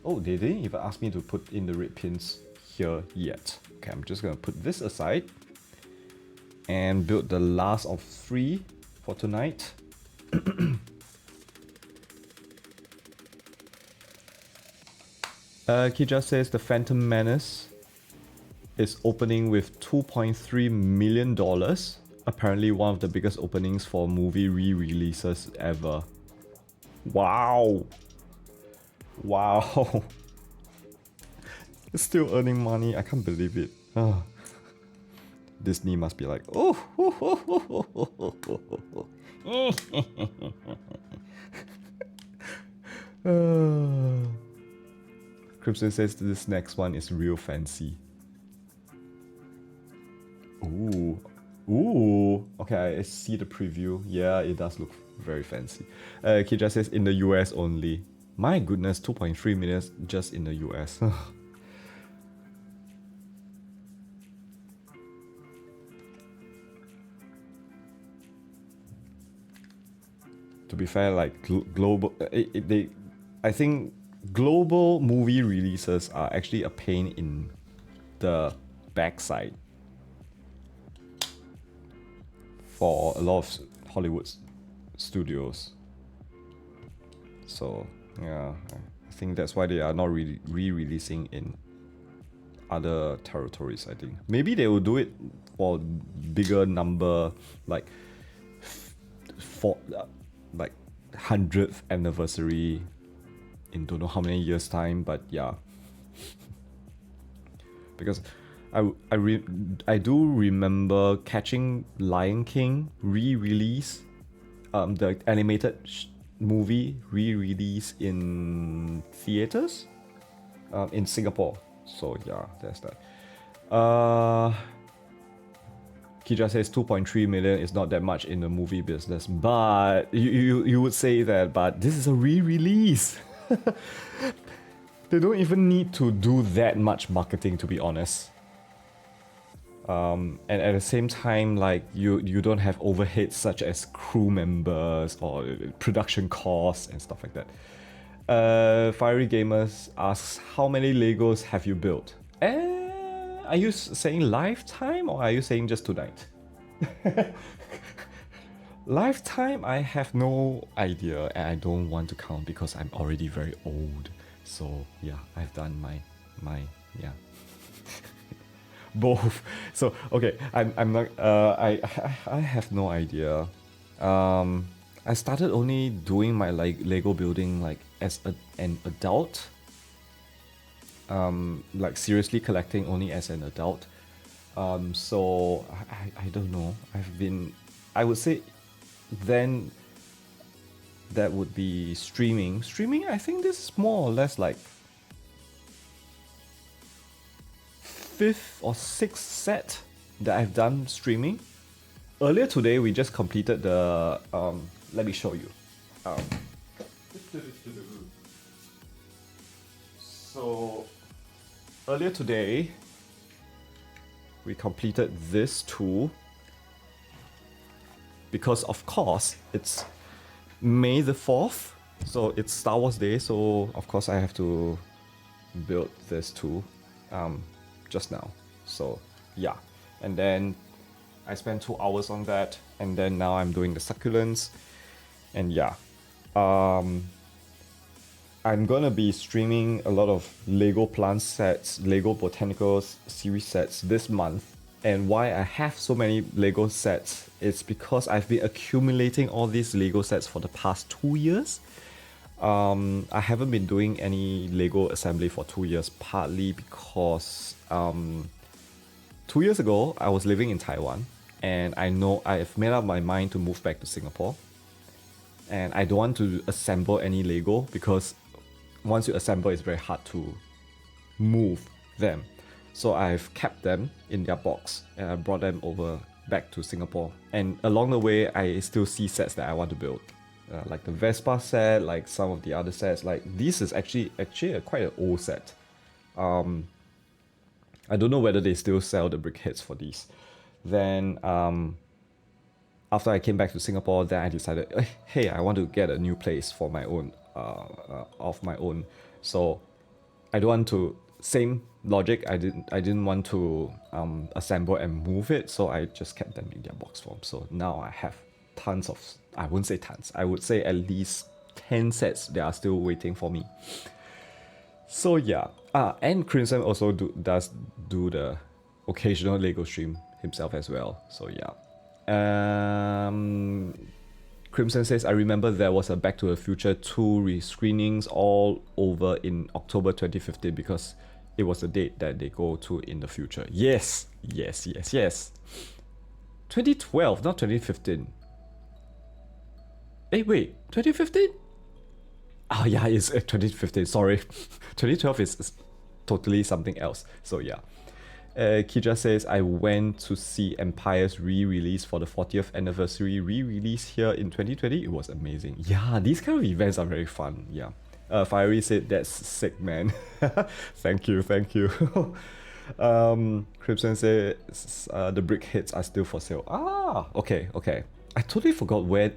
Oh, they didn't even ask me to put in the red pins here yet. Okay, I'm just gonna put this aside and build the last of 3 for tonight. Kija says the Phantom Menace is opening with $2.3 million. Apparently one of the biggest openings for movie re-releases ever. Wow! Wow! It's still earning money, I can't believe it. Disney must be like, oh! Crimson says this next one is real fancy. Ooh. Ooh. Okay, I see the preview. Yeah, it does look very fancy. Kija says in the US only. My goodness, 2.3 million just in the US. To be fair, like global, I think global movie releases are actually a pain in the backside for a lot of Hollywood studios. So yeah, I think that's why they are not re-releasing in other territories. I think maybe they will do it for bigger number, like for like 100th anniversary in don't know how many years time, but yeah. Because I do remember catching Lion King re-release, the animated movie re-release in theaters, in Singapore. So yeah, there's that. Kija says 2.3 million is not that much in the movie business, but you would say that, but this is a re-release. They don't even need to do that much marketing, to be honest. And at the same time, like you don't have overheads such as crew members or production costs and stuff like that. Fiery Gamers asks, how many Legos have you built? Are you saying lifetime or are you saying just tonight? Lifetime, I have no idea and I don't want to count because I'm already very old. So yeah, I've done my yeah. Both. So okay, I'm not I have no idea. I started only doing my Lego building like as an adult. Like seriously collecting only as an adult. So I don't know. I would say then that would be streaming. Streaming, I think this is more or less like 5th or 6th set that I've done streaming. Earlier today, we just completed the, let me show you. So, earlier today, we completed this too. Because of course, it's May the 4th, so it's Star Wars Day, so of course I have to build this too. Just now. So yeah, and then I spent 2 hours on that, and then now I'm doing the succulents, and yeah, I'm gonna be streaming a lot of Lego plant sets, Lego botanicals series sets this month. And why I have so many Lego sets is because I've been accumulating all these Lego sets for the past 2 years. I haven't been doing any Lego assembly for 2 years, partly because 2 years ago I was living in Taiwan and I know I've made up my mind to move back to Singapore. And I don't want to assemble any Lego because once you assemble it's very hard to move them. So I've kept them in their box and I brought them over back to Singapore. And along the way I still see sets that I want to build. Like the Vespa set, like some of the other sets. Like this is actually quite an old set. I don't know whether they still sell the brickheads for these. Then after I came back to Singapore, then I decided, hey, I want to get a new place for my own, of my own. So I don't want to, same logic, I didn't want to assemble and move it, so I just kept them in their box form. So now I have tons of, I wouldn't say tons, I would say at least 10 sets that are still waiting for me. So yeah, and Crimson also does do the occasional Lego stream himself as well. So yeah. Crimson says, I remember there was a Back to the Future 2 re-screenings all over in October 2015 because it was the date that they go to in the future. Yes. 2012, not 2015. Hey, wait, 2015? Oh yeah, it's 2015, sorry. 2012 is totally something else, so yeah. Kija says, I went to see Empire's re-release for the 40th anniversary re-release here in 2020. It was amazing. Yeah, these kind of events are very fun, yeah. Fiery said, that's sick, man. Thank you. Crimson says, the brick hits are still for sale. Ah, okay. I totally forgot when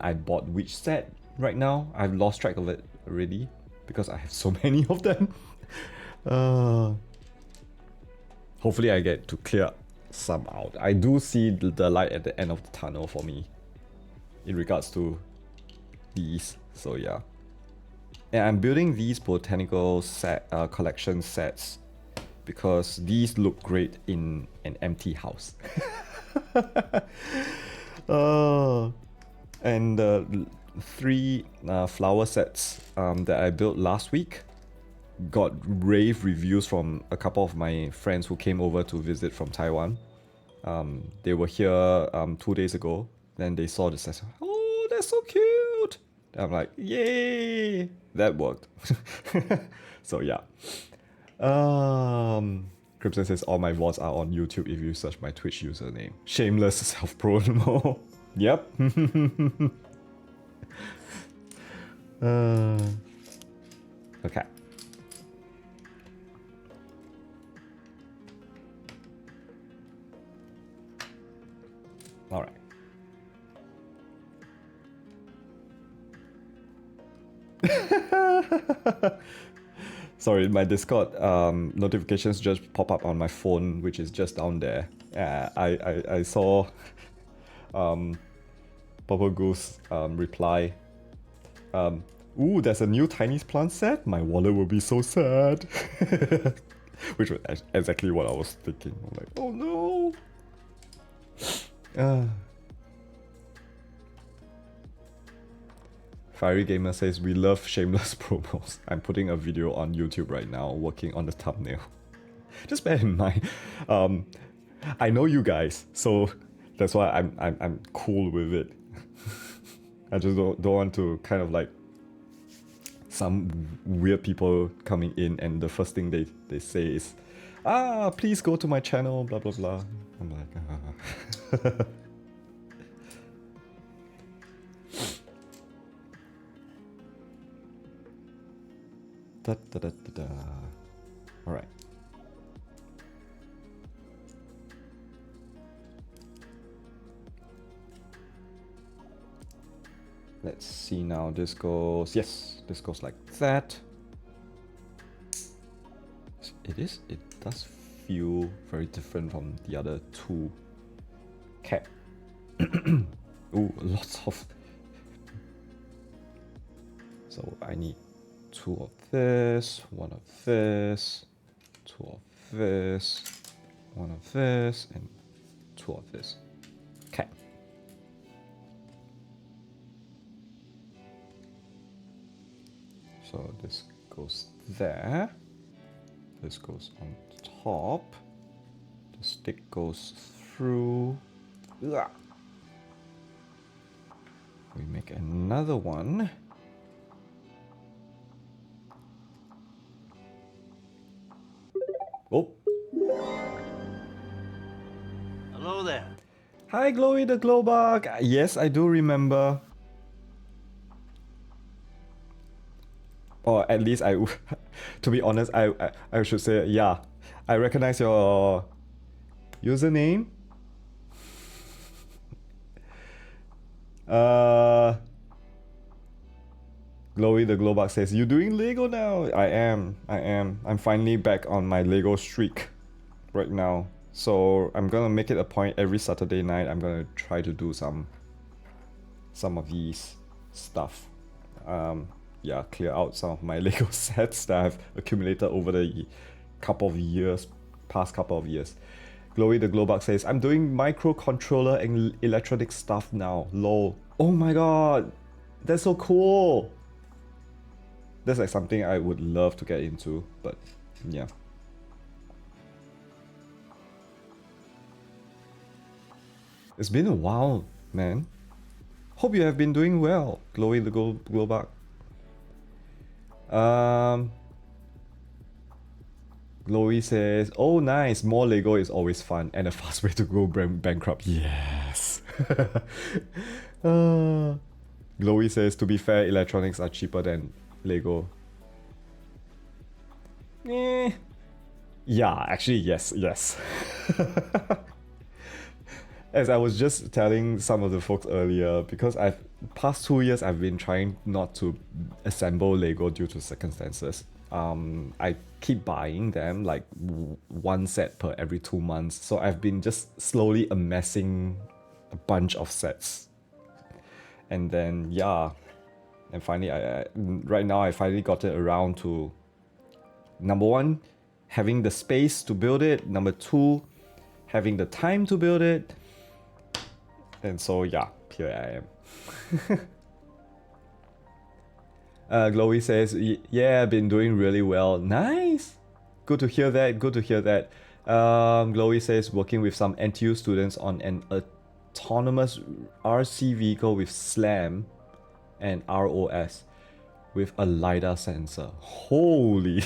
I bought which set right now. I've lost track of it already because I have so many of them. Hopefully I get to clear some out. I do see the light at the end of the tunnel for me in regards to these, so yeah. And I'm building these botanical set collection sets because these look great in an empty house. And the 3 flower sets that I built last week got rave reviews from a couple of my friends who came over to visit from Taiwan. They were here 2 days ago. Then they saw the sets. Oh, that's so cute! I'm like, yay! That worked. So yeah. Crimson says all my VODs are on YouTube if you search my Twitch username. Shameless self-promo. Yep. 。Okay. All right. Sorry, my Discord notifications just pop up on my phone, which is just down there. I saw Purple Goose reply. Ooh, there's a new Chinese plant set? My wallet will be so sad. Which was exactly what I was thinking. I'm like, oh no! Fiery Gamer says, we love shameless promos. I'm putting a video on YouTube right now, working on the thumbnail. Just bear in mind, I know you guys, so that's why I'm cool with it. I just don't want to kind of like some weird people coming in and the first thing they say is, please go to my channel, blah blah blah. I'm like, Da, da, da, da, da. All right. Let's see now. This goes, yes, this goes like that. It does feel very different from the other two. Okay. Ooh, lots of. So I need 2 of this, 1 of this, 2 of this, 1 of this, and 2 of this. Okay. So this goes there. This goes on top. The stick goes through. Ugh. We make another one. Oh. Hello there. Hi, Glowy the Glowbug. Yes, I do remember. Or at least I, to be honest, I should say, yeah, I recognize your username. Glowy the Glowbug says, you doing Lego now? I am. I'm finally back on my Lego streak right now. So I'm gonna make it a point every Saturday night. I'm gonna try to do some of these stuff. Yeah, clear out some of my Lego sets that I've accumulated over the past couple of years. Glowy the Glowbug says, I'm doing microcontroller and electronic stuff now. Lol. Oh my god, that's so cool. That's like something I would love to get into, but yeah. It's been a while, man. Hope you have been doing well, Glowy the Glowbug. Glowy says, oh nice, more Lego is always fun and a fast way to go bankrupt. Yes. Glowy says, to be fair, electronics are cheaper than Lego. Yeah, actually, yes. As I was just telling some of the folks earlier, because past 2 years I've been trying not to assemble Lego due to circumstances. I keep buying them like one set per every 2 months, so I've been just slowly amassing a bunch of sets. And then yeah, and finally right now I finally got it around to number 1, having the space to build it, number 2, having the time to build it. And so yeah, here I am. Glowy says, yeah, I've been doing really well. Nice! Good to hear that, Glowy says, working with some NTU students on an autonomous RC vehicle with SLAM and ROS with a LiDAR sensor. Holy!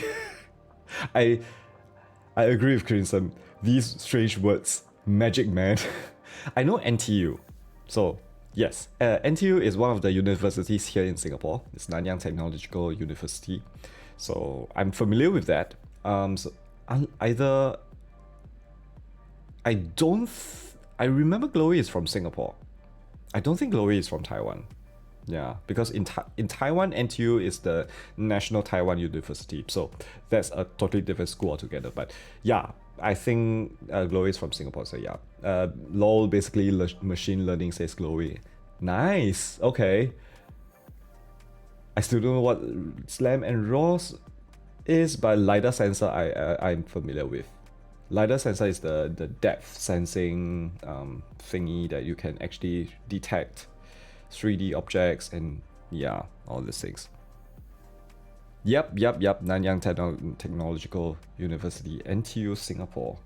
I agree with Crimson. These strange words, magic man. I know NTU, so yes, NTU is one of the universities here in Singapore. It's Nanyang Technological University. So I'm familiar with that. So either I remember Chloe is from Singapore. I don't think Chloe is from Taiwan. Yeah, because in Taiwan, NTU is the National Taiwan University, so that's a totally different school altogether. But yeah, I think Chloe is from Singapore, so yeah. LOL basically machine learning says Chloe. Nice, okay. I still don't know what SLAM and ROS is, but LiDAR sensor I'm familiar with. LiDAR sensor is the depth sensing thingy that you can actually detect 3D objects and yeah, all these things. Yep. Nanyang Technological University, NTU, Singapore.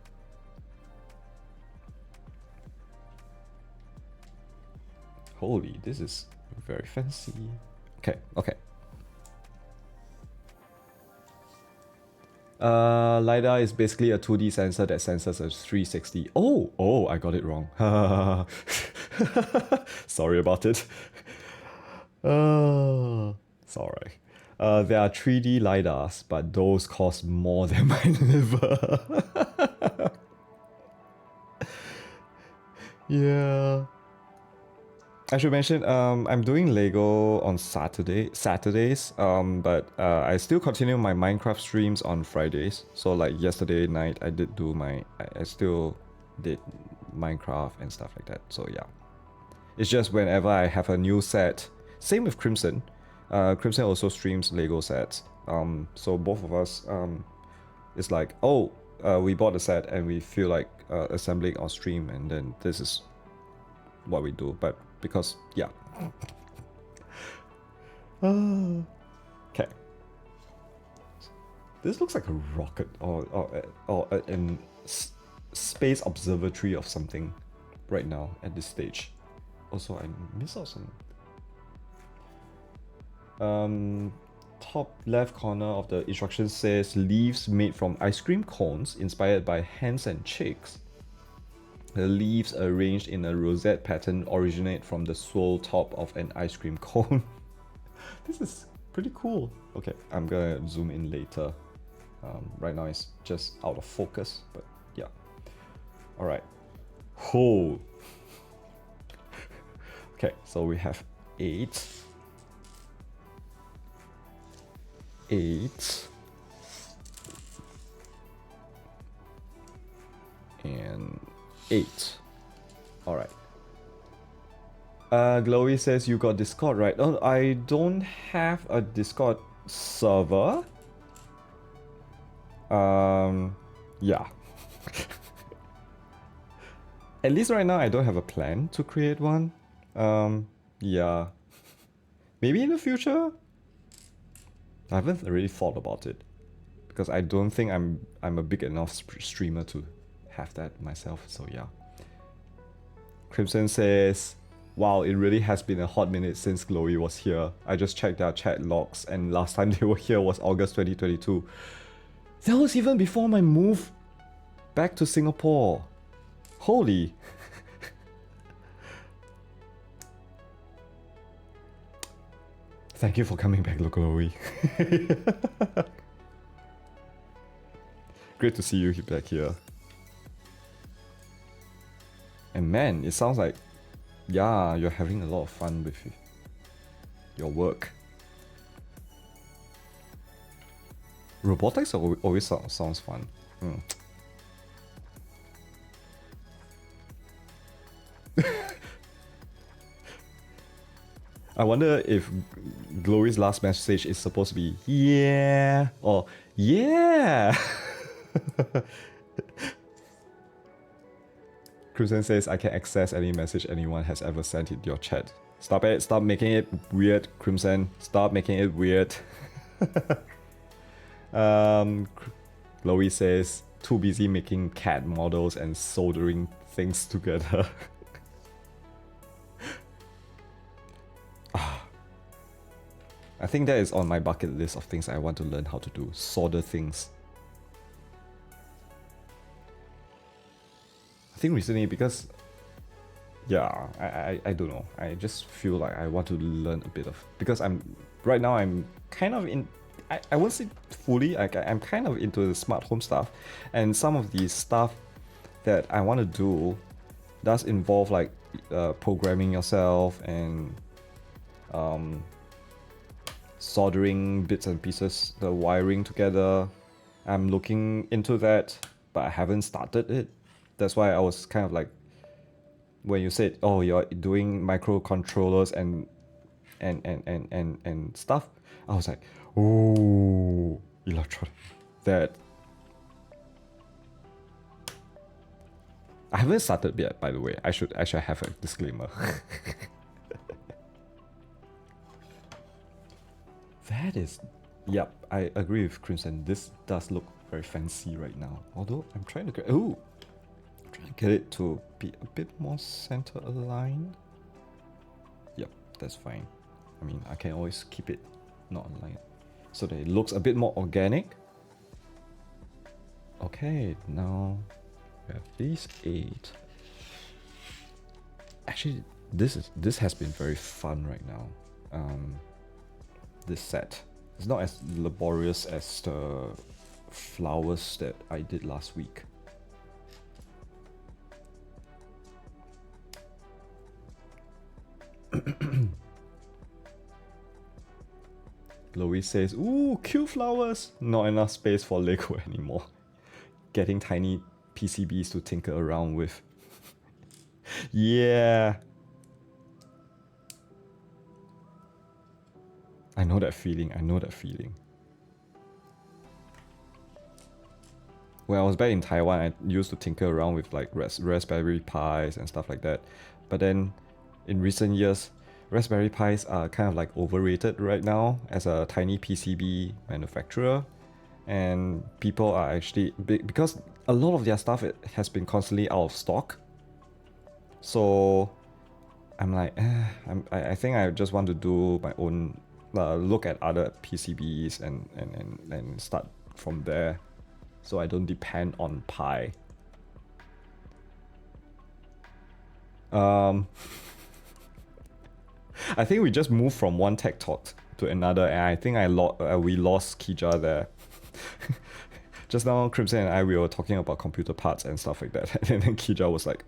Holy, this is very fancy. Okay. LiDAR is basically a 2D sensor that senses a 360. Oh, I got it wrong. Sorry about it. Sorry. There are 3D LiDARs, but those cost more than my liver. Yeah. I should mention, I'm doing Lego on Saturdays, but I still continue my Minecraft streams on Fridays. So like yesterday night, I still did Minecraft and stuff like that. So yeah, it's just whenever I have a new set. Same with Crimson. Crimson also streams Lego sets. So both of us, it's like, we bought a set and we feel like assembling our stream, and then this is what we do. But because yeah. Okay. This looks like a rocket or an space observatory of something right now at this stage. Also, I miss out some. Top left corner of the instructions says leaves made from ice cream cones inspired by hands and cheeks. The leaves arranged in a rosette pattern originate from the swirl top of an ice cream cone. This is pretty cool. Okay, I'm gonna zoom in later. Right now it's just out of focus, but yeah. Alright. Oh. Okay, so we have 8. And 8. Alright. Glowy says you got Discord, right? Oh, I don't have a Discord server. Yeah. At least right now I don't have a plan to create one. Yeah. Maybe in the future? I haven't really thought about it. Because I don't think I'm a big enough streamer to have that myself, so yeah. Crimson says, wow, it really has been a hot minute since Glowy was here. I just checked their chat logs and last time they were here was August 2022. That was even before my move back to Singapore. Holy. Thank you for coming back, Glowy. Great to see you back here. And man, it sounds like, yeah, you're having a lot of fun with your work. Robotics always sounds fun. I wonder if Glory's last message is supposed to be, yeah, or yeah. Crimson says, I can access any message anyone has ever sent in your chat. Stop it. Stop making it weird, Crimson. Stop making it weird. Chloe says, too busy making cat models and soldering things together. I think that is on my bucket list of things I want to learn how to do. Solder things. I think recently because, yeah, I don't know. I just feel like I want to learn a bit of, because right now I'm kind of I won't say fully, I'm kind of into the smart home stuff, and some of the stuff that I want to do does involve like programming yourself and soldering bits and pieces, the wiring together. I'm looking into that, but I haven't started it. That's why I was kind of like, when you said, oh, you're doing microcontrollers and stuff, I was like, oh, electronic. That I haven't started yet, by the way. I should have a disclaimer. That is, yep, I agree with Crimson. This does look very fancy right now. Although I'm trying to get, I'm trying to get it to be a bit more center aligned. Yep, that's fine. I mean, I can always keep it not aligned so that it looks a bit more organic. Okay, now we have these 8. Actually, this has been very fun right now. This set. It's not as laborious as the flowers that I did last week. Chloe says, ooh, cute flowers! Not enough space for Lego anymore. Getting tiny PCBs to tinker around with. Yeah. I know that feeling, When I was back in Taiwan, I used to tinker around with like Raspberry Pis and stuff like that. But then, in recent years, Raspberry Pis are kind of like overrated right now as a tiny PCB manufacturer. And people are actually, because a lot of their stuff has been constantly out of stock. So, I'm like, I think I just want to do my own, look at other PCBs and start from there, so I don't depend on Pi. I think we just moved from one tech talk to another, and I think we lost Kija there. Just now, Crimson and we were talking about computer parts and stuff like that, and then Kija was like,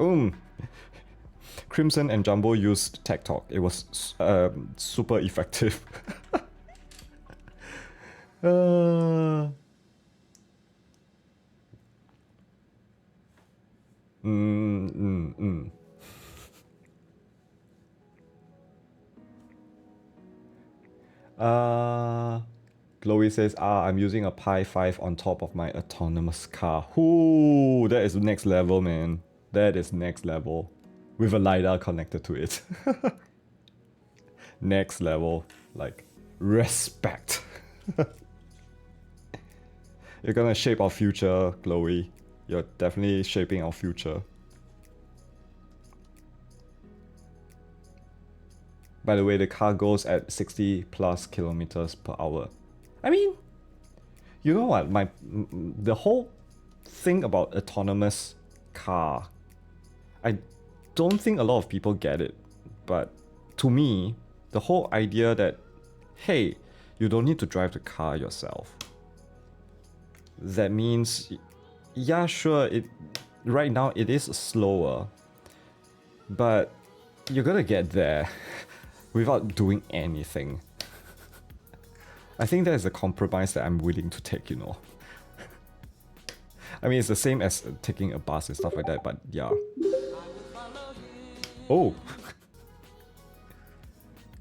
Crimson and Jumbo used Tech Talk. It was super effective. Chloe says, I'm using a Pi 5 on top of my autonomous car. Ooh, that is next level, man. That is next level. With a LiDAR connected to it. Next level. Like, respect. You're gonna shape our future, Chloe. You're definitely shaping our future. By the way, the car goes at 60 plus kilometers per hour. I mean, you know what? The whole thing about autonomous car, I don't think a lot of people get it. But to me, the whole idea that, hey, you don't need to drive the car yourself. That means, yeah, sure, right now it is slower, but you're gonna get there without doing anything. I think that is a compromise that I'm willing to take, you know. I mean, it's the same as taking a bus and stuff like that, but yeah. Oh!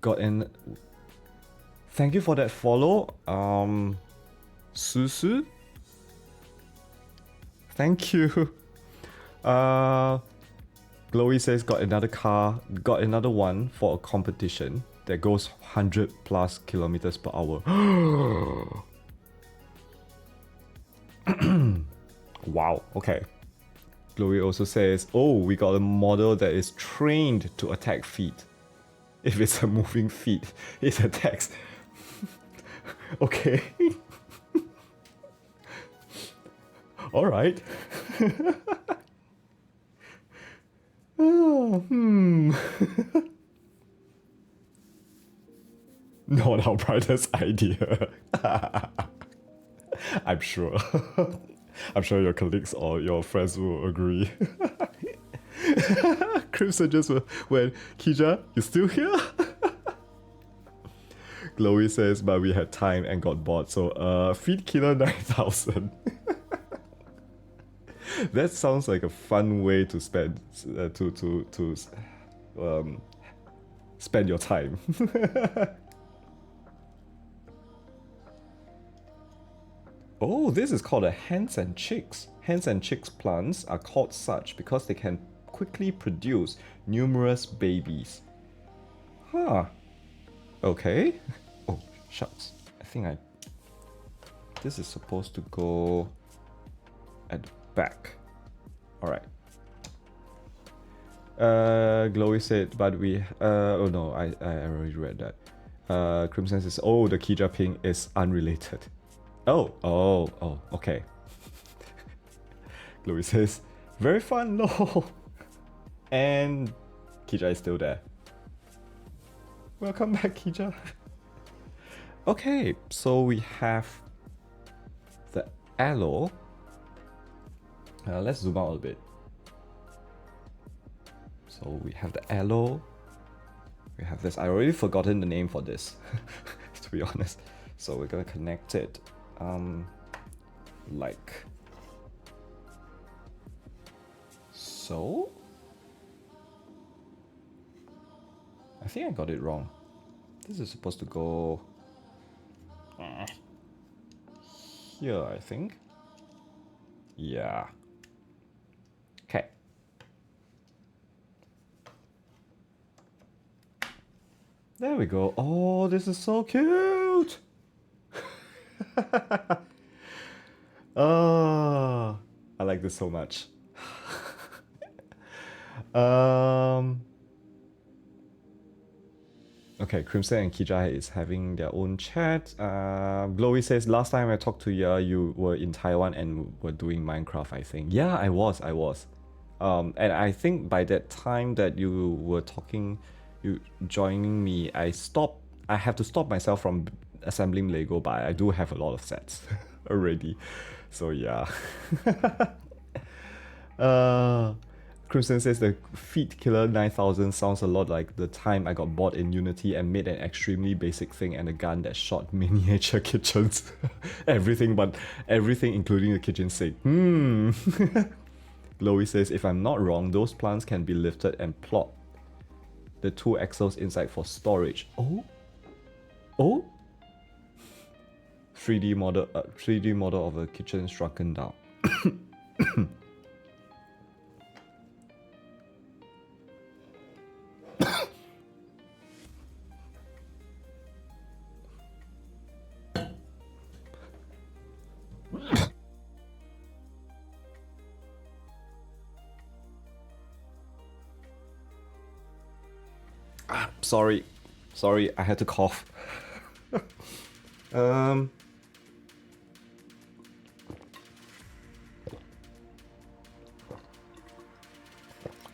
Got in. Thank you for that follow, Susu. Thank you. Chloe says got another one for a competition that goes 100 plus kilometers per hour. Wow, okay. Chloe also says, oh, we got a model that is trained to attack feet. If it's a moving feet, it attacks. Okay. Alright. Not our brightest idea. I'm sure. I'm sure your colleagues or your friends will agree. Crimson just went, Kija, you still here? Chloe says, but we had time and got bored, so feed Killer 9000. That sounds like a fun way to spend spend your time. Oh, this is called a hens and chicks. Hens and chicks plants are called such because they can quickly produce numerous babies. Huh. Okay. Oh, shucks. I think this is supposed to go at the back. Alright. Glowy said, but we... oh no, I already read that. Crimson says, oh, the Kija ping is unrelated. Oh, okay. Glowy says, very fun, lol. And Kija is still there. Welcome back, Kija. Okay, so we have the Aloe. Let's zoom out a bit. So we have the Aloe. We have this. I already forgotten the name for this, to be honest. So we're gonna connect it, like so. I think I got it wrong. This is supposed to go here, I think. Yeah. Okay. There we go. Oh, this is so cute. Oh, I like this so much. Okay, Crimson and Kija is having their own chat. Glowy says, last time I talked to you, you were in Taiwan and were doing Minecraft, I think. Yeah, I was. And I think by that time that you were talking, you joining me, I have to stop myself from assembling Lego, but I do have a lot of sets already. So yeah. Crimson says the Feed Killer 9000 sounds a lot like the time I got bored in Unity and made an extremely basic thing and a gun that shot miniature kitchens. everything including the kitchen sink. Glowy says, if I'm not wrong, those plants can be lifted and plot the 2 axles inside for storage. Oh? 3D model of a kitchen shrunken down. Sorry, I had to cough.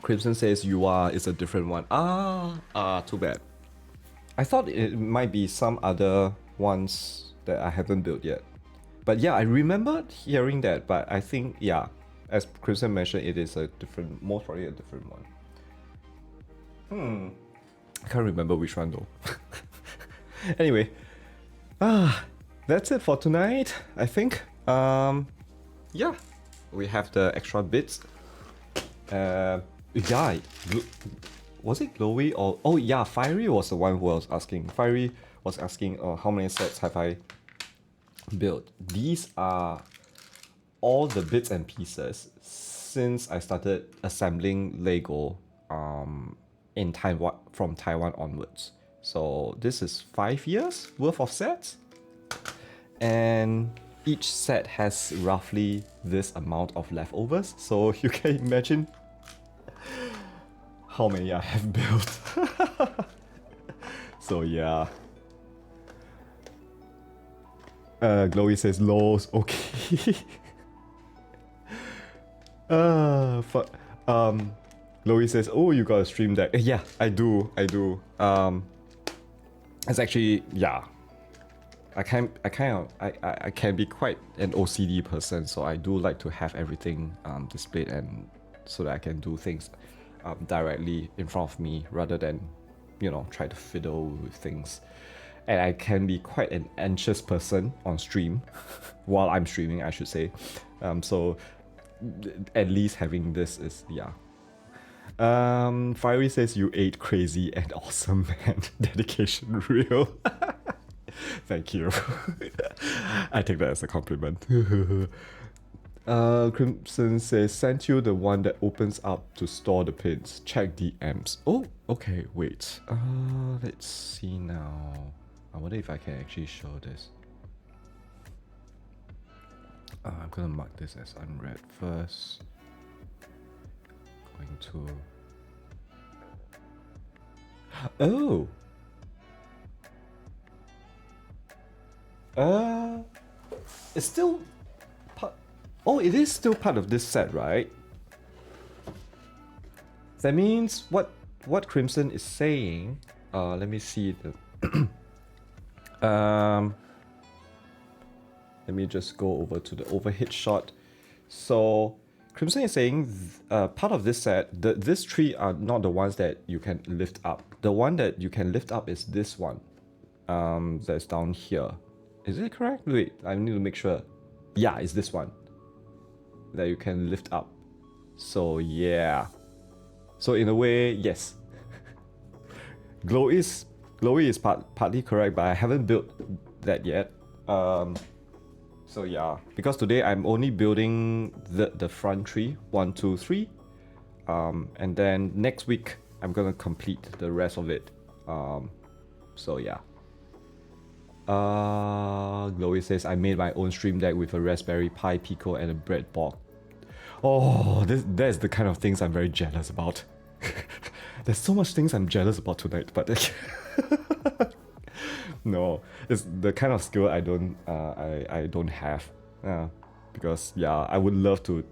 Crimson says you are is a different one. Too bad. I thought it might be some other ones that I haven't built yet. But yeah, I remember hearing that, but I think, yeah, as Crimson mentioned, it is a different, most probably a different one. I can't remember which one though. Anyway, that's it for tonight, I think. Yeah, we have the extra bits. Yeah, was it Glowy or... Oh yeah, Fiery was the one who was asking. Fiery was asking how many sets have I built. These are all the bits and pieces since I started assembling Lego in Taiwan, from Taiwan onwards. So this is 5 years worth of sets, and each set has roughly this amount of leftovers, so you can imagine how many I have built. So yeah. Glowy says lols, okay. Glowy says, oh, you got a stream deck. Yeah, I do. it's actually, yeah. I can be quite an OCD person, so I do like to have everything displayed and so that I can do things directly in front of me rather than, you know, try to fiddle with things. And I can be quite an anxious person on stream, while I'm streaming, I should say. So at least having this is, yeah. Fiery says you ate crazy and awesome, man. Dedication real. Thank you. I take that as a compliment. Crimson says, sent you the one that opens up to store the pins. Check DMs. Oh, okay, wait. Let's see now. I wonder if I can actually show this. I'm gonna mark this as unread first. Going to... Oh! It's still part... Oh, it is still part of this set, right? That means what Crimson is saying... let me see the... let me just go over to the overhead shot. So, Crimson is saying part of this set, these three are not the ones that you can lift up. The one that you can lift up is this one. That's down here. Is it correct? Wait, I need to make sure. Yeah, it's this one that you can lift up. So yeah. So in a way, yes. Glowy is partly correct, but I haven't built that yet. So yeah, because today I'm only building the front tree, 1, 2, 3. And then next week I'm gonna complete the rest of it. So yeah. Glowy says, I made my own stream deck with a Raspberry Pi Pico and a breadboard. Oh, that's the kind of things I'm very jealous about. There's so much things I'm jealous about tonight, but no, it's the kind of skill I don't have. Because yeah, I would love to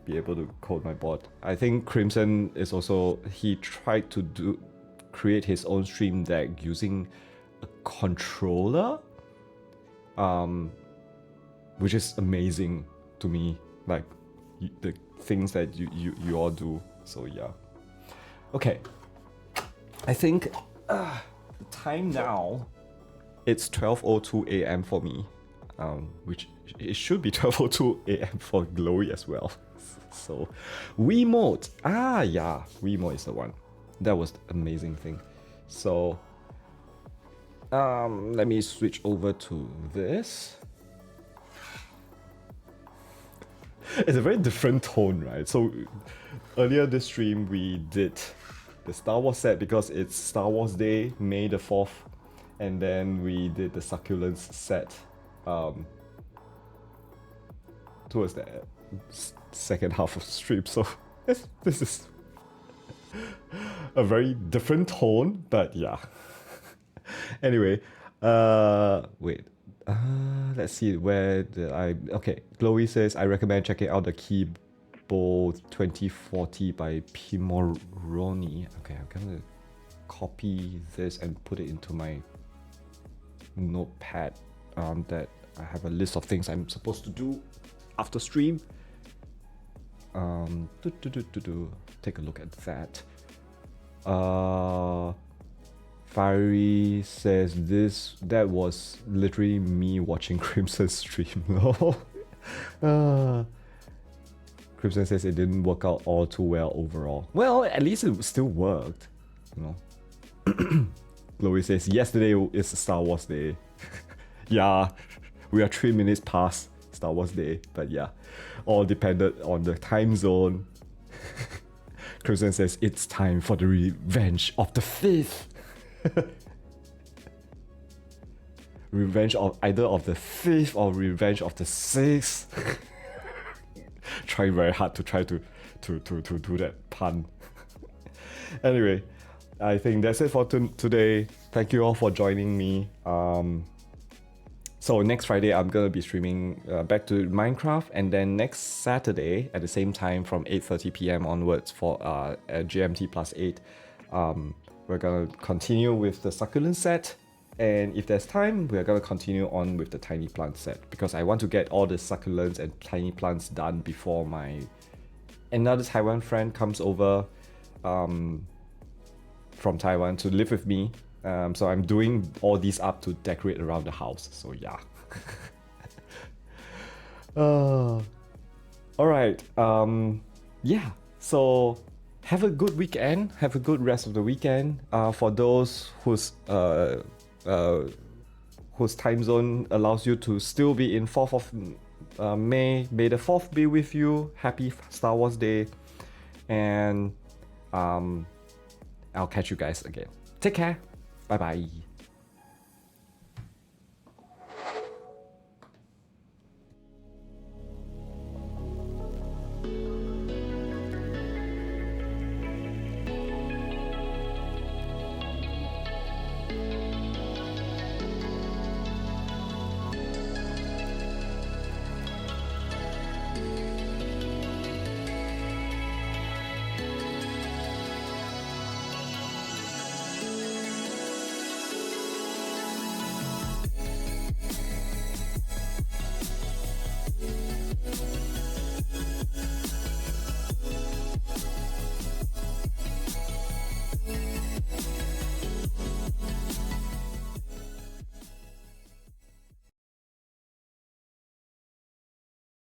be able to code my board. I think Crimson is also, he tried to create his own stream deck using a controller, which is amazing to me, like the things that you all do. So yeah, okay, I think the time now, it's 12:02 a.m. for me, which it should be 12:02 a.m. for Glowy as well. So Wiimote, yeah, Wiimote is the one. That was the amazing thing. So let me switch over to this. It's a very different tone, right? So earlier this stream we did the Star Wars set because it's Star Wars Day, May the 4th, and then we did the Succulents set towards the second half of the stream. So this is a very different tone, but yeah. Anyway, wait. Let's see where okay, Glowy says, I recommend checking out the Keyboard 2040 by Pimoroni. Okay, I'm gonna copy this and put it into my notepad. That I have a list of things I'm supposed to do after stream. Take a look at that. Fiery says that was literally me watching Crimson's stream. Crimson says it didn't work out all too well overall. Well, at least it still worked, you know. Glowy says yesterday is Star Wars Day. Yeah, we are 3 minutes past Star Wars Day, but yeah, all depended on the time zone. Crimson says it's time for the revenge of the 5th. Revenge of either of the 5th or revenge of the 6th. Trying very hard to try to do that pun. Anyway, I think that's it for today. Thank you all for joining me. So next Friday I'm gonna be streaming back to Minecraft, and then next Saturday at the same time from 8:30 p.m. onwards for GMT +8, we're gonna continue with the succulent set. And if there's time, we're gonna continue on with the tiny plant set because I want to get all the succulents and tiny plants done before another Taiwan friend comes over from Taiwan to live with me. So I'm doing all these up to decorate around the house. So yeah. Alright. Yeah. So have a good weekend. Have a good rest of the weekend. For those whose time zone allows you to still be in 4th of May. May the 4th be with you. Happy Star Wars Day. And I'll catch you guys again. Take care. Bye bye.